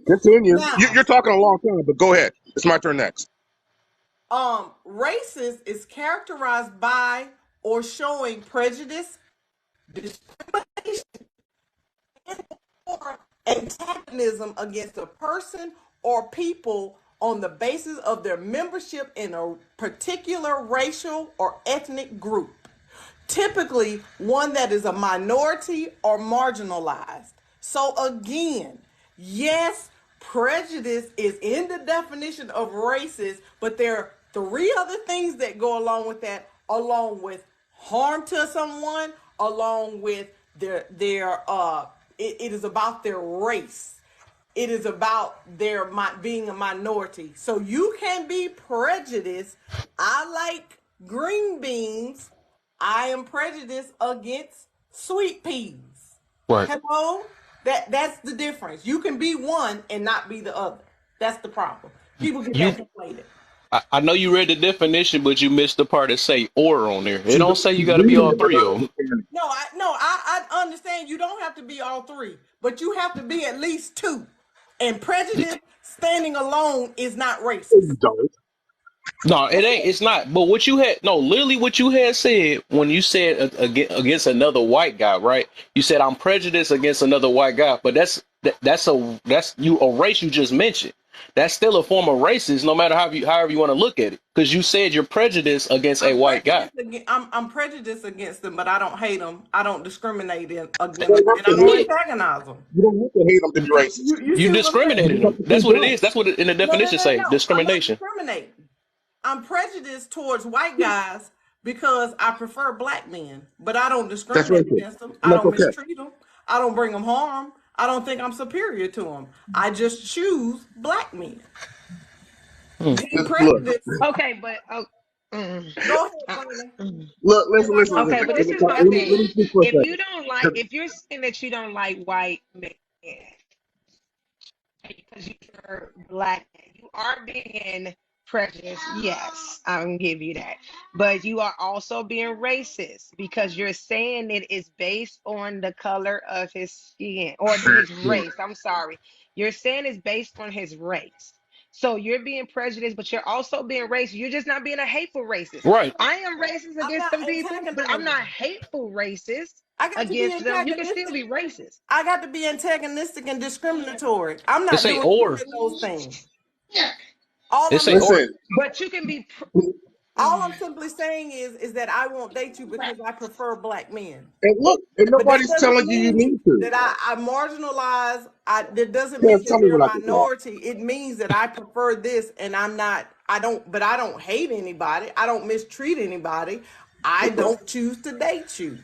Continue. Now, You're talking a long time, but go ahead. It's my turn next. racist is characterized by or showing prejudice, discrimination, or antagonism against a person or people on the basis of their membership in a particular racial or ethnic group, typically one that is a minority or marginalized. So again, yes, prejudice is in the definition of racist, but there are three other things that go along with that, along with harm to someone, along with it is about their race. It is about their being a minority. So you can be prejudiced. I like green beans. I am prejudiced against sweet peas. Right. Hello? That's the difference. You can be one and not be the other. That's the problem. People get You. that conflated. I know you read the definition, but you missed the part that say "or" on there. It She's, don't say you she's got to be reading all it, but three not of them. understanding. I understand you don't have to be all three, but you have to be at least two. And prejudice standing alone is not racist. You don't. No, it ain't. It's not. But what you had, no, literally what you had said when you said against another white guy, right? You said I'm prejudiced against another white guy, but that's you a race you just mentioned. That's still a form of racist, no matter however you want to look at it, because you said you're prejudiced against a white guy. I'm prejudiced against them, but I don't hate them. I don't discriminate You against don't them, have and to I don't hate them. antagonize them. You don't have to hate them to be racist. You You see what I'm saying? discriminated You just them. have to That's say what it black. is. That's what in the No, no, definition no, say. no. I'm not Discrimination. discriminating. I'm prejudiced towards white guys because I prefer black men, but I don't That's discriminate racist. against them. And I that's don't okay. mistreat them. I don't bring them harm. I don't think I'm superior to them. I just choose black men. Being Look, prejudiced. Okay, but mm, Go ahead, uh, Bernie. mm. If I go, Okay, listen. but let this me is my finish. thing. Let me speak for a If second. you don't like, if you're saying that you don't like white men because you prefer black men, you are being prejudiced. Yes, I'm gonna give you that. But you are also being racist because you're saying it is based on the color of his skin or his race. I'm sorry. You're saying it's based on his race. So you're being prejudiced, but you're also being racist. You're just not being a hateful racist. Right. I am racist I'm against not some people, but I'm not antagonizing. hateful racist I got to be against them. You can still antagonistic. be racist. I got to be antagonistic and discriminatory. I'm It not say doing any "or." of those things. All It I'm say simply "or." Listen, But you can be. all I'm simply saying is that I won't date you because I prefer black men. and look, and But that nobody's doesn't telling you you mean need to. that I marginalize. That doesn't mean Kev, that tell me they're when a I can talk. minority. It means that I prefer this, and I'm not. I don't. But I don't hate anybody. I don't mistreat anybody. I Okay. don't choose to date you.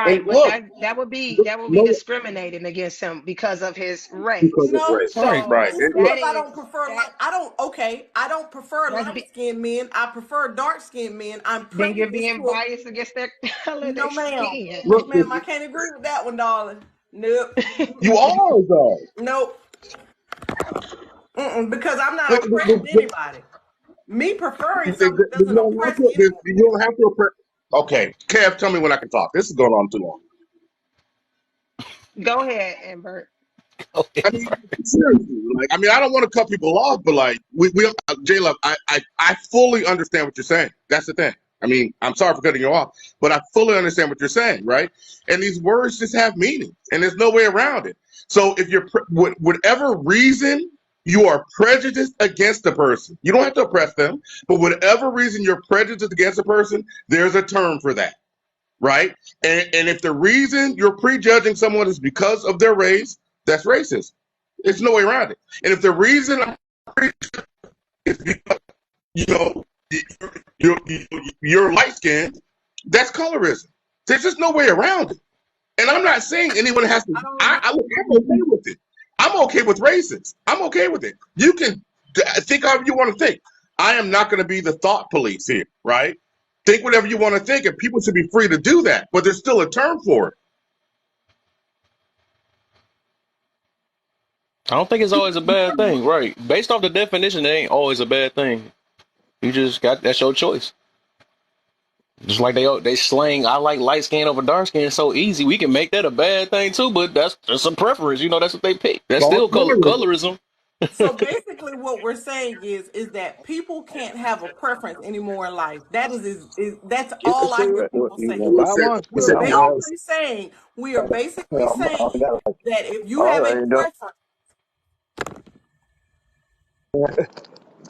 And Right, but look, that would be no, discriminating against him because of his because race. it's No, race. right. Right. So just And that look, because I is don't prefer that light, I don't prefer that's light be, skinned men. I prefer dark skinned men. I'm then you're prejudiced being toward. biased against their color, their No, ma'am. skin. No, look, ma'am. I can't agree with that one, darling. Nope. you are though. Nope. Because I'm not Look, oppressing anybody. Me preferring something you doesn't don't have oppress to. anyone. You don't have to. Okay, Kev, tell me when I can talk. This is going on too long. Go ahead, Amber. I mean, seriously, like, I mean, I don't want to cut people off, but like, Jlove, I fully understand what you're saying. That's the thing. I mean, I'm sorry for cutting you off, but I fully understand what you're saying, right? And these words just have meaning, and there's no way around it. So if you're, whatever reason you are prejudiced against a person, you don't have to oppress them, but whatever reason you're prejudiced against a person, there's a term for that, right? And if the reason you're prejudging someone is because of their race, that's racist. There's no way around it. And if the reason is because, you know, you're light skinned, that's colorism. There's just no way around it. And I'm not saying anyone has to. I'm okay with it. I'm okay with racists. I'm okay with it. You can think however you want to think. I am not going to be the thought police here, right? Think whatever you want to think, and people should be free to do that. But there's still a term for it. I don't think it's always a bad thing, right? Based off the definition, it ain't always a bad thing. You just got that's your choice. Just like they slang, I like light skin over dark skin. So easy, we can make that a bad thing too. But that's just a preference, you know. That's what they pick. That's still colorism. So basically, what we're saying is that people can't have a preference anymore in life. That is that's You can all I see hear it. people You say. can buy one. We're I'm all, basically saying we are basically I'm saying all, that if you all have a right, preference,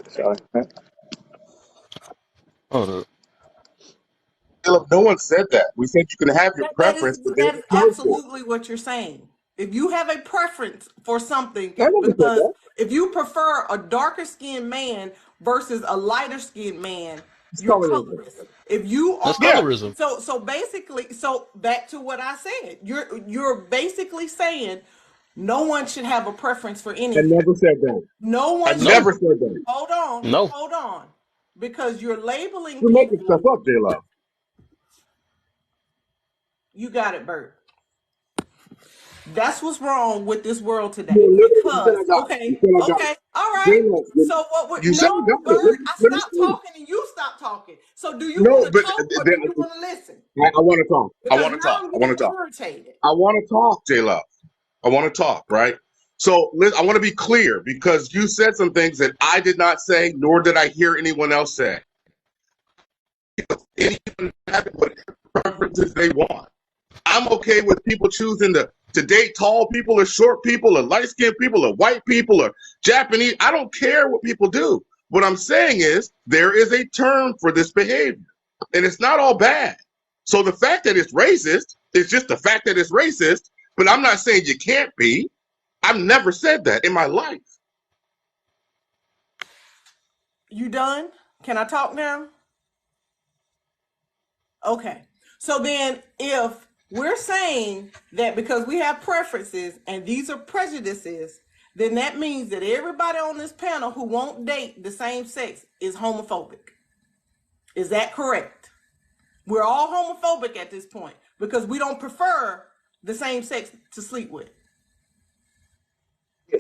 sorry. Hold No one said that. We said you can have your preference, but there's that is a term for absolutely what you're saying. If you have a preference for something, it. I never said because that. if you prefer a darker skinned man versus a lighter skinned man, It's you're colorism. colorist. If you That's are Yeah, colorism. so basically, so back to what I said, you're basically saying no one should have a preference for I anything. never said that. No I one should. No, never said that. no. Hold on, because you're labeling You're making people. stuff up, J-Lo. You got it, Bert. That's what's wrong with this world today. You literally said Because I got it. You said I got it. okay, all right. J-Lo, So what would you said I no, got it. Bert? I Let me stopped finish. talking and you stopped talking. So do you No, want to but talk or do you want to listen? I want to talk. I Because want to now talk. I'm I want getting to talk. irritated. I want to talk, J-Lo. I want to talk, right? So I want to be clear because you said some things that I did not say, nor did I hear anyone else say. Anyone have whatever preferences they want. I'm okay with people choosing to date tall people or short people or light skinned people or white people or Japanese. I don't care what people do. What I'm saying is there is a term for this behavior, and it's not all bad. So the fact that it's racist is just the fact that it's racist, but I'm not saying you can't be. I've never said that in my life. You done? Can I talk now? Okay. So then if we're saying that because we have preferences and these are prejudices, then that means that everybody on this panel who won't date the same sex is homophobic. Is that correct? We're all homophobic at this point because we don't prefer the same sex to sleep with.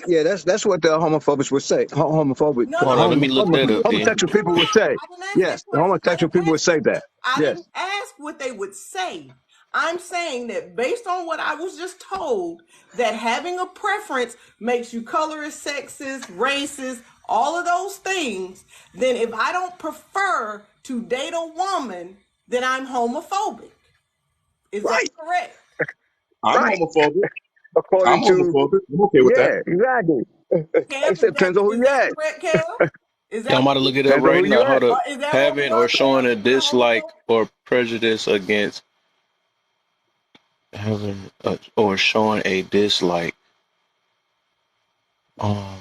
Yeah, that's what the homophobics would say. Homophobic, No, Hold on, let no, me look that up then. homosexual people would say. I didn't ask that Yes, the question. homosexual people would say that. I Yes, didn't ask what they would say. I'm saying that based on what I was just told, that having a preference makes you colorist, sexist, racist, all of those things, then if I don't prefer to date a woman, then I'm homophobic. Is that right, correct? I'm right. homophobic. I'm According to, homophobic. I'm okay with that. yeah, exactly. Kev, It depends on who is you that at. correct, Kev? Is I'm that about what to we, look it up Depends on right who you now. at. Hold up. is that what we Having or are, showing a Kev? We're dislike homophobic? or prejudice against having or showing a dislike. Um.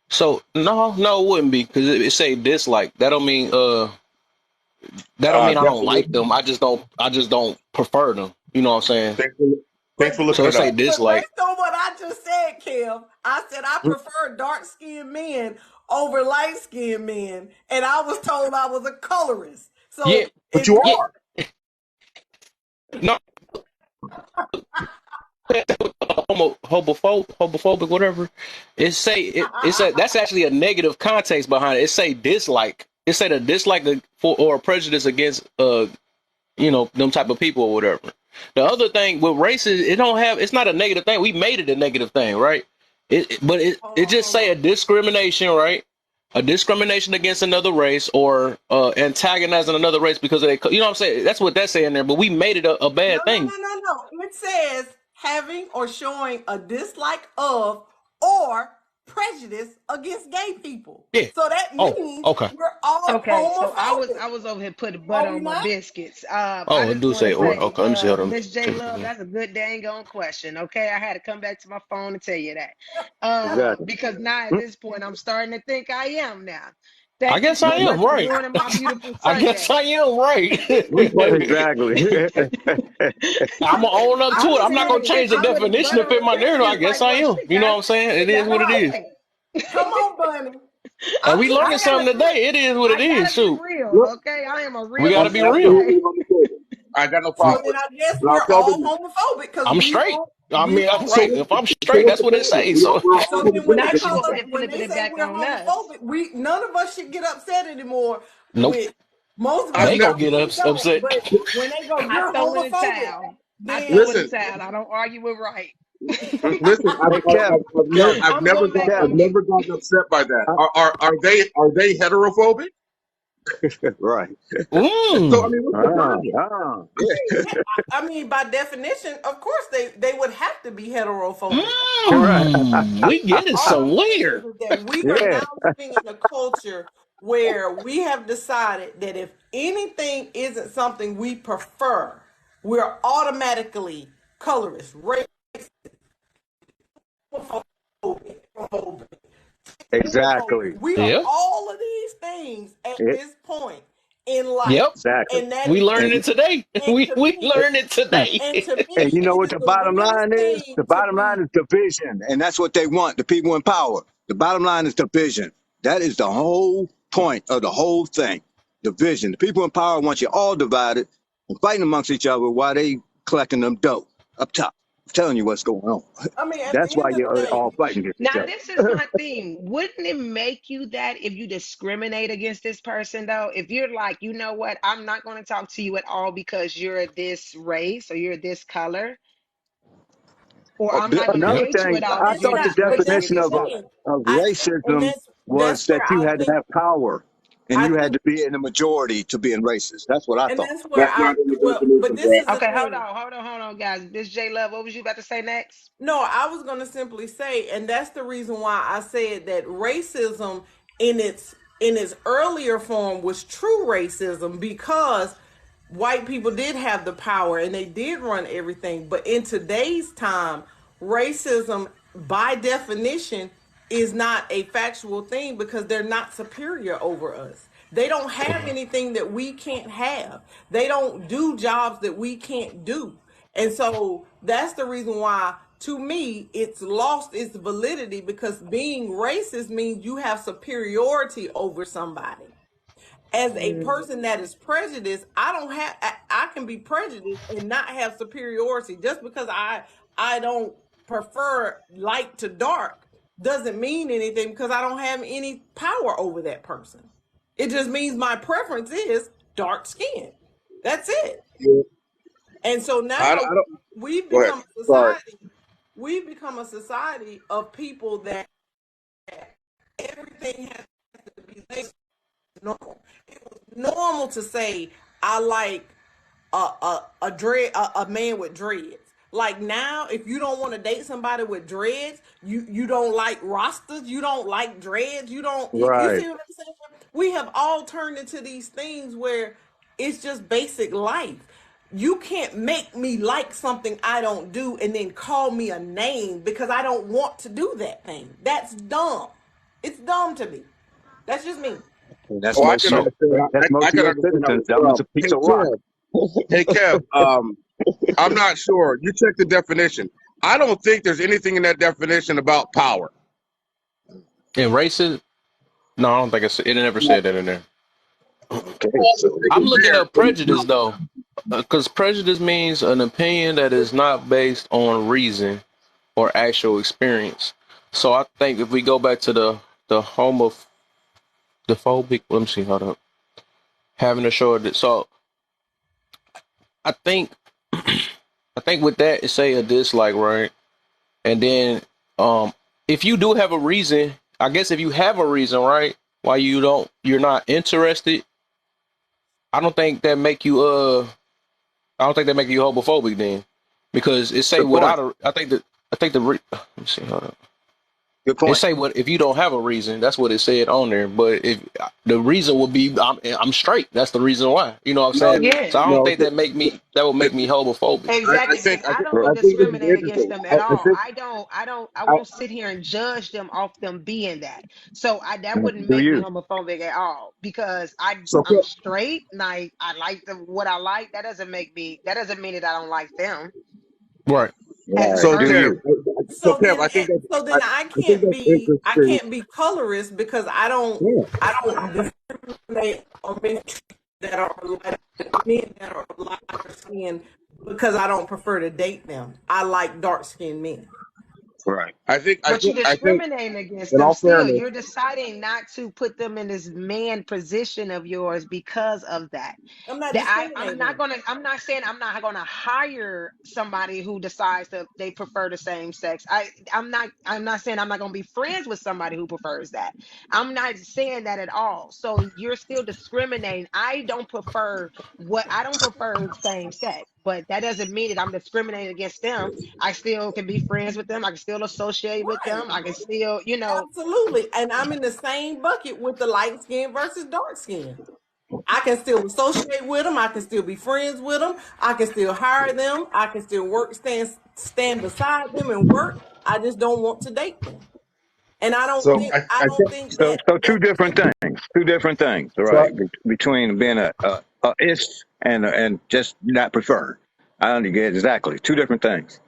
So no, it wouldn't be because it say dislike. That don't mean that don't mean I don't like them. Definition. I just don't prefer them. You know what I'm saying? Thanks for, thanks But, for So looking it it say up. but dislike. based on what I just said, Kev, I said I prefer dark-skinned men over light-skinned men, and I was told I was a colorist. So Yeah, But if you yeah. you are. No, homophobic, whatever. It say that's actually a negative context behind it. It say dislike. It say the dislike for or prejudice against them type of people or whatever. The other thing with race is it's not a negative thing. We made it a negative thing, right? But Hold it on, just hold say on. a discrimination, right? A discrimination against another race or antagonizing another race because of you know what I'm saying? That's what that's saying there. But we made it a No, bad no, thing. no, no, no. It says having or showing a dislike of or prejudice against gay people. Yeah. So that Oh, means okay. we're all Okay, so homophobic. I was over here putting butter Are we on my not? biscuits. I Oh, I just do want to say or. say, Okay, let me see how them. Miss J Love, that's a good dang on question. Okay, I had to come back to my phone and tell you that. Exactly. Because now at this point, I'm starting to think I am now. I Thank you guess so I much am for right. ruining my beautiful I guess Sunday. I am right. Exactly. I'm gonna own up to I'm it. gonna I'm not gonna say change the I'm putting definition to butter fit on my narrative. I biscuits guess like I West am. You know what I'm That's saying? It is That's what it right. is. right. Come on, Bunny. And we I learning gotta something look. today. It is what it I is. gotta be Shoot, real, Look, okay? I am a we real gotta I'm be nigga, real. okay? absolutely homophobic. I got no So problem then with I it. guess And I'll we're tell all them. homophobic because I'm straight. I we mean, I'm won't. So right. what? If I'm So straight, what's that's the what it problem? says. So We're all So then when they Not you homosexuals. call over us, here when flipping they it say back we're on us. homophobic, we none of us should get upset anymore. nope. With most of I've us They never. gonna get probably don't, upset. but when they go, I you're throw in the homophobic, towel. I throw in then the Listen, towel. I don't argue with right. listen. Hey, Kev, Kev, I'm going back I've on Kev. mute. never gotten upset by that. Uh, Are they heterophobic? right. So I Mm. mean, what's the problem? Yeah. yeah, I mean by definition, of course they would have to be heterophobic. Right. Mm. We get it All I'm saying somewhere. is that we are Yeah. now living in a culture where we have decided that if anything isn't something we prefer, we're automatically colorist, racist, Exactly. we are Yeah. all of these things at Yeah, this point in life. Yep. exactly. And that We is learning And it today. and We to we me, learned it today. and to and me, you know it what is the the bottom weirdest line is? thing The to bottom line me. is division, and that's what they want. The people in power. The bottom line is division. That is the whole point of the whole thing. Division. The people in power want you all divided and fighting amongst each other while they collecting them dough up top. I'm telling you what's going on. I mean, at the That's why end of the you're day, all fighting against each Now, other. this is my thing. Wouldn't it make you that if you discriminate against this person, though? If you're like, you know what, I'm not going to talk to you at all because you're this race or you're this color, or I'm not going to Another date you thing, at all I because that's you're thought the not. this But race or that's you're definition the this thing. color. of I and racism that's was where that you I had to think. have power and I you had think, to be in the majority to be in racist. That's what I and thought. that's where That's I. not in the Well, but definition, this bro. is the Okay, thing. hold on, guys. Miss J Love, what was you about to say next? No, I was going to simply say, and that's the reason why I said that racism in its earlier form was true racism because white people did have the power and they did run everything. But in today's time, racism by definition is not a factual thing because they're not superior over us. They don't have anything that we can't have. They don't do jobs that we can't do. And so that's the reason why, to me, it's lost its validity because being racist means you have superiority over somebody. As a person that is prejudiced, I don't have. I can be prejudiced and not have superiority just because I don't prefer light to dark doesn't mean anything because I don't have any power over that person. It just means my preference is dark skin. That's it. Yeah. And so I now don't. we've Go ahead. become a Sorry. society. We've become a society of people that everything has to be normal. It was normal to say I like a man with dreads. Like now, if you don't want to date somebody with dreads, you don't like rastas, you don't like dreads, you Right. see what I'm saying? We have all turned into these things where it's just basic life. You can't make me like something I don't do and then call me a name because I don't want to do that thing. That's dumb. It's dumb to me. That's just me. And that's Oh, I most can U.S. understand. That's most I can U.S. understand that citizens. as Dumb as well. a piece of rock. Hey Kev. I'm not sure. You check the definition. I don't think there's anything in that definition about power. And racist? No, I don't think it never said that in there. Okay. It I'm was looking there, up but it's prejudice though, because prejudice means an opinion that is not based on reason or actual experience. So I think if we go back to the homophobic, let me see, hold up, having a show of it. So I think I think with that, it say a dislike, right? And then, if you do have a reason, I guess if you have a reason, right, why you're not interested, I don't think that make you, I don't think that make you homophobic then, because it say Good point. without a, let me see, hold on. Good It point. say what if you don't have a reason. That's what it said on there. But if the reason would be I'm straight. That's the reason why. You know what I'm saying? No, Yeah. So I don't no. think that would make me homophobic. Exactly, because I I don't think this is discriminate against interesting. them I, at I all. think I I, won't sit here and judge them off them being that. So that wouldn't Do make me you? homophobic at all because so I'm straight. Like I like what I like. That doesn't mean that I don't like them Right. as a Right. so Do Kev, person. you? so So Kev, then, so then I think that's I interesting. can't be colorist because Yeah. I don't discriminate on men that are lighter, men that are lighter skinned because I don't prefer to date them. I like dark skinned men. Right. But you're I think discriminating against in them all still. fairness, You're deciding not to put them in this man position of yours because of that. I'm not That I'm not discriminating. gonna I'm not saying I'm not gonna hire somebody who decides that they prefer the same sex. I'm not saying I'm not gonna be friends with somebody who prefers that. I'm not saying that at all. So you're still discriminating. I don't prefer same sex, but that doesn't mean that I'm discriminating against them. I still can be friends with them. I can still associate with them. Right. I can still, Absolutely. And I'm in the same bucket with the light skin versus dark skin. I can still associate with them. I can still be friends with them. I can still hire them. I can still stand beside them and work. I just don't want to date them. And so I I don't think think So, that so two that different things. Two different things. so. Right. Between being a ist and just not preferred. I understand exactly. Two different things.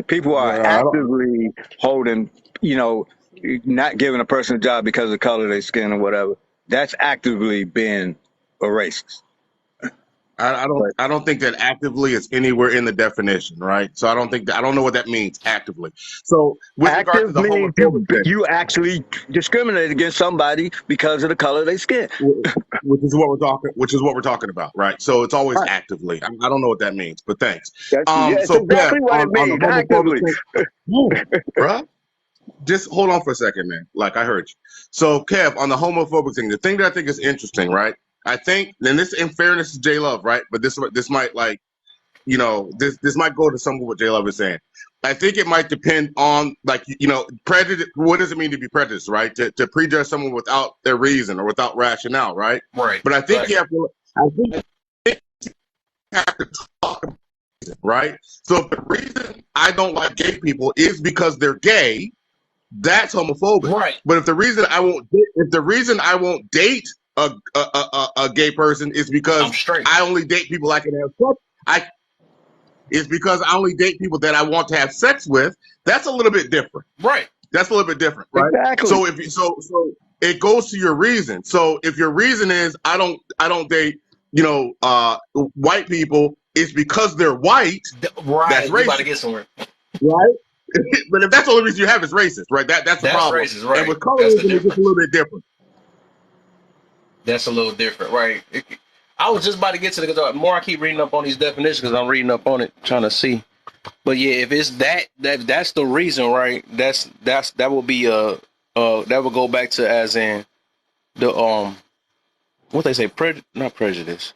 People are I don't. actively holding, you know, not giving a person a job because of the color of their skin or whatever. That's actively being a racist. But I don't think that actively is anywhere in the definition, right? So I don't know what that means actively. So with regard to active the means homophobic thing, you actually discriminate against somebody because of the color of their skin. which is what we're talking about, right? So it's always Right. actively. I don't know what that means, but thanks. Yeah, it's So Kev, exactly what it on the means. homophobic Actively. thing, whoa, bruh, just hold on for a second, man. Like I heard you. So Kev, on the homophobic thing, the thing that I think is interesting, right? I think, and this in fairness to J Love, right? But this might like this might go to some of what J Love is saying. I think it might depend on like prejudice. What does it mean to be prejudiced, right? To prejudge someone without their reason or without rationale, right? Right. But I think Right. you have to. I think you have to talk about it, right? So if the reason I don't like gay people is because they're gay, that's homophobic. Right. But if the reason I won't date a gay person is I'm because straight. I only date people I can have sex. I Is because I only date people that I want to have sex with. That's a little bit different. Right. That's a little bit different, right? Exactly. So if you, so it goes to your reason. So if your reason is I don't date white people, it's because they're white. That's Right. We about to racist, get somewhere. right? But if that's the only reason you have is racist, right? That's the That's problem. racist. And Right. with That's the colorism, it's just a difference. little bit different. That's a little different. Right. I was just about to get to the more I keep reading up on these definitions because I'm reading up on it, trying to see. But yeah, if it's that's the reason, right? That will be that will go back to as in the what they say not prejudice.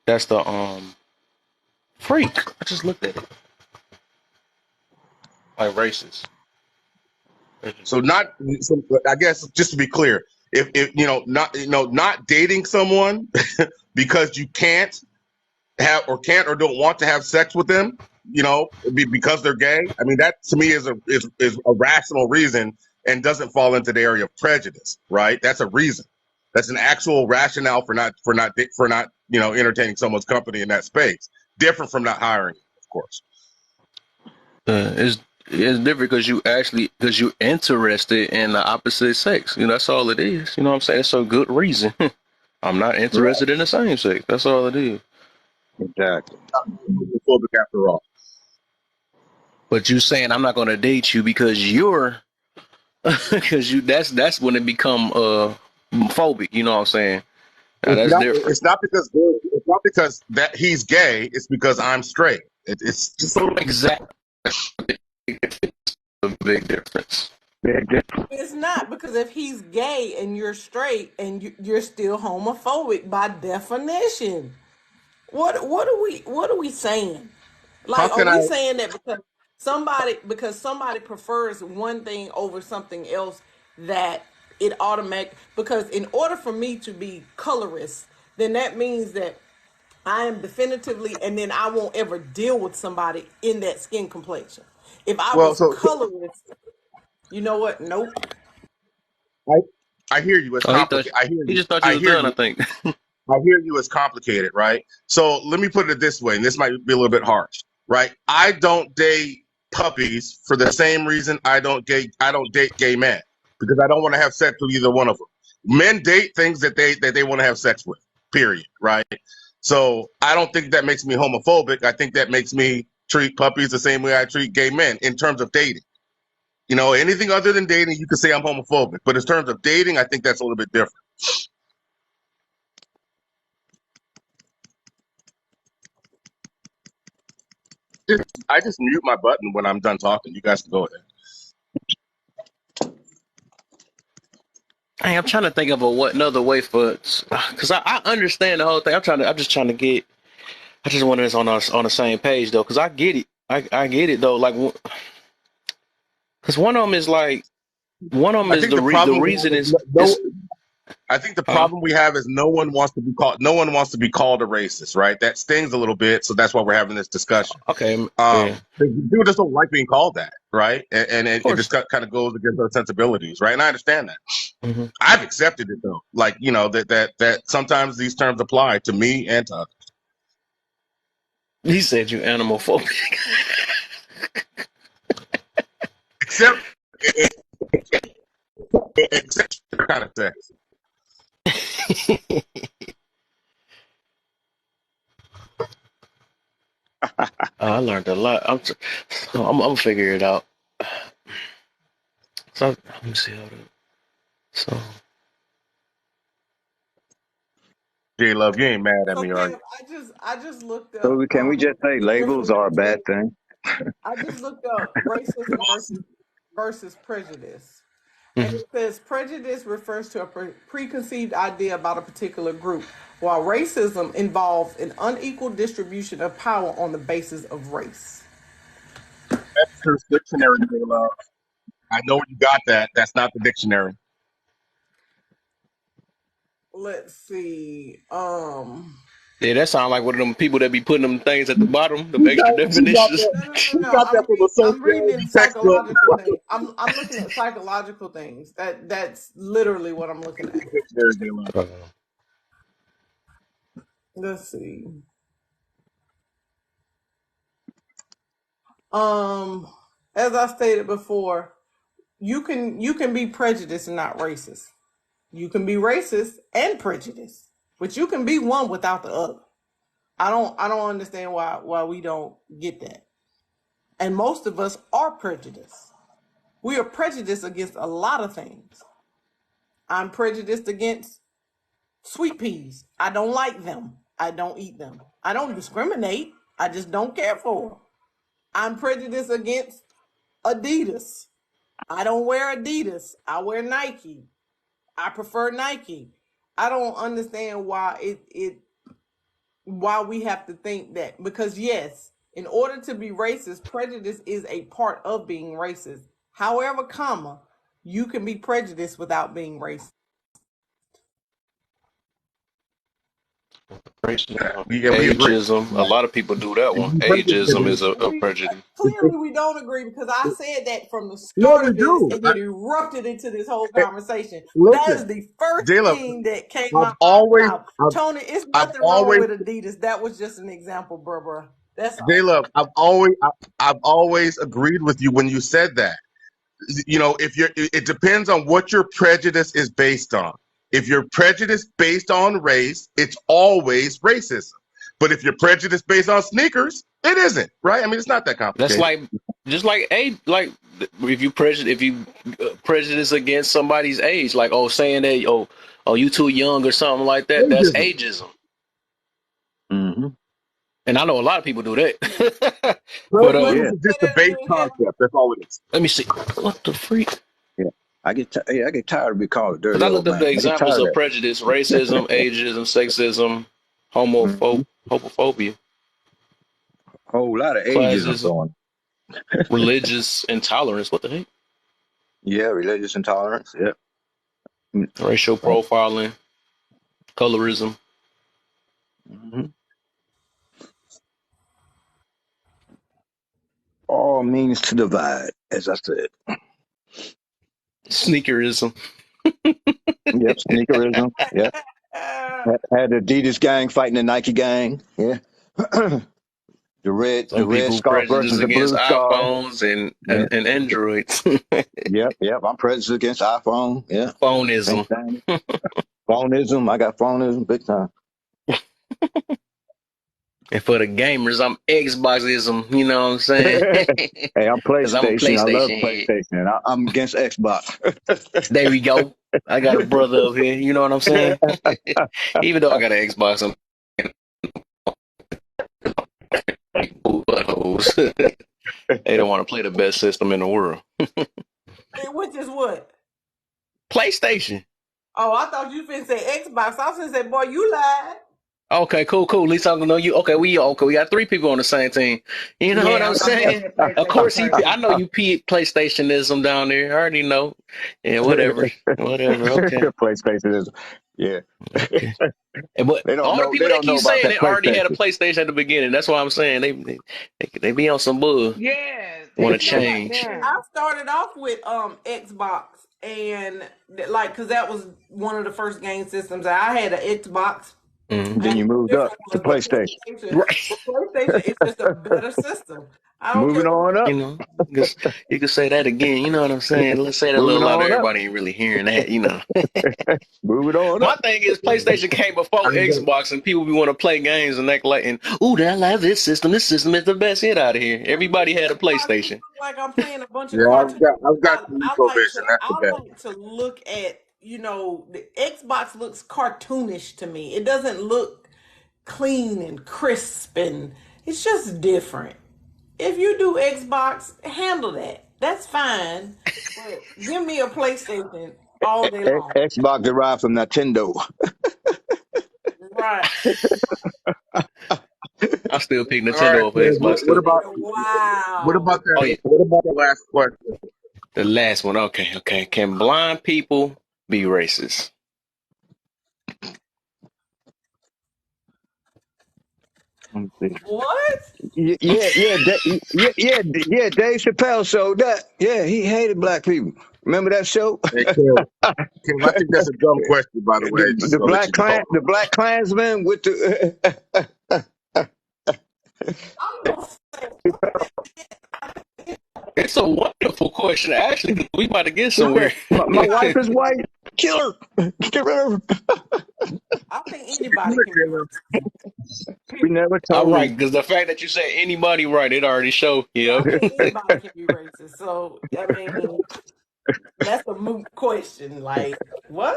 That's the freak. I just looked at it like racist. So not so I guess just to be clear, if not dating someone because you can't or don't want to have sex with them, because they're gay. I mean, that to me is a rational reason and doesn't fall into the area of prejudice, right? That's a reason. That's an actual rationale for not entertaining someone's company in that space. Different from not hiring, of course. It's different because you interested in the opposite sex. That's all it is. You know what I'm saying? It's a good reason. I'm not Right. interested in the same sex. That's all it is. Exactly. Homophobic after all. But you saying I'm not going to date you because you're because you that's when it become phobic. You know what I'm saying? Now that's different. It's not because that he's gay. It's because I'm straight. It's just a Exactly. It's a big difference. big difference. It's not, because if he's gay and you're straight and you're still homophobic by definition. What are we saying? How Like, are can I? we saying that because somebody prefers one thing over something else, that it automatic, because in order for me to be colorist, then that means that I am definitively, and then I won't ever deal with somebody in that skin complexion. If I Well, was so colorist, you know what? Nope. I I hear you. It's Oh, he thought complicated. I hear he you. just thought you I was hear done. I you. think. I hear you. It's complicated, right? So let me put it this way, and this might be a little bit harsh, right? I don't date puppies for the same reason I don't date gay men, because I don't want to have sex with either one of them. Men date things that they want to have sex with. Period. Right? So I don't think that makes me homophobic. I think that makes me treat puppies the same way I treat gay men in terms of dating. You know, anything other than dating, you could say I'm homophobic. But in terms of dating, I think that's a little bit different. I just mute my button when I'm done talking. You guys can go ahead. Hey, I'm trying to think of another way for, because I understand the whole thing. I'm just trying to get. I just wanted us on the same page though, because I get it. I get it though. Like, because one of them I is think the the problem we have reason is is I think the huh? problem we have is no one wants to be called. No one wants to be called a racist, right? That stings a little bit, so that's why we're having this discussion. Okay, yeah, People just don't like being called that, right? of And it course. just kind of goes against our sensibilities, right? And I understand that. Hmm. I've accepted it though, like that sometimes these terms apply to me and to others. He said you animal phobic. Except, except kind of sex. I learned a lot. I'm gonna figure it out. So let me see how to. So Jlove, you ain't mad at So me, are Kev, you? I just looked So up can we just say labels are a bad thing? I just looked up racism versus prejudice. And mhm. it says prejudice refers to a preconceived idea about a particular group, while racism involves an unequal distribution of power on the basis of race. Webster's dictionary, Jlove. I know you got that. That's not the dictionary. Let's see. Yeah, that sounds like one of them people that be putting them things at the bottom, the You extra got, you got definitions. that. No. You got that from a I'm reading sociology in textbook. psychological things. I'm looking at psychological things. That's literally what I'm looking at. Dictionary, Jlove. Let's see. As I stated before, you can be prejudiced and not racist. You can be racist and prejudiced, but you can be one without the other. I don't understand why we don't get that. And most of us are prejudiced. We are prejudiced against a lot of things. I'm prejudiced against sweet peas. I don't like them. I don't eat them. I don't discriminate. I just don't care for them. I'm prejudiced against Adidas. I don't wear Adidas. I wear Nike. I prefer Nike. I don't understand why we have to think that, because yes, in order to be racist, prejudice is a part of being racist. However, you can be prejudiced without being racist. Racism, Yeah, we agree. ageism. A Right. lot of people do that If one. you prejudice Ageism is against, a prejudice. Clearly, we don't agree, because I said that from the no, start we of this, do. and it erupted into this whole Eh, conversation. That is listen, the first J-Lo, thing that came I've out my always, mouth. I've, Tony, it's I've nothing wrong always, with Adidas. That was just an example, bruh. That's all. J-Lo, I've always agreed with you when you said that. You know, it depends on what your prejudice is based on. If you're prejudiced based on race, it's always racism. But if you're prejudiced based on sneakers, it isn't, right? I mean, it's not that That's complicated. like just like age. Like if you prejudice against somebody's age, like saying that oh, you too young or something like that. That's Ageism. ageism. Hmm. And I know a lot of people do that. But Prejudice Yeah, is just a base concept. That's all it is. let me see. What the freak? yeah. I get tired of being called a Because dirty I old looked up man. the I get examples tired of of prejudice, racism, ageism, sexism, that. Hmm. homophobia, Whole lot of ageism classism, going. religious intolerance. What the heck? Yeah, religious intolerance. Yeah. Racial profiling, colorism, Mm-hmm. All means to divide, as I said. sneakerism. Yep, sneakerism. Yeah, had the Adidas gang fighting the Nike gang. Yeah, the Some red people scarf prejudice versus the against blue scarf. iPhones Yeah, and Androids. yep, yep. I'm prejudiced against iPhone. Yeah, can't Phoneism. stand it. Phoneism. I got phoneism big time. And for the gamers, I'm Xboxism. You know what I'm saying? Hey, I'm Because I'm a PlayStation. I love PlayStation head. PlayStation. I'm against Xbox. There we go. I got a brother up here. You know what I'm saying? Even though I got an Xbox, I'm buttholes. They don't want to play the best system in the world. Which is what? PlayStation. Oh, I thought you finna say Xbox. I was finna say, boy, you lied. Okay, cool. At least I know you. Okay. We got three people on the same team. You know what Yeah, I'm I'm saying? definitely a Of PlayStation course, I person. know you PlayStationism down there. I already know. Yeah, whatever. Okay. PlayStation is, yeah. Okay. But They don't all the know. They people that don't know keep about saying that they already had a PlayStation. PlayStation at the beginning. That's why I'm saying they be on some bull. Yeah, Want they to still got change? yeah. I started off with Xbox and like because that was one of the first game systems. I had an Xbox. I Then had you two moved up different to ones, but PlayStation. Right. PlayStation is just a better system. I don't care Moving what on up. You know, because you can say that again. You know what I'm saying? Let's say that a Moving little louder. on up. Everybody ain't really hearing that. You know. Moving on My up. thing is PlayStation came before I got, Xbox, and people be want to play games and act like, and ooh, I love this system. This system is the best. Get out of here. Everybody had a Xbox look PlayStation. like I'm playing a bunch of yeah, cartoons. I've got I like ColecoVision. to That's the I best. like to look at the Xbox looks cartoonish to me. It doesn't look clean and crisp and it's just different. If you do Xbox, handle that. That's fine. But give me a PlayStation all day long. Xbox derived from Nintendo. Right. I still pick All right, Nintendo over Chris, Xbox what too. about Wow. Oh yeah, the last question? the last one. Okay. Can blind people be racist? Let me see. What? Yeah. Dave Chappelle showed that. Yeah, he hated black people. Remember that show? Hey, Kev, I think that's a dumb question, by the way. Just gonna let you know. The black Klansman with the. I'm gonna say It's a wonderful question. Actually, we about to get He said, somewhere. my wife anybody is can white. Kill her. Get rid of her. I think anybody can be racist. We Period. never All told right, him. because the fact that you said anybody right, it already showed. I Yep. think anybody can be racist. So I mean, that's a moot question. Like what?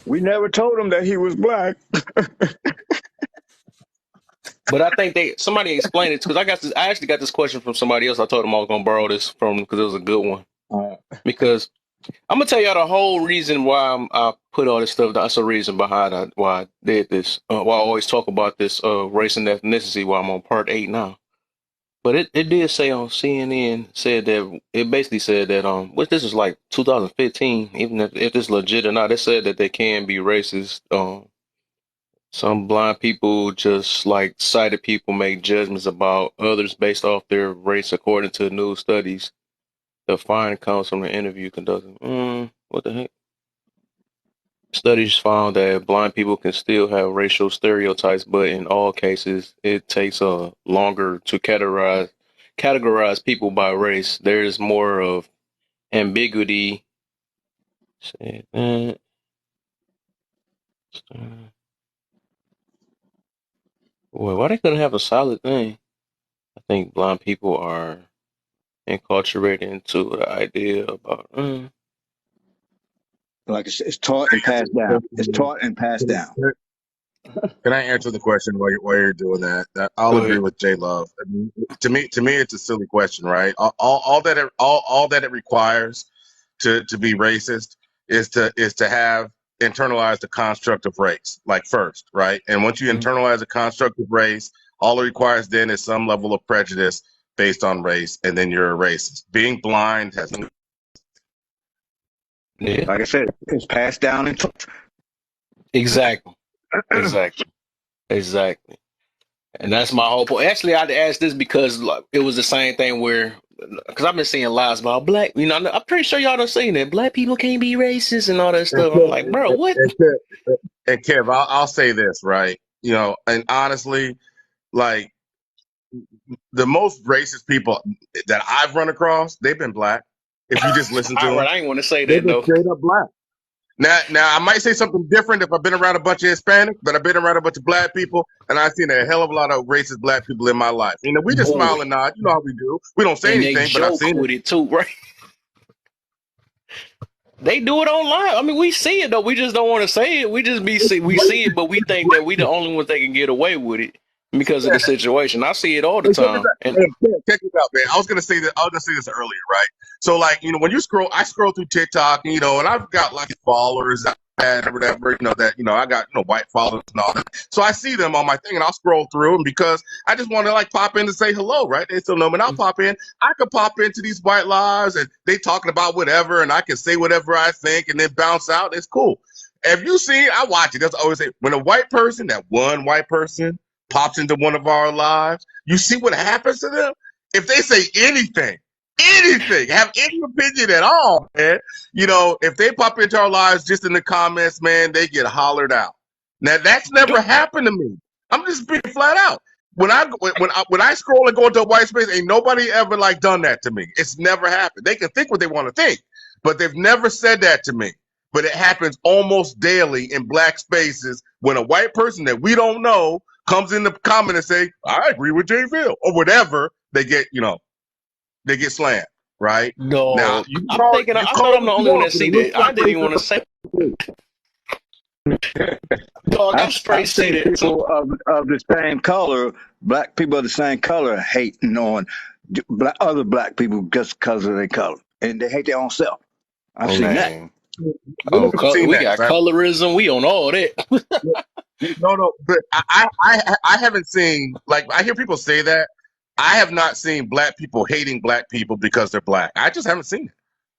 We never told him that he was black. But I think somebody explained it because I actually got this question from somebody else. I told them I was gonna borrow this from because it was a good one. Uh, Because I'm gonna tell y'all the whole reason why I put all this stuff. That's the reason behind why I did this. Why I always talk about this race and ethnicity. Why I'm on part 8 now. But it did say on CNN said that it basically said that which this is like 2015. Even if it's legit or not, it said that they can be racist. Some blind people, just like sighted people, make judgments about others based off their race, according to new studies. The finding comes from an interview conducted. What the heck? Studies found that blind people can still have racial stereotypes, but in all cases, it takes longer to categorize people by race. There is more of ambiguity. Say that. Boy, why they couldn't have a solid thing? I think blind people are enculturated into the idea about Like it's taught and passed down. It's taught and passed down. Can I answer the question while you're doing that? I'll Go agree ahead. with J Love. I mean, to me, it's a silly question, right? All that it requires to be racist is to have internalized the construct of race, like first, right? And once you Mhm. internalize the construct of race, all it requires then is some level of prejudice based on race, and then you're a racist. Being blind has Yeah, Like I said, it's passed down and taught. exactly, exactly, exactly. And that's my whole point. Actually, I'd ask this because like, it was the same thing where, because I've been seeing lies about black. I'm pretty sure y'all done seen that black people can't be racist and all that and stuff. I'm like, Kev, bro, what? and Kev, I'll say this, right? And honestly, like the most racist people that I've run across, they've been black. If you just listen to All right, them, I ain't want to say they've that been though. straight up black. Now I might say something different if I've been around a bunch of Hispanics, but I've been around a bunch of black people, and I've seen a hell of a lot of racist black people in my life. We just smile Boy, and nod. You know how we do. We don't say and they anything, but I've joke seen it. with it too, right? They do it online. I mean, we see it though. We just don't want to say it. We see it, but we think that we the only ones that can get away with it because of the situation. I see it all the Hey, check this time, out. and Check this out, man. I was gonna say this earlier, right? So, like, when you scroll, I scroll through TikTok, and I've got like followers and whatever, I got white followers and all that. So I see them on my thing, and I'll scroll through them because I just want to like pop in to say hello, right? They still know me, and I'll pop in. I could pop into these white lives, and they talking about whatever, and I can say whatever I think, and then bounce out. It's cool. Have you seen? I watch it. That's what I always say. When a white person, that one white person, pops into one of our lives, you see what happens to them? If they say anything, have any opinion at all, man, if they pop into our lives just in the comments, man, they get hollered out. Now that's never happened to me. I'm just being flat out. When I scroll and go into a white space, ain't nobody ever like done that to me. It's never happened. They can think what they want to think, but they've never said that to me. But it happens almost daily in black spaces when a white person that we don't know comes in the comment and say, I agree with J. Phil or whatever, they get slammed, right? Now dog, you I'm call thinking. you I call thought it I'm what the you only one want, that but it see looks that. I like didn't even want to say, dog. I'm straight I've say seen that too. people of the same color, black people of the same color, hating on other black people just because of their color, and they hate their own self. I've Oh seen that. man, we haven't seen we that. got colorism. We on all that. No, but I haven't seen, like, I hear people say that. I have not seen black people hating black people because they're black. I just haven't seen it.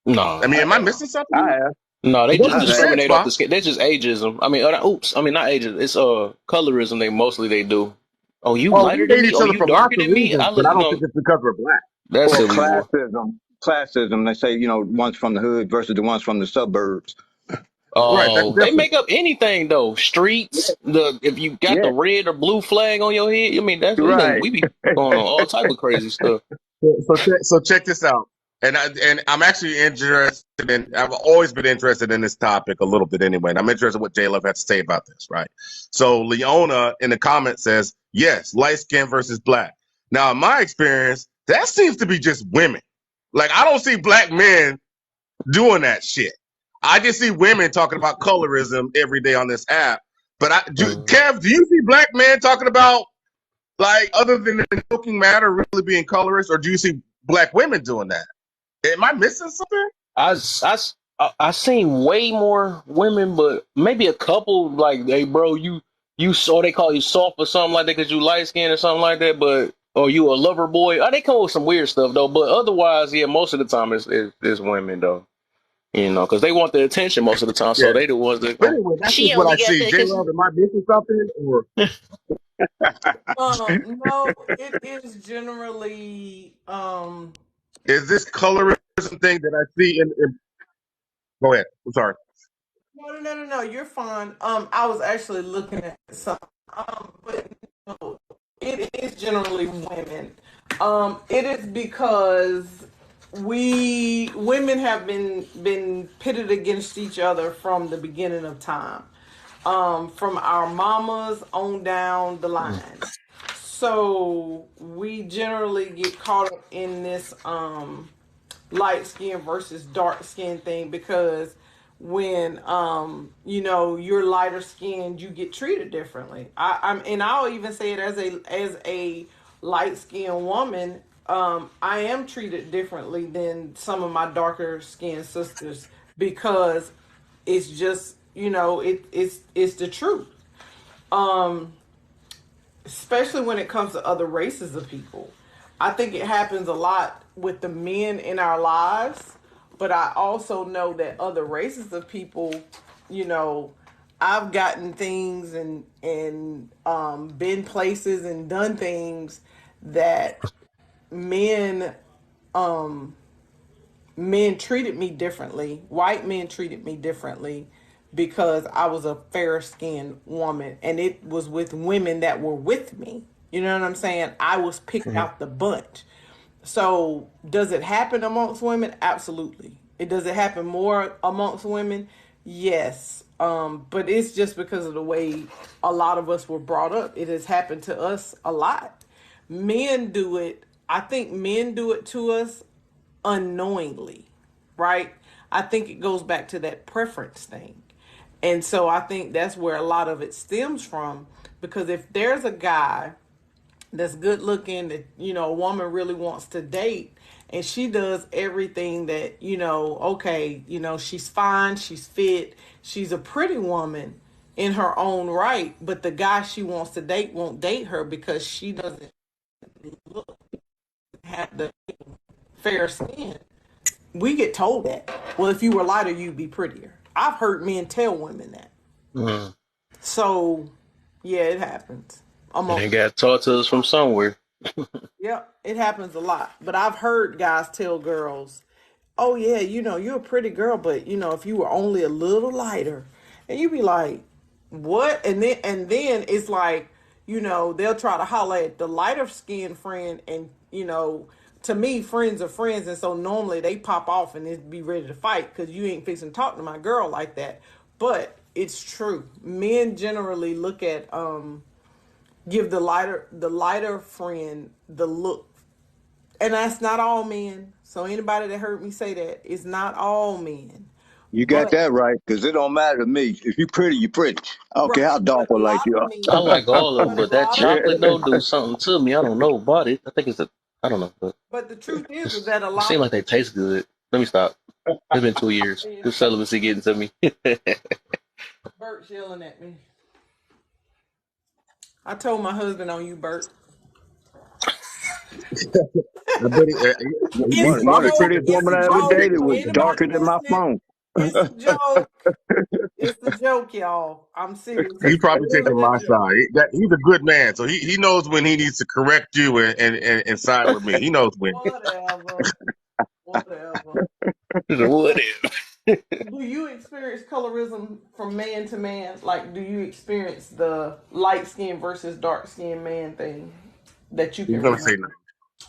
I No, mean, I am I have. missing something? I have. no, they What's just I the have. sense, discriminate off Bob? the skin. That's just ageism. I mean, oops. I mean, not ageism. It's colorism. They do. Oh, you Oh, lighter we than hate me. each Oh, other you for lots darker of than me. reasons, I but look. I don't think it's because we're black. That's Or Civil War. classism. They say ones from the hood versus the ones from the suburbs. Right, that's They different. make up anything though. Streets. If you got the Yeah, red or blue flag on your head, I mean that's right. we be going on all type of crazy stuff. So check this out. I'm actually interested in. I've always been interested in this topic a little bit anyway. And I'm interested in what J Love had to say about this. Right. So Leona in the comment says yes, light skin versus black. Now, in my experience, that seems to be just women. Like I don't see black men doing that shit. I just see women talking about colorism every day on this app. But Mhm. Kev, do you see black men talking about, like, other than the joking matter really being colorist, or do you see black women doing that? Am I missing something? I seen way more women, but maybe a couple like, hey, bro, you saw they call you soft or something like that because you light skinned or something like that, but or you a lover boy. They come with some weird stuff though, but otherwise, yeah, most of the time it's women though. Because they want the attention most of the time, Yeah. so they the ones that But go. anyway, that's She just what only I got see. that J because Love, am I missing something? Or No, it is generally is this colorism thing that I see in go ahead. I'm sorry. no. You're fine. I was actually looking at some. But no, it is generally women. It is because we women have been pitted against each other from the beginning of time. From our mamas on down the line. So we generally get caught up in this light skin versus dark skin thing because when you're lighter skinned, you get treated differently. And I'll even say it as a light skinned woman. I am treated differently than some of my darker skinned sisters because it's just it's the truth. Um, Especially when it comes to other races of people. I think it happens a lot with the men in our lives, but I also know that other races of people, you know, I've gotten things and been places and done things that men um men treated me differently. White men treated me differently because I was a fair skinned woman and it was with women that were with me. You know what I'm saying? I was picked Mhm. out the bunch. So does it happen amongst women? Absolutely. Does it happen more amongst women? Yes. But it's just because of the way a lot of us were brought up. It has happened to us a lot. Men do it. I think men do it to us unknowingly, right? I think it goes back to that preference thing. And so I think that's where a lot of it stems from because if there's a guy that's good looking that a woman really wants to date and she does everything that okay, she's fine, she's fit, she's a pretty woman in her own right, but the guy she wants to date won't date her because she doesn't have the fair skin. We get told that. Well, if you were lighter, you'd be prettier. I've heard men tell women that. Mhm. So, yeah, it happens. And they Almost. got taught to us from somewhere. Yep, it happens a lot. But I've heard guys tell girls, "Oh yeah, you're a pretty girl, but if you were only a little lighter," and you be like, "What?" And then it's like, they'll try to holler at the lighter skinned friend, and to me, friends are friends, and so normally they pop off and they be ready to fight because you ain't fixing to talk to my girl like that. But it's true. Men generally look at give the lighter friend the look, and that's not all men. So anybody that heard me say that, it's not all men. You got But that right, because it don't matter to me. If you pretty, you pretty. I don't care right, how dark but or a light lot you of I men, like all of them, but a but that lot of chocolate men, don't do something to me. I don't know about it. I think I don't know, but but the truth is that a it lot seems like they taste good. Let me stop. It's been 2 years. of This celibacy getting to me. Bert's yelling at me. I told my husband on you, Bert. I bet It's he a one of the probably joke. taking prettiest It's women a I ever joke. dated was Anybody darker than my listening? phone. It's a joke. It's a joke, y'all. I'm serious. he It's probably really taking a my joke. side. He's a good man, so he knows when he needs to correct you and side with me. He knows when. Whatever. Whatever. What if? Do you experience colorism from man to man? Like, do you experience the light skin versus dark skin man thing that you He's can gonna say remember?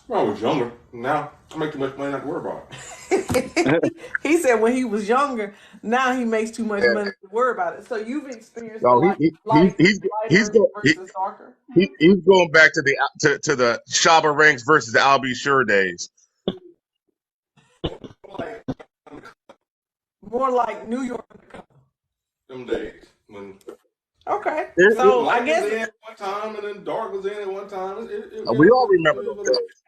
When I was younger. Now I make too much money not to worry about it. He said when he was younger, now he makes too much no. money to worry about it. So you've experienced the No, lighter versus darker, he's going back to the Shabba Ranks versus the Albie Sure days. Like more like New York. them days when Okay, when so I light was guess in at one time and then dark was in at one time. We all It remember is those what it is. days.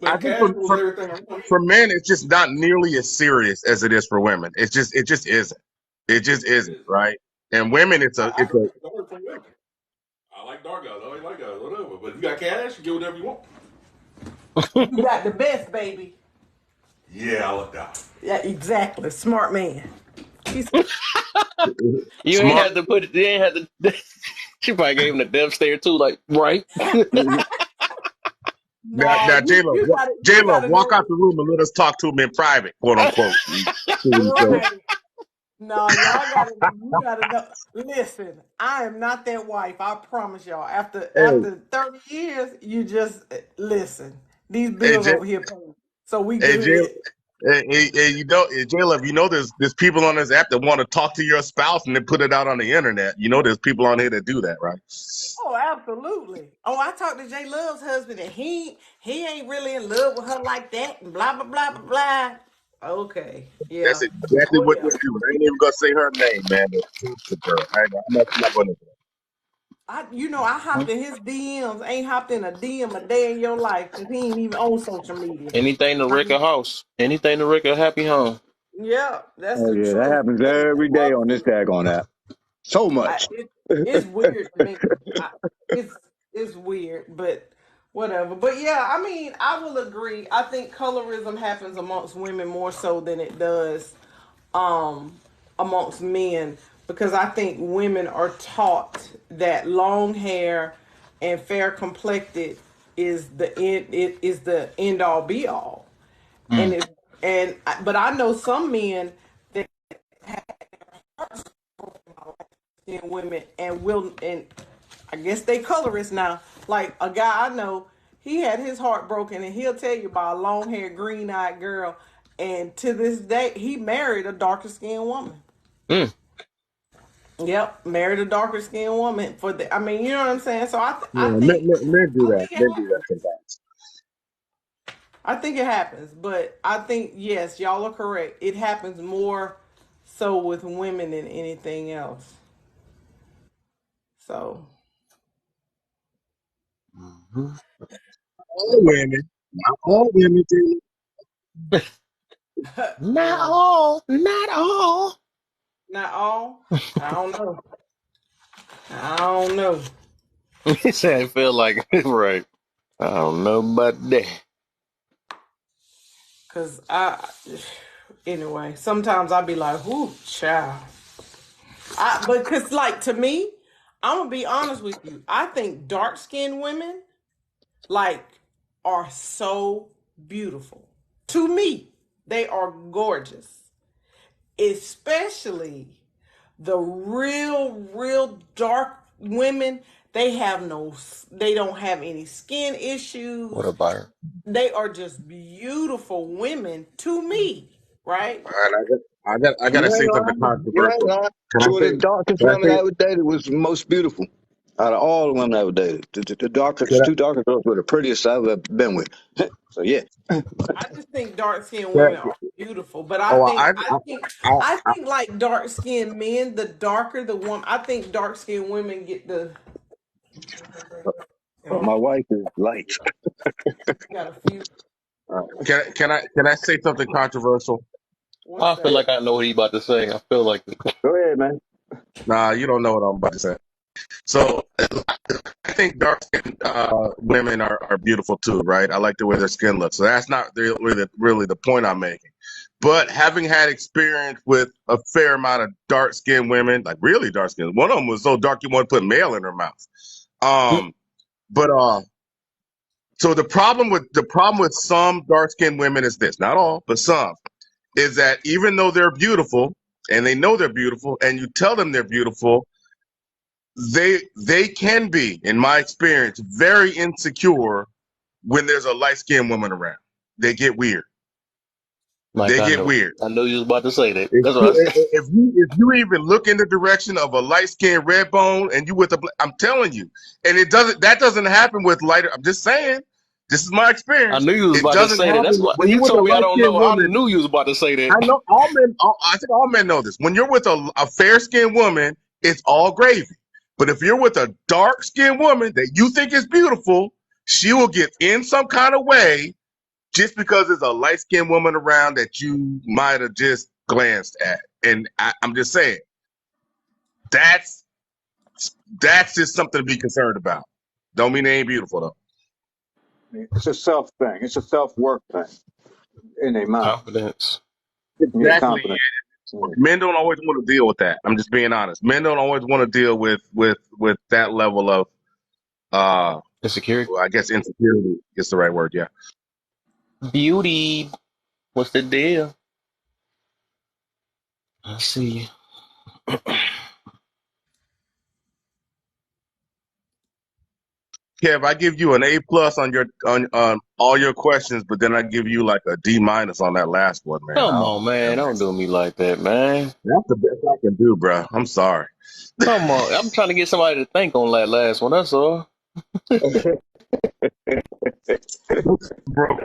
I But think cash was everything I wanted. for men, it's just not nearly as serious as it is for women. It just isn't. It just It isn't, is. right? And women, I can pick dark from women. I like dark guys. I like light guys. Whatever. But if you got cash, you get whatever you want. you got the best, baby. Yeah, I looked out. Yeah, exactly. Smart man. He's You ain't smart. have to put it. You ain't have to. She probably gave him the death stare too. Like, right? Now, no, J you Love, gotta walk know out the room and let us talk to him in private, quote unquote. See what he says. right. No, you gotta know. Listen, I am not that wife. I promise y'all. After Hey, after 30 years, you just listen. These hey, bills over here paid, so we Hey, J, good. J Love, there's people on this app that want to talk to your spouse and then put it out on the internet. There's people on here that do that, right? Oh, absolutely. Oh, I talked to Jay Love's husband, and he ain't really in love with her like that, and blah blah blah blah blah. Okay. That's Yeah. exactly Oh what yeah. they're doing. I ain't even gonna say her name, man. The sister girl. I'm not gonna. I hopped in his DMs. Ain't hopped in a DM a day in your life because he ain't even on social media. Anything to wreck a house. Anything to wreck a happy home. Yeah, that's Oh the yeah, that truth. happens And every day on this daggone app. So much. it's weird to me. It's it's weird, but whatever. But yeah, I mean, I will agree. I think colorism happens amongst women more so than it does um amongst men because I think women are taught that long hair and fair complected is the end. It is the end all be all, and Mm. it's but I know some men that in women and will and I guess they colorists now. Like a guy I know, he had his heart broken and he'll tell you about a long haired, green eyed girl. And to this day, he married a darker skinned woman. Mm. Yep, married a darker skinned woman for the. I mean, you know what I'm saying. So Yeah, men do I that. think it Men do that happens. sometimes. I think it happens, but I think yes, y'all are correct. It happens more so with women than anything else. So Mhm. All women, not all women do. Not well, all. Not all. not all. I don't know. I don't know. He said I feel like right. I don't know about that. Cause anyway, sometimes I be like, "Whoo, child." But cause like to me, I'm gonna be honest with you. I think dark skinned women like are so beautiful. To me, they are gorgeous, especially the real dark women. They don't have any skin What issues. about her? They are just beautiful women to me, right? All right, I You gotta say ain't something lying. You ain't controversial. lying. Can I Two of say? the darkest Can I women say? I ever dated was the most beautiful. Out of all the women I ever dated, the Can darkest, I? two darkest girls were the prettiest I've ever been with. So yeah, I just think dark skinned Can women I are beautiful, but I oh, think I, I think like dark skinned men, the darker the woman, I think dark skinned women get the. but my wife is light. Got a few. can I say something controversial? What's I feel that? like I know what he about to say. I feel like Go ahead, man. Nah, you don't know what I'm about to say. So I think dark skinned women are beautiful too, right? I like the way their skin looks. So that's not really the point I'm making. But having had experience with a fair amount of dark skinned women, like really dark skinned, one of them was so dark you want to put mail in her mouth. Mm. But so the problem with some dark skinned women is this, not all, but some, is that even though they're beautiful and they know they're beautiful, and you tell them they're beautiful, they can be, in my experience, very insecure when there's a light skinned woman around. They get weird. Like They get weird. I know you was about to say that. If That's what I you said. if you even look in the direction of a light skinned red bone and you with I'm telling you, and that doesn't happen with lighter. I'm just saying, this is my I experience. knew you was It about to doesn't say that. That's happen what when when you're you with a told me I light don't skinned know. I woman. knew you was about to say I that. know all men. I think all men know this. When you're with a fair skinned woman, it's all gravy. But if you're with a dark skinned woman that you think is beautiful, she will get in some kind of way just because there's a light skinned woman around that you might have just glanced at. And I'm just saying that's that's just something to be concerned about. Don't mean they ain't beautiful though. It's a self thing. It's a self work thing in their mind. Confidence. Yeah, Exactly. confidence. Yeah. Men don't always want to deal with that. I'm just being honest. Men don't always want to deal with that level of Insecurity. well, I guess insecurity is the right word. Yeah. Beauty. What's the deal? I see. Kev, I give you an A+ on your on all your questions, but then I give you like a D- on that last one, man. Come on, man. Don't do me like that, man. That's the best I can do, bro. I'm sorry. Come on. I'm trying to get somebody to think on that last one. That's all. Bro.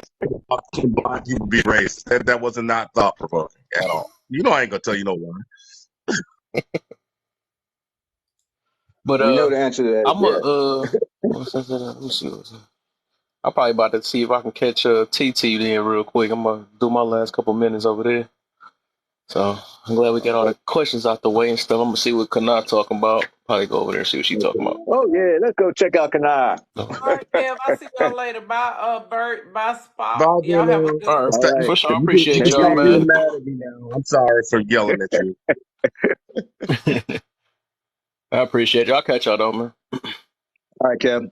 watching black people be racist. That was not thought provoking at all. You know I ain't gonna tell you no lie. But We know the answer to that is I'm yes. let me see what's I'm probably about to see if I can catch TT then real quick. I'm gonna do my last couple minutes over there. So I'm glad we got all the questions out the way and stuff. I'm gonna see what Kana talking about. Probably go over there and see what she talking about. Oh yeah, let's go check out Kanai. So, All right, Kev. I'll see y'all later. Bye, Bert. Bye, Spock. Bye, Y'all have a Dylan. good all one. right, All right. for sure. I If appreciate Next you y'all, get time getting man. you mad at me now, I'm sorry for yelling at you. I appreciate y'all. I'll catch y'all though, man. all right, Kev.